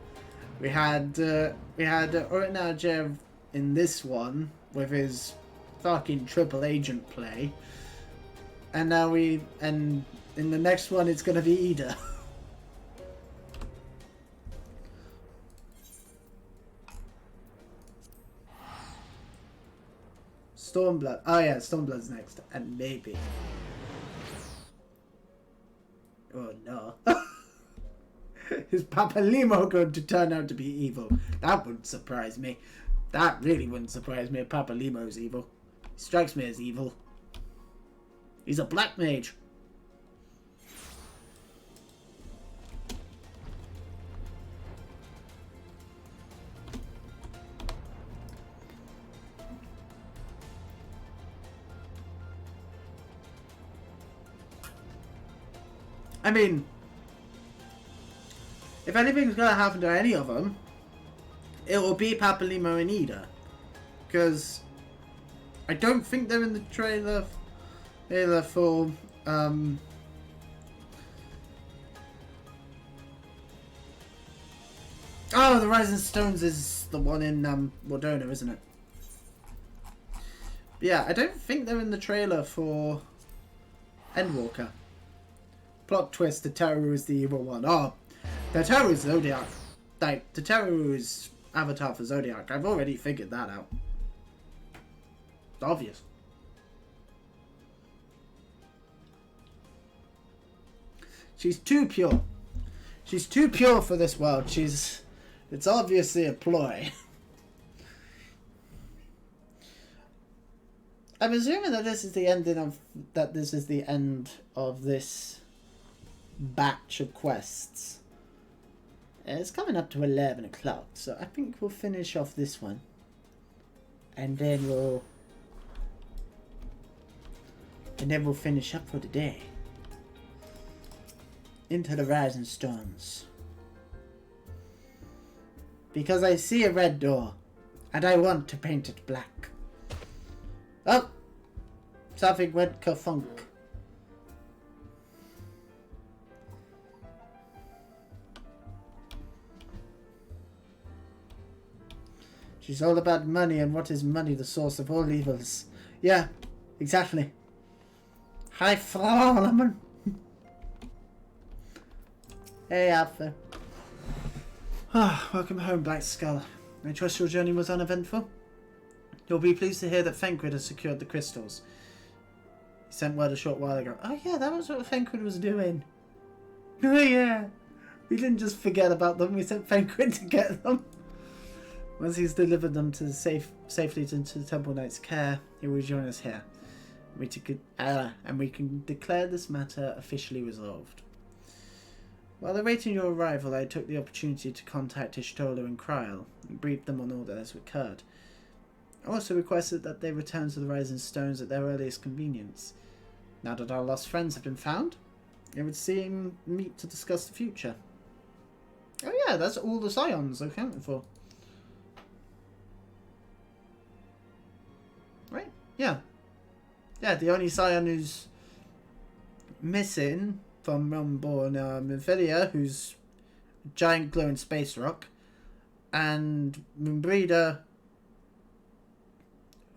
We had Urinajev in this one with his fucking triple agent play. And now in the next one it's gonna be Ida. Stormblood. Oh yeah, Stormblood's next. And maybe. Oh no. Is Papalimo going to turn out to be evil? That wouldn't surprise me. That really wouldn't surprise me if Papalimo's evil. He strikes me as evil. He's a black mage. I mean, if anything's gonna happen to any of them, it will be Papalimo and Ida. Because I don't think they're in the trailer for oh, the Rising Stones is the one in Wardona, isn't it? Yeah, I don't think they're in the trailer for Endwalker. Plot twist, Teteru is the evil one. Oh, Teteru is Zodiac. Like, Teteru is Avatar for Zodiac. I've already figured that out. It's obvious. She's too pure. She's too pure for this world. It's obviously a ploy. I'm assuming that this is the end of this batch of quests. It's coming up to 11 o'clock, so I think we'll finish off this one. And then we'll finish up for the day. Into the Rising Stones. Because I see a red door, and I want to paint it black. Oh! Something went kerfunk. She's all about money, and what is money? The source of all evils. Yeah, exactly. Hi, Fraulein. Hey, Arthur. Welcome home, Black Skull. I trust your journey was uneventful. You'll be pleased to hear that Thancred has secured the crystals. He sent word a short while ago. Oh yeah, that was what Thancred was doing. Oh yeah. We didn't just forget about them, we sent Thancred to get them. Once he's delivered them to safely into the Temple Knight's care, he will join us here. And we can declare this matter officially resolved. While awaiting your arrival, I took the opportunity to contact Ishtola and Kryl and briefed them on all that has occurred. I also requested that they return to the Rising Stones at their earliest convenience. Now that our lost friends have been found, it would seem meet to discuss the future. Oh yeah, that's all the Scions are accounted for. Right. Yeah. Yeah, the only scion who's missing from Realmborn Minfilia, who's a giant glowing space rock, and Moonbreeder,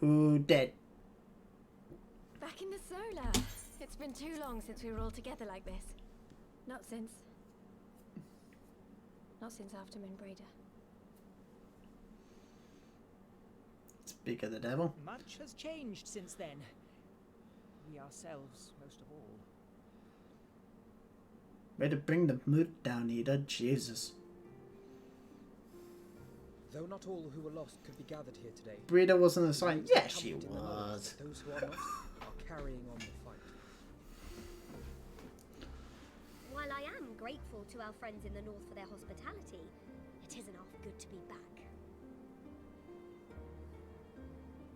who dead. Back in the solar. It's been too long since we were all together like this. Not since after Moonbreeder. Speak of the devil. Much has changed since then. We ourselves, most of all. Way to bring the mood down, Ida. Jesus. Though not all who were lost could be gathered here today. Breeder wasn't a sign. Yeah, she was. Those who are not are carrying on the fight. While I am grateful to our friends in the north for their hospitality, it isn't half good to be back.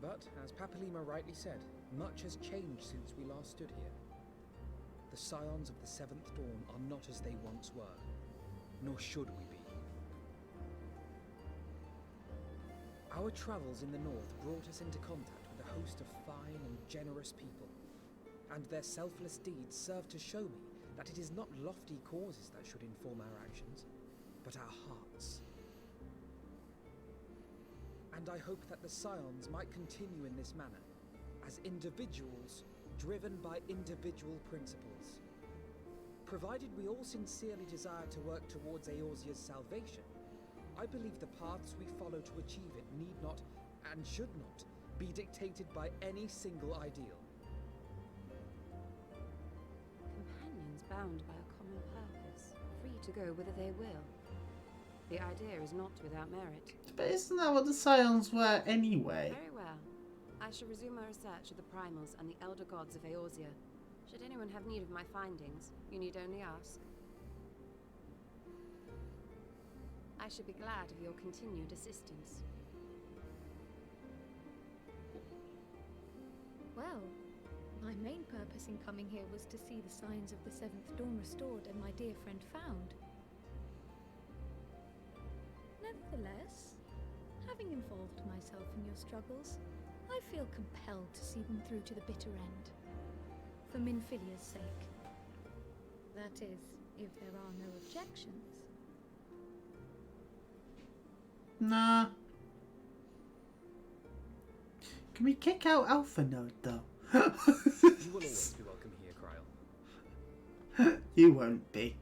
But, as Papalima rightly said, much has changed since we last stood here. The scions of the Seventh Dawn are not as they once were, nor should we be. Our travels in the north brought us into contact with a host of fine and generous people, and their selfless deeds serve to show me that it is not lofty causes that should inform our actions, but our hearts. And I hope that the scions might continue in this manner, as individuals driven by individual principles. Provided we all sincerely desire to work towards Eorzea's salvation, I believe the paths we follow to achieve it need not, and should not, be dictated by any single ideal. Companions bound by a common purpose, free to go whither they will. The idea is not without merit. But isn't that what the scions were anyway? Very well. I shall resume my research of the primals and the elder gods of Eorzea. Should anyone have need of my findings, you need only ask. I should be glad of your continued assistance. Well, my main purpose in coming here was to see the signs of the Seventh Dawn restored and my dear friend found. Nevertheless, having involved myself in your struggles, I feel compelled to see them through to the bitter end. For Minfilia's sake. That is, if there are no objections. Nah. Can we kick out Alpha Node though? You will always be welcome here, Kryl. You won't be.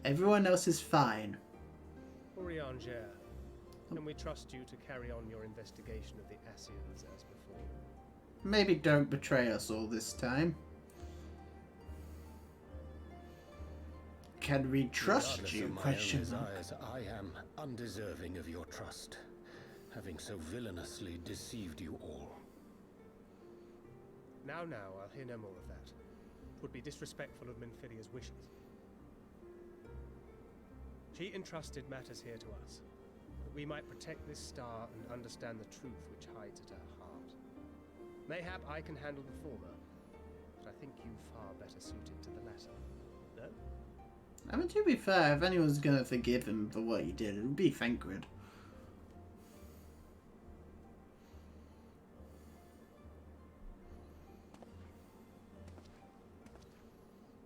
Everyone else is fine. Urianger, can we trust you to carry on your investigation of the Ascians as before? Maybe don't betray us all this time. Can we trust you? Question mark. I am undeserving of your trust, having so villainously deceived you all. Now, I'll hear no more of that. It would be disrespectful of Minfilia's wishes. She entrusted matters here to us, that we might protect this star and understand the truth which hides at her heart. Mayhap I can handle the former, but I think you far better suited to the latter. No? I mean, to be fair, if anyone's gonna forgive him for what he did, it would be Thancred.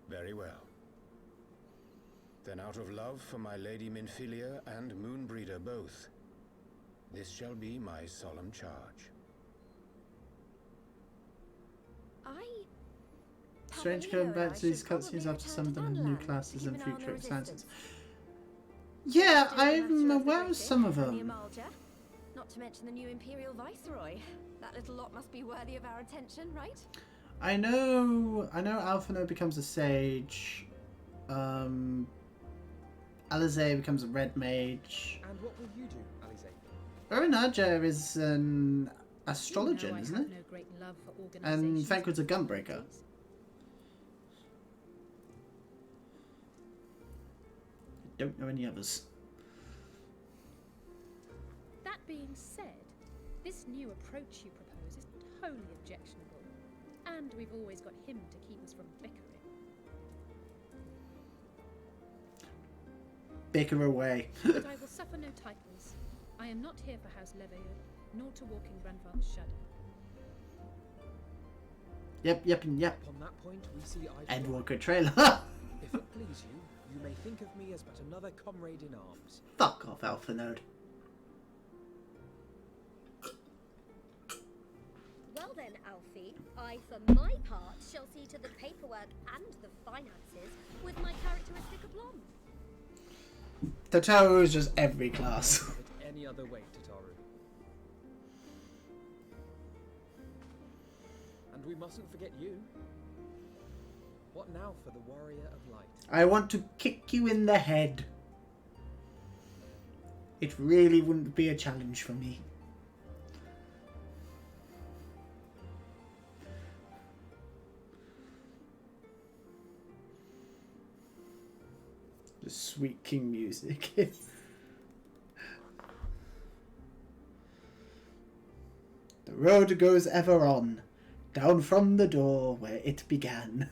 Very well. Then out of love for my Lady Minfilia and Moonbreeder both, this shall be my solemn charge. Strange going back to these cutscenes after some of the new classes and future expansions. Yeah, I'm aware of some of them. Not to mention the new Imperial Viceroy. That little lot must be worthy of our attention, right? I know Alphinaud becomes a sage. Alizé becomes a red mage. And what will you do, Alizé? Orinaja is an astrologer, isn't it? No great love for And Thancred's a gunbreaker. I don't know any others. That being said, this new approach you propose is wholly objectionable. And we've always got him to keep us from bickering. bicker away. But I will suffer no titles. I am not here for House Leveilleur, nor to walk in Grandfather's shadow. Yep. Upon that point, we see eye to Ed eye. Walker trailer. If it please you, you may think of me as but another comrade in arms. Fuck off, Alpha Node. Well then, Alfie, I for my part shall see to the paperwork and the finances with my characteristic aplomb. Tataru is just every class. But any other way, Tataru. And we mustn't forget you. What now for the Warrior of Light? I want to kick you in the head. It really wouldn't be a challenge for me. The sweet king music. The road goes ever on, down from the door where it began.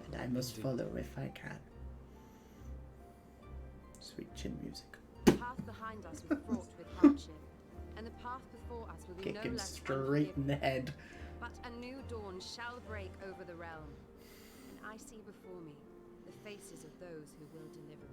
And I must follow if I can. Sweet chin music. The path behind us was fraught with hardship, and the path before us will be Kick no him less straight in the head. But a new dawn shall break over the realm, and I see before me the faces of those who will deliver it.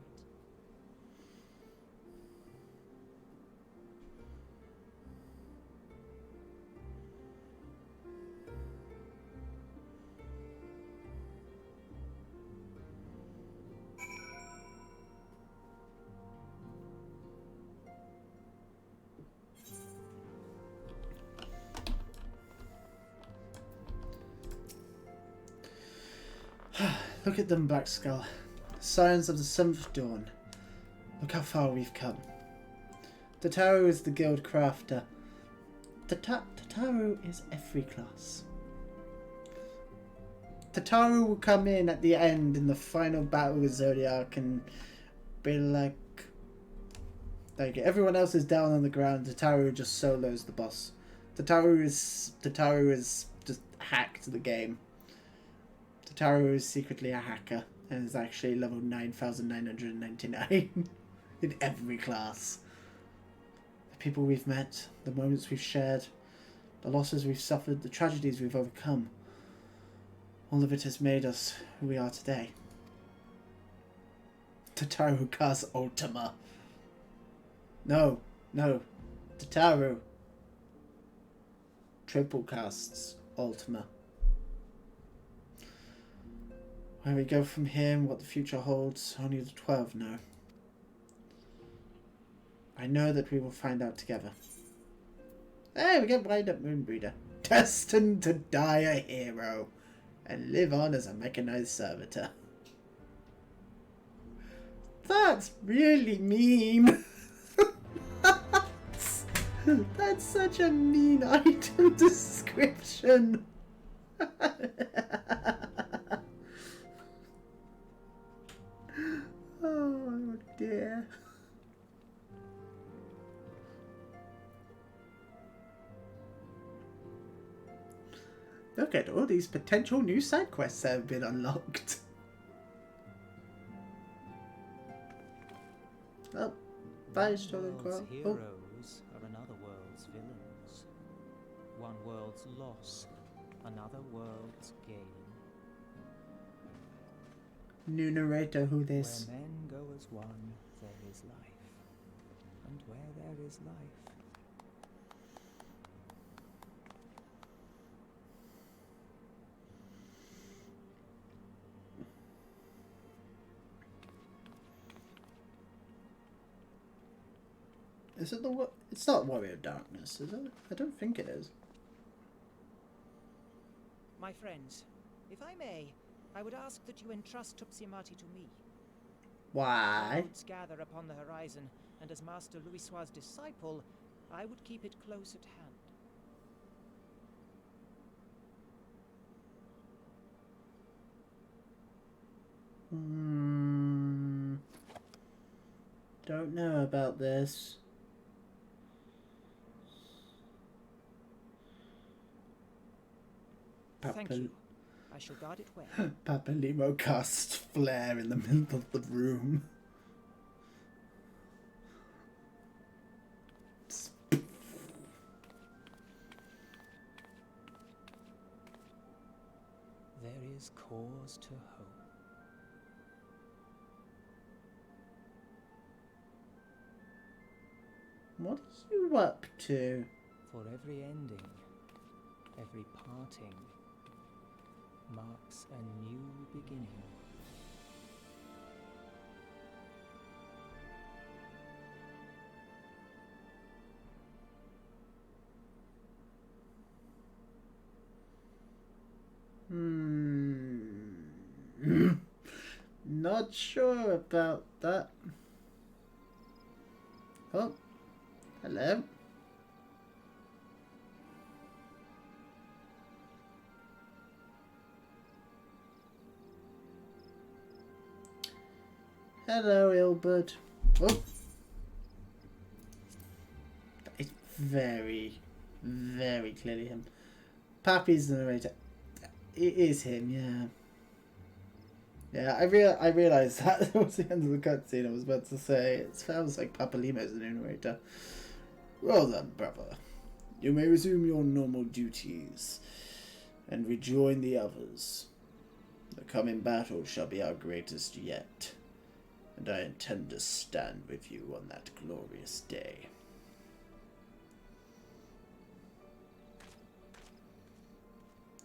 Look at them, Black Skull. Scions of the 7th Dawn. Look how far we've come. Tataru is the guild crafter. Tataru is every class. Tataru will come in at the end in the final battle with Zodiac and be like everyone else is down on the ground. Tataru just solos the boss. Tataru is just hacked the game. Tataru is secretly a hacker and is actually level 9,999 in every class. The people we've met, the moments we've shared, the losses we've suffered, the tragedies we've overcome, all of it has made us who we are today. Tataru casts Ultima. No. Tataru triple casts Ultima. Where we go from here and what the future holds, only the 12 know. I know that we will find out together. Hey, we get Wind Up Moonbreeder. Destined to die a hero and live on as a mechanized servitor. That's really mean. That's such a mean item description. Oh dear. Look at all these potential new side quests that have been unlocked. Oh, bye, Stolen Quell. Oh. Heroes are another world's villains. One world's loss, another world's gain. New narrator, who this? Where men go as one, there is life. And where there is life. Is it the it's not Warrior of Darkness, is it? I don't think it is. My friends, if I may, I would ask that you entrust Tupsimati to me. Why? Clouds gather upon the horizon, and as Master Louisoix's disciple, I would keep it close at hand. Don't know about this. Thank you. I shall guard it well. Papalimo casts flare in the middle of the room. There is cause to hope. What are you up to? For every ending, every parting, marks a new beginning. Not sure about that. Oh, hello. Hello, Ilbert. Oh. It's very, very clearly him. Pappy's the narrator. It is him, yeah. Yeah, I realised that was the end of the cutscene. I was about to say, it sounds like Papalimo's the narrator. Well done, brother. You may resume your normal duties and rejoin the others. The coming battle shall be our greatest yet, and I intend to stand with you on that glorious day.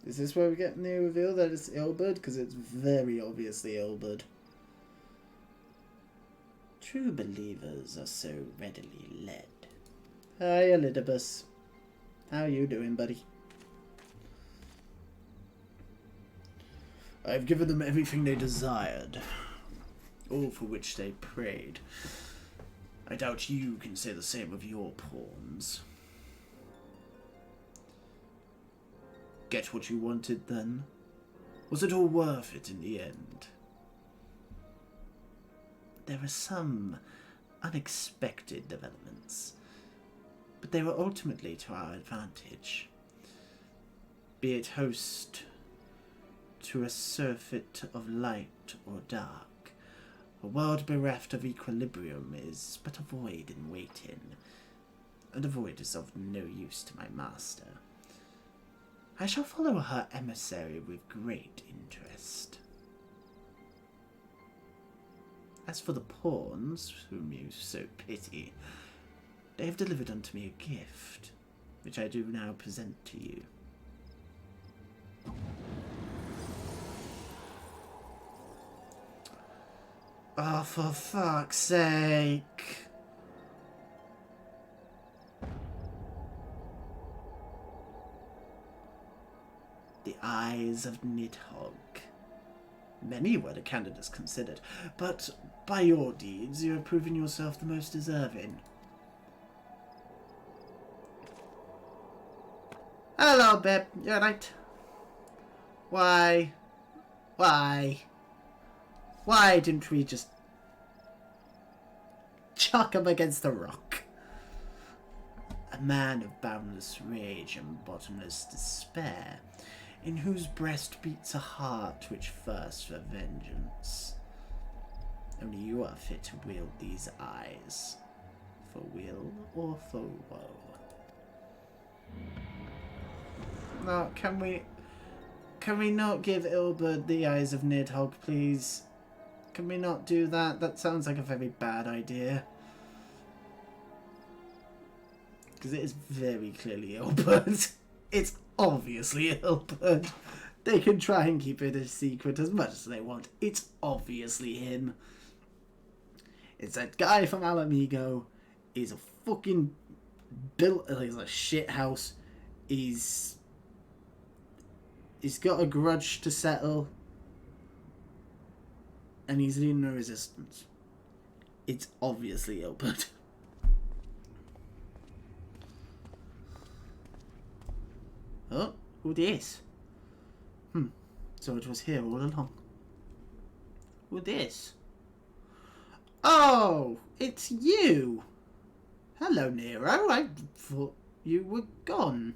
Is this where we get the reveal that it's Ilbert? Because it's very obviously Ilbert. True believers are so readily led. Hi, Elidibus. How you doing, buddy? I've given them everything they desired, all for which they prayed. I doubt you can say the same of your pawns. Get what you wanted, then? Was it all worth it in the end? There were some unexpected developments, but they were ultimately to our advantage. Be it host to a surfeit of light or dark, a world bereft of equilibrium is but a void in waiting, and a void is of no use to my master. I shall follow her emissary with great interest. As for the pawns, whom you so pity, they have delivered unto me a gift, which I do now present to you. Oh, for fuck's sake! The eyes of Nidhogg. Many were the candidates considered, but by your deeds you have proven yourself the most deserving. Hello, babe. You alright? Why didn't we just chuck him against the rock? A man of boundless rage and bottomless despair, in whose breast beats a heart which thirsts for vengeance. Only you are fit to wield these eyes, for weal or for woe. No, can we not give Ilbert the eyes of Nidhogg, please? Can we not do that? That sounds like a very bad idea. Because it is very clearly Ilbert. It's obviously Ilbert. They can try and keep it a secret as much as they want. It's obviously him. It's that guy from Alamigo. He's a fucking he's a shit house. He's got a grudge to settle. And he's leading no resistance. It's obviously Ilbert. Oh, who this? So it was here all along. Who this? Oh, it's you! Hello, Nero. I thought you were gone.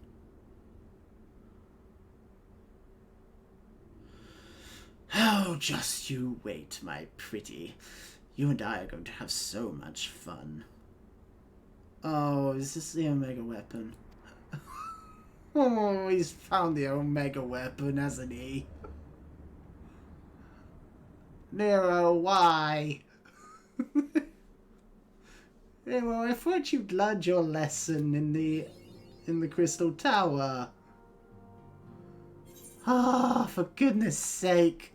Oh, just you wait, my pretty. You and I are going to have so much fun. Oh, is this the Omega weapon? Oh, he's found the Omega weapon, hasn't he? Nero, why? Nero, I thought you'd learned your lesson in the Crystal Tower. Ah, for goodness sake.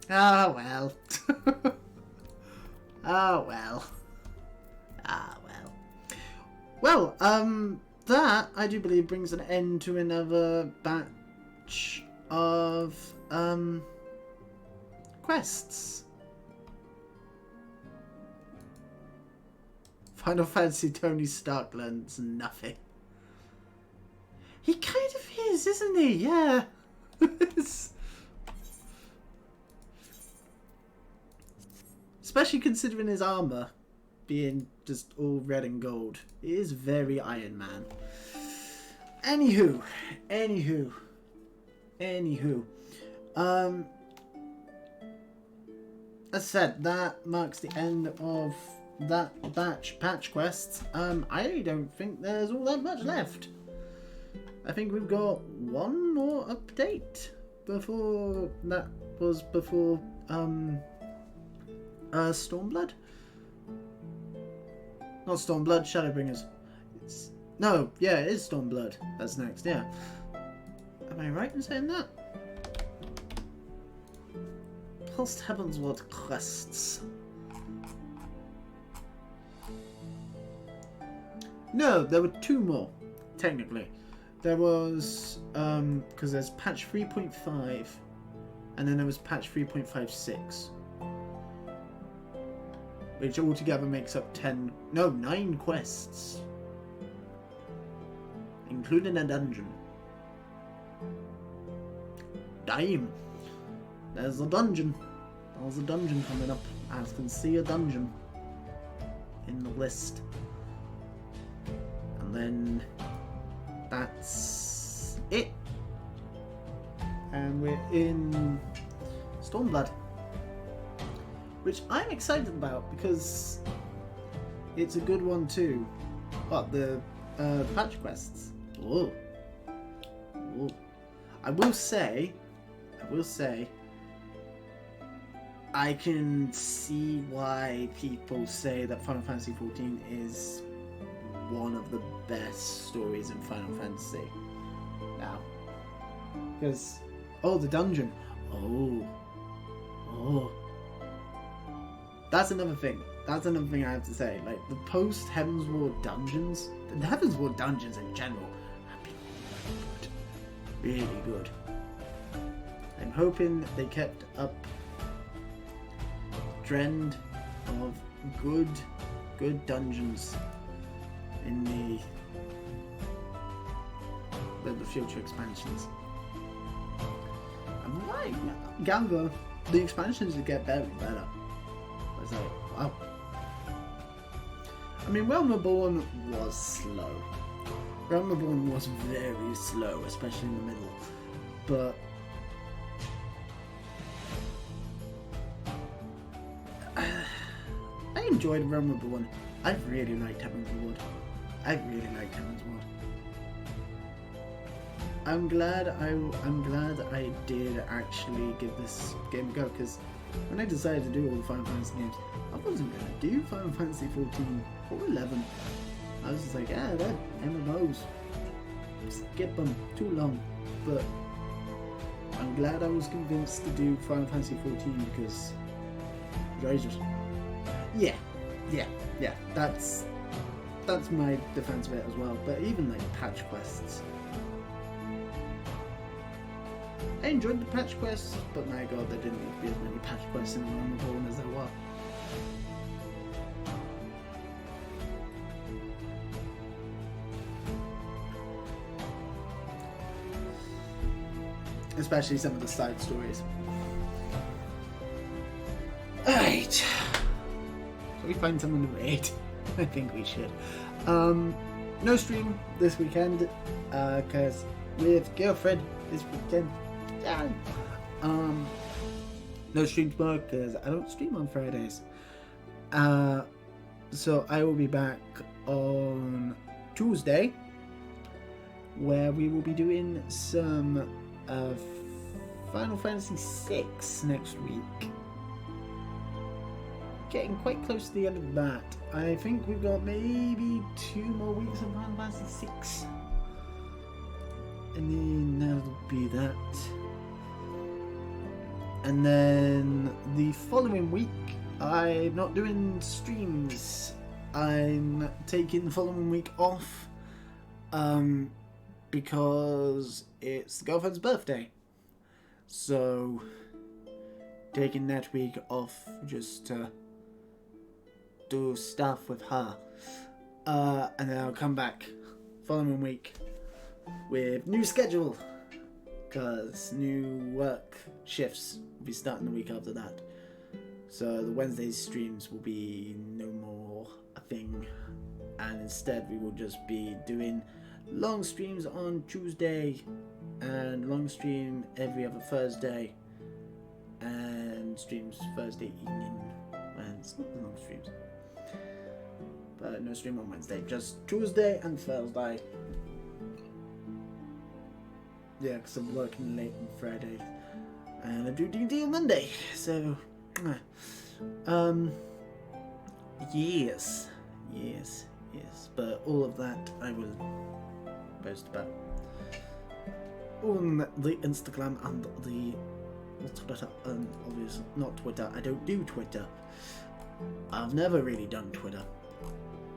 Ah, well. Ah, well. Ah, well. Well, that, I do believe, brings an end to another batch of, quests. Final Fantasy Tony Stark learns nothing. He kind of is, isn't he? Yeah. Especially considering his armor being just all red and gold. It is very Iron Man. Anywho. As I said, that marks the end of that patch quests. I don't think there's all that much left. I think we've got one more update before that was before Stormblood? Not Stormblood, Shadowbringers. No, yeah, it is Stormblood. That's next, yeah. Am I right in saying that? Post Heavensward quests. No, there were two more, technically. There was, because there's patch 3.5, and then there was patch 3.56. Which altogether makes up 9 quests. Including a dungeon. Damn. There's a dungeon. There's a dungeon coming up. I can see a dungeon in the list. And then that's it. And we're in Stormblood, which I'm excited about because it's a good one too. What, the patch quests? Whoa. Whoa. I will say, I can see why people say that Final Fantasy XIV is one of the best stories in Final Fantasy. Now, because the dungeon. That's another thing. That's another thing I have to say. Like, the post-Heavensward dungeons, the Heavensward dungeons in general, have been really good. Really good. I'm hoping they kept up trend of good dungeons in the future expansions. And right, gather the expansions will get better and better. I was like, wow. I mean, Realm Reborn was slow. Realm Reborn was very slow, especially in the middle. But I enjoyed Realm Reborn. I really liked Heavensward. I'm glad I did actually give this game a go, because when I decided to do all the Final Fantasy games, I wasn't going to do Final Fantasy 14 or 11. I was just like, yeah, they're MMOs. Skip them. Too long. But I'm glad I was convinced to do Final Fantasy 14 because Jesus. Yeah. That's my defense of it as well. But even like patch quests. I enjoyed the patch quests, but my god, there didn't need to be as many patch quests in Realm Reborn as there were. Especially some of the side stories. Alright. Shall we find someone to raid? I think we should. no stream this weekend, because with girlfriend this weekend. Yeah. No stream tomorrow because I don't stream on Fridays. So I will be back on Tuesday, where we will be doing some Final Fantasy VI next week. Getting quite close to the end of that. I think we've got maybe 2 more weeks of Final Fantasy VI. And then that'll be that. And then the following week, I'm not doing streams. I'm taking the following week off because it's the girlfriend's birthday. So, taking that week off just to do stuff with her. And then I'll come back following week with new schedule, because new work shifts will be starting the week after that. So the Wednesday streams will be no more a thing, and instead we will just be doing long streams on Tuesday and long stream every other Thursday, and streams Thursday evening, and it's not the long streams, but no stream on Wednesday, just Tuesday and Thursday. Yeah, because I'm working late on Friday, and I do D&D on Monday, so yes, but all of that I will post about on the Instagram and the Twitter, and obviously not Twitter. I don't do Twitter. I've never really done Twitter.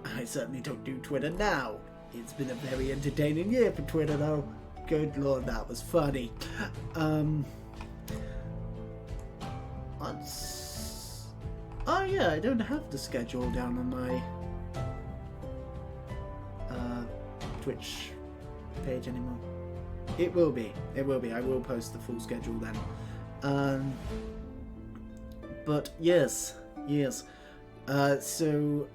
I certainly don't do Twitter now. It's been a very entertaining year for Twitter though. Good lord, that was funny. Oh yeah, I don't have the schedule down on my Twitch page anymore. It will be. I will post the full schedule then. But yes. So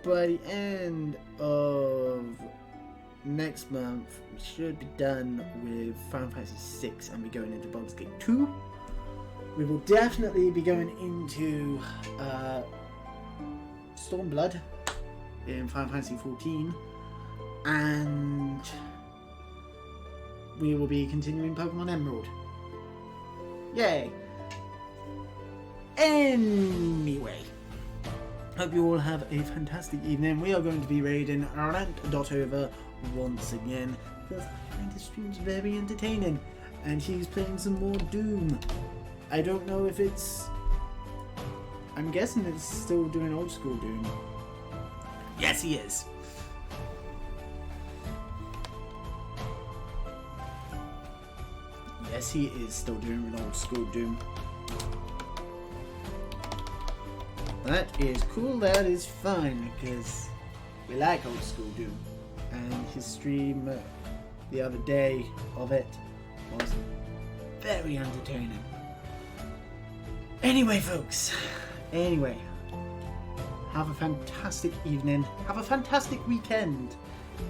by the end of next month, we should be done with Final Fantasy VI and be going into Baldur's Gate 2. We will definitely be going into Stormblood in Final Fantasy 14, and we will be continuing Pokemon Emerald. Yay! Anyway, hope you all have a fantastic evening. We are going to be raiding Rant.over once again, because I find his streams very entertaining, and he's playing some more Doom. I don't know if it's... I'm guessing it's still doing old school Doom. Yes, he is. Yes, he is still doing old school Doom. That is cool, that is fine, because we like old school Doom. And his stream the other day of it was very entertaining. Anyway, folks. Have a fantastic evening. Have a fantastic weekend.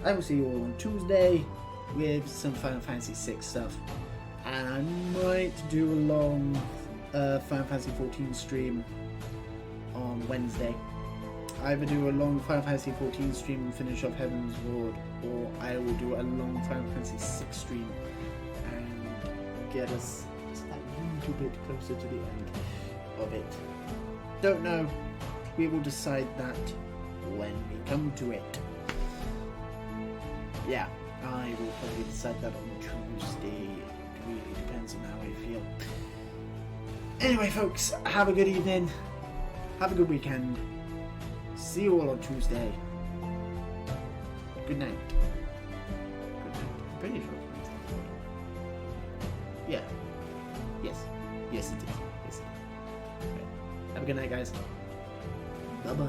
I will see you all on Tuesday with some Final Fantasy VI stuff. And I might do a long Final Fantasy 14 stream on Wednesday. Either do a long Final Fantasy 14 stream and finish off Heavensward, or I will do a long Final Fantasy 6 stream and get us just that little bit closer to the end of it. Don't know. We will decide that when we come to it. Yeah, I will probably decide that on Tuesday. It really depends on how I feel. Anyway, folks, have a good evening. Have a good weekend. See you all on Tuesday. Good night. I'm pretty sure it's Wednesday. Yeah. Yes, it is. Right. Have a good night, guys. Bye-bye.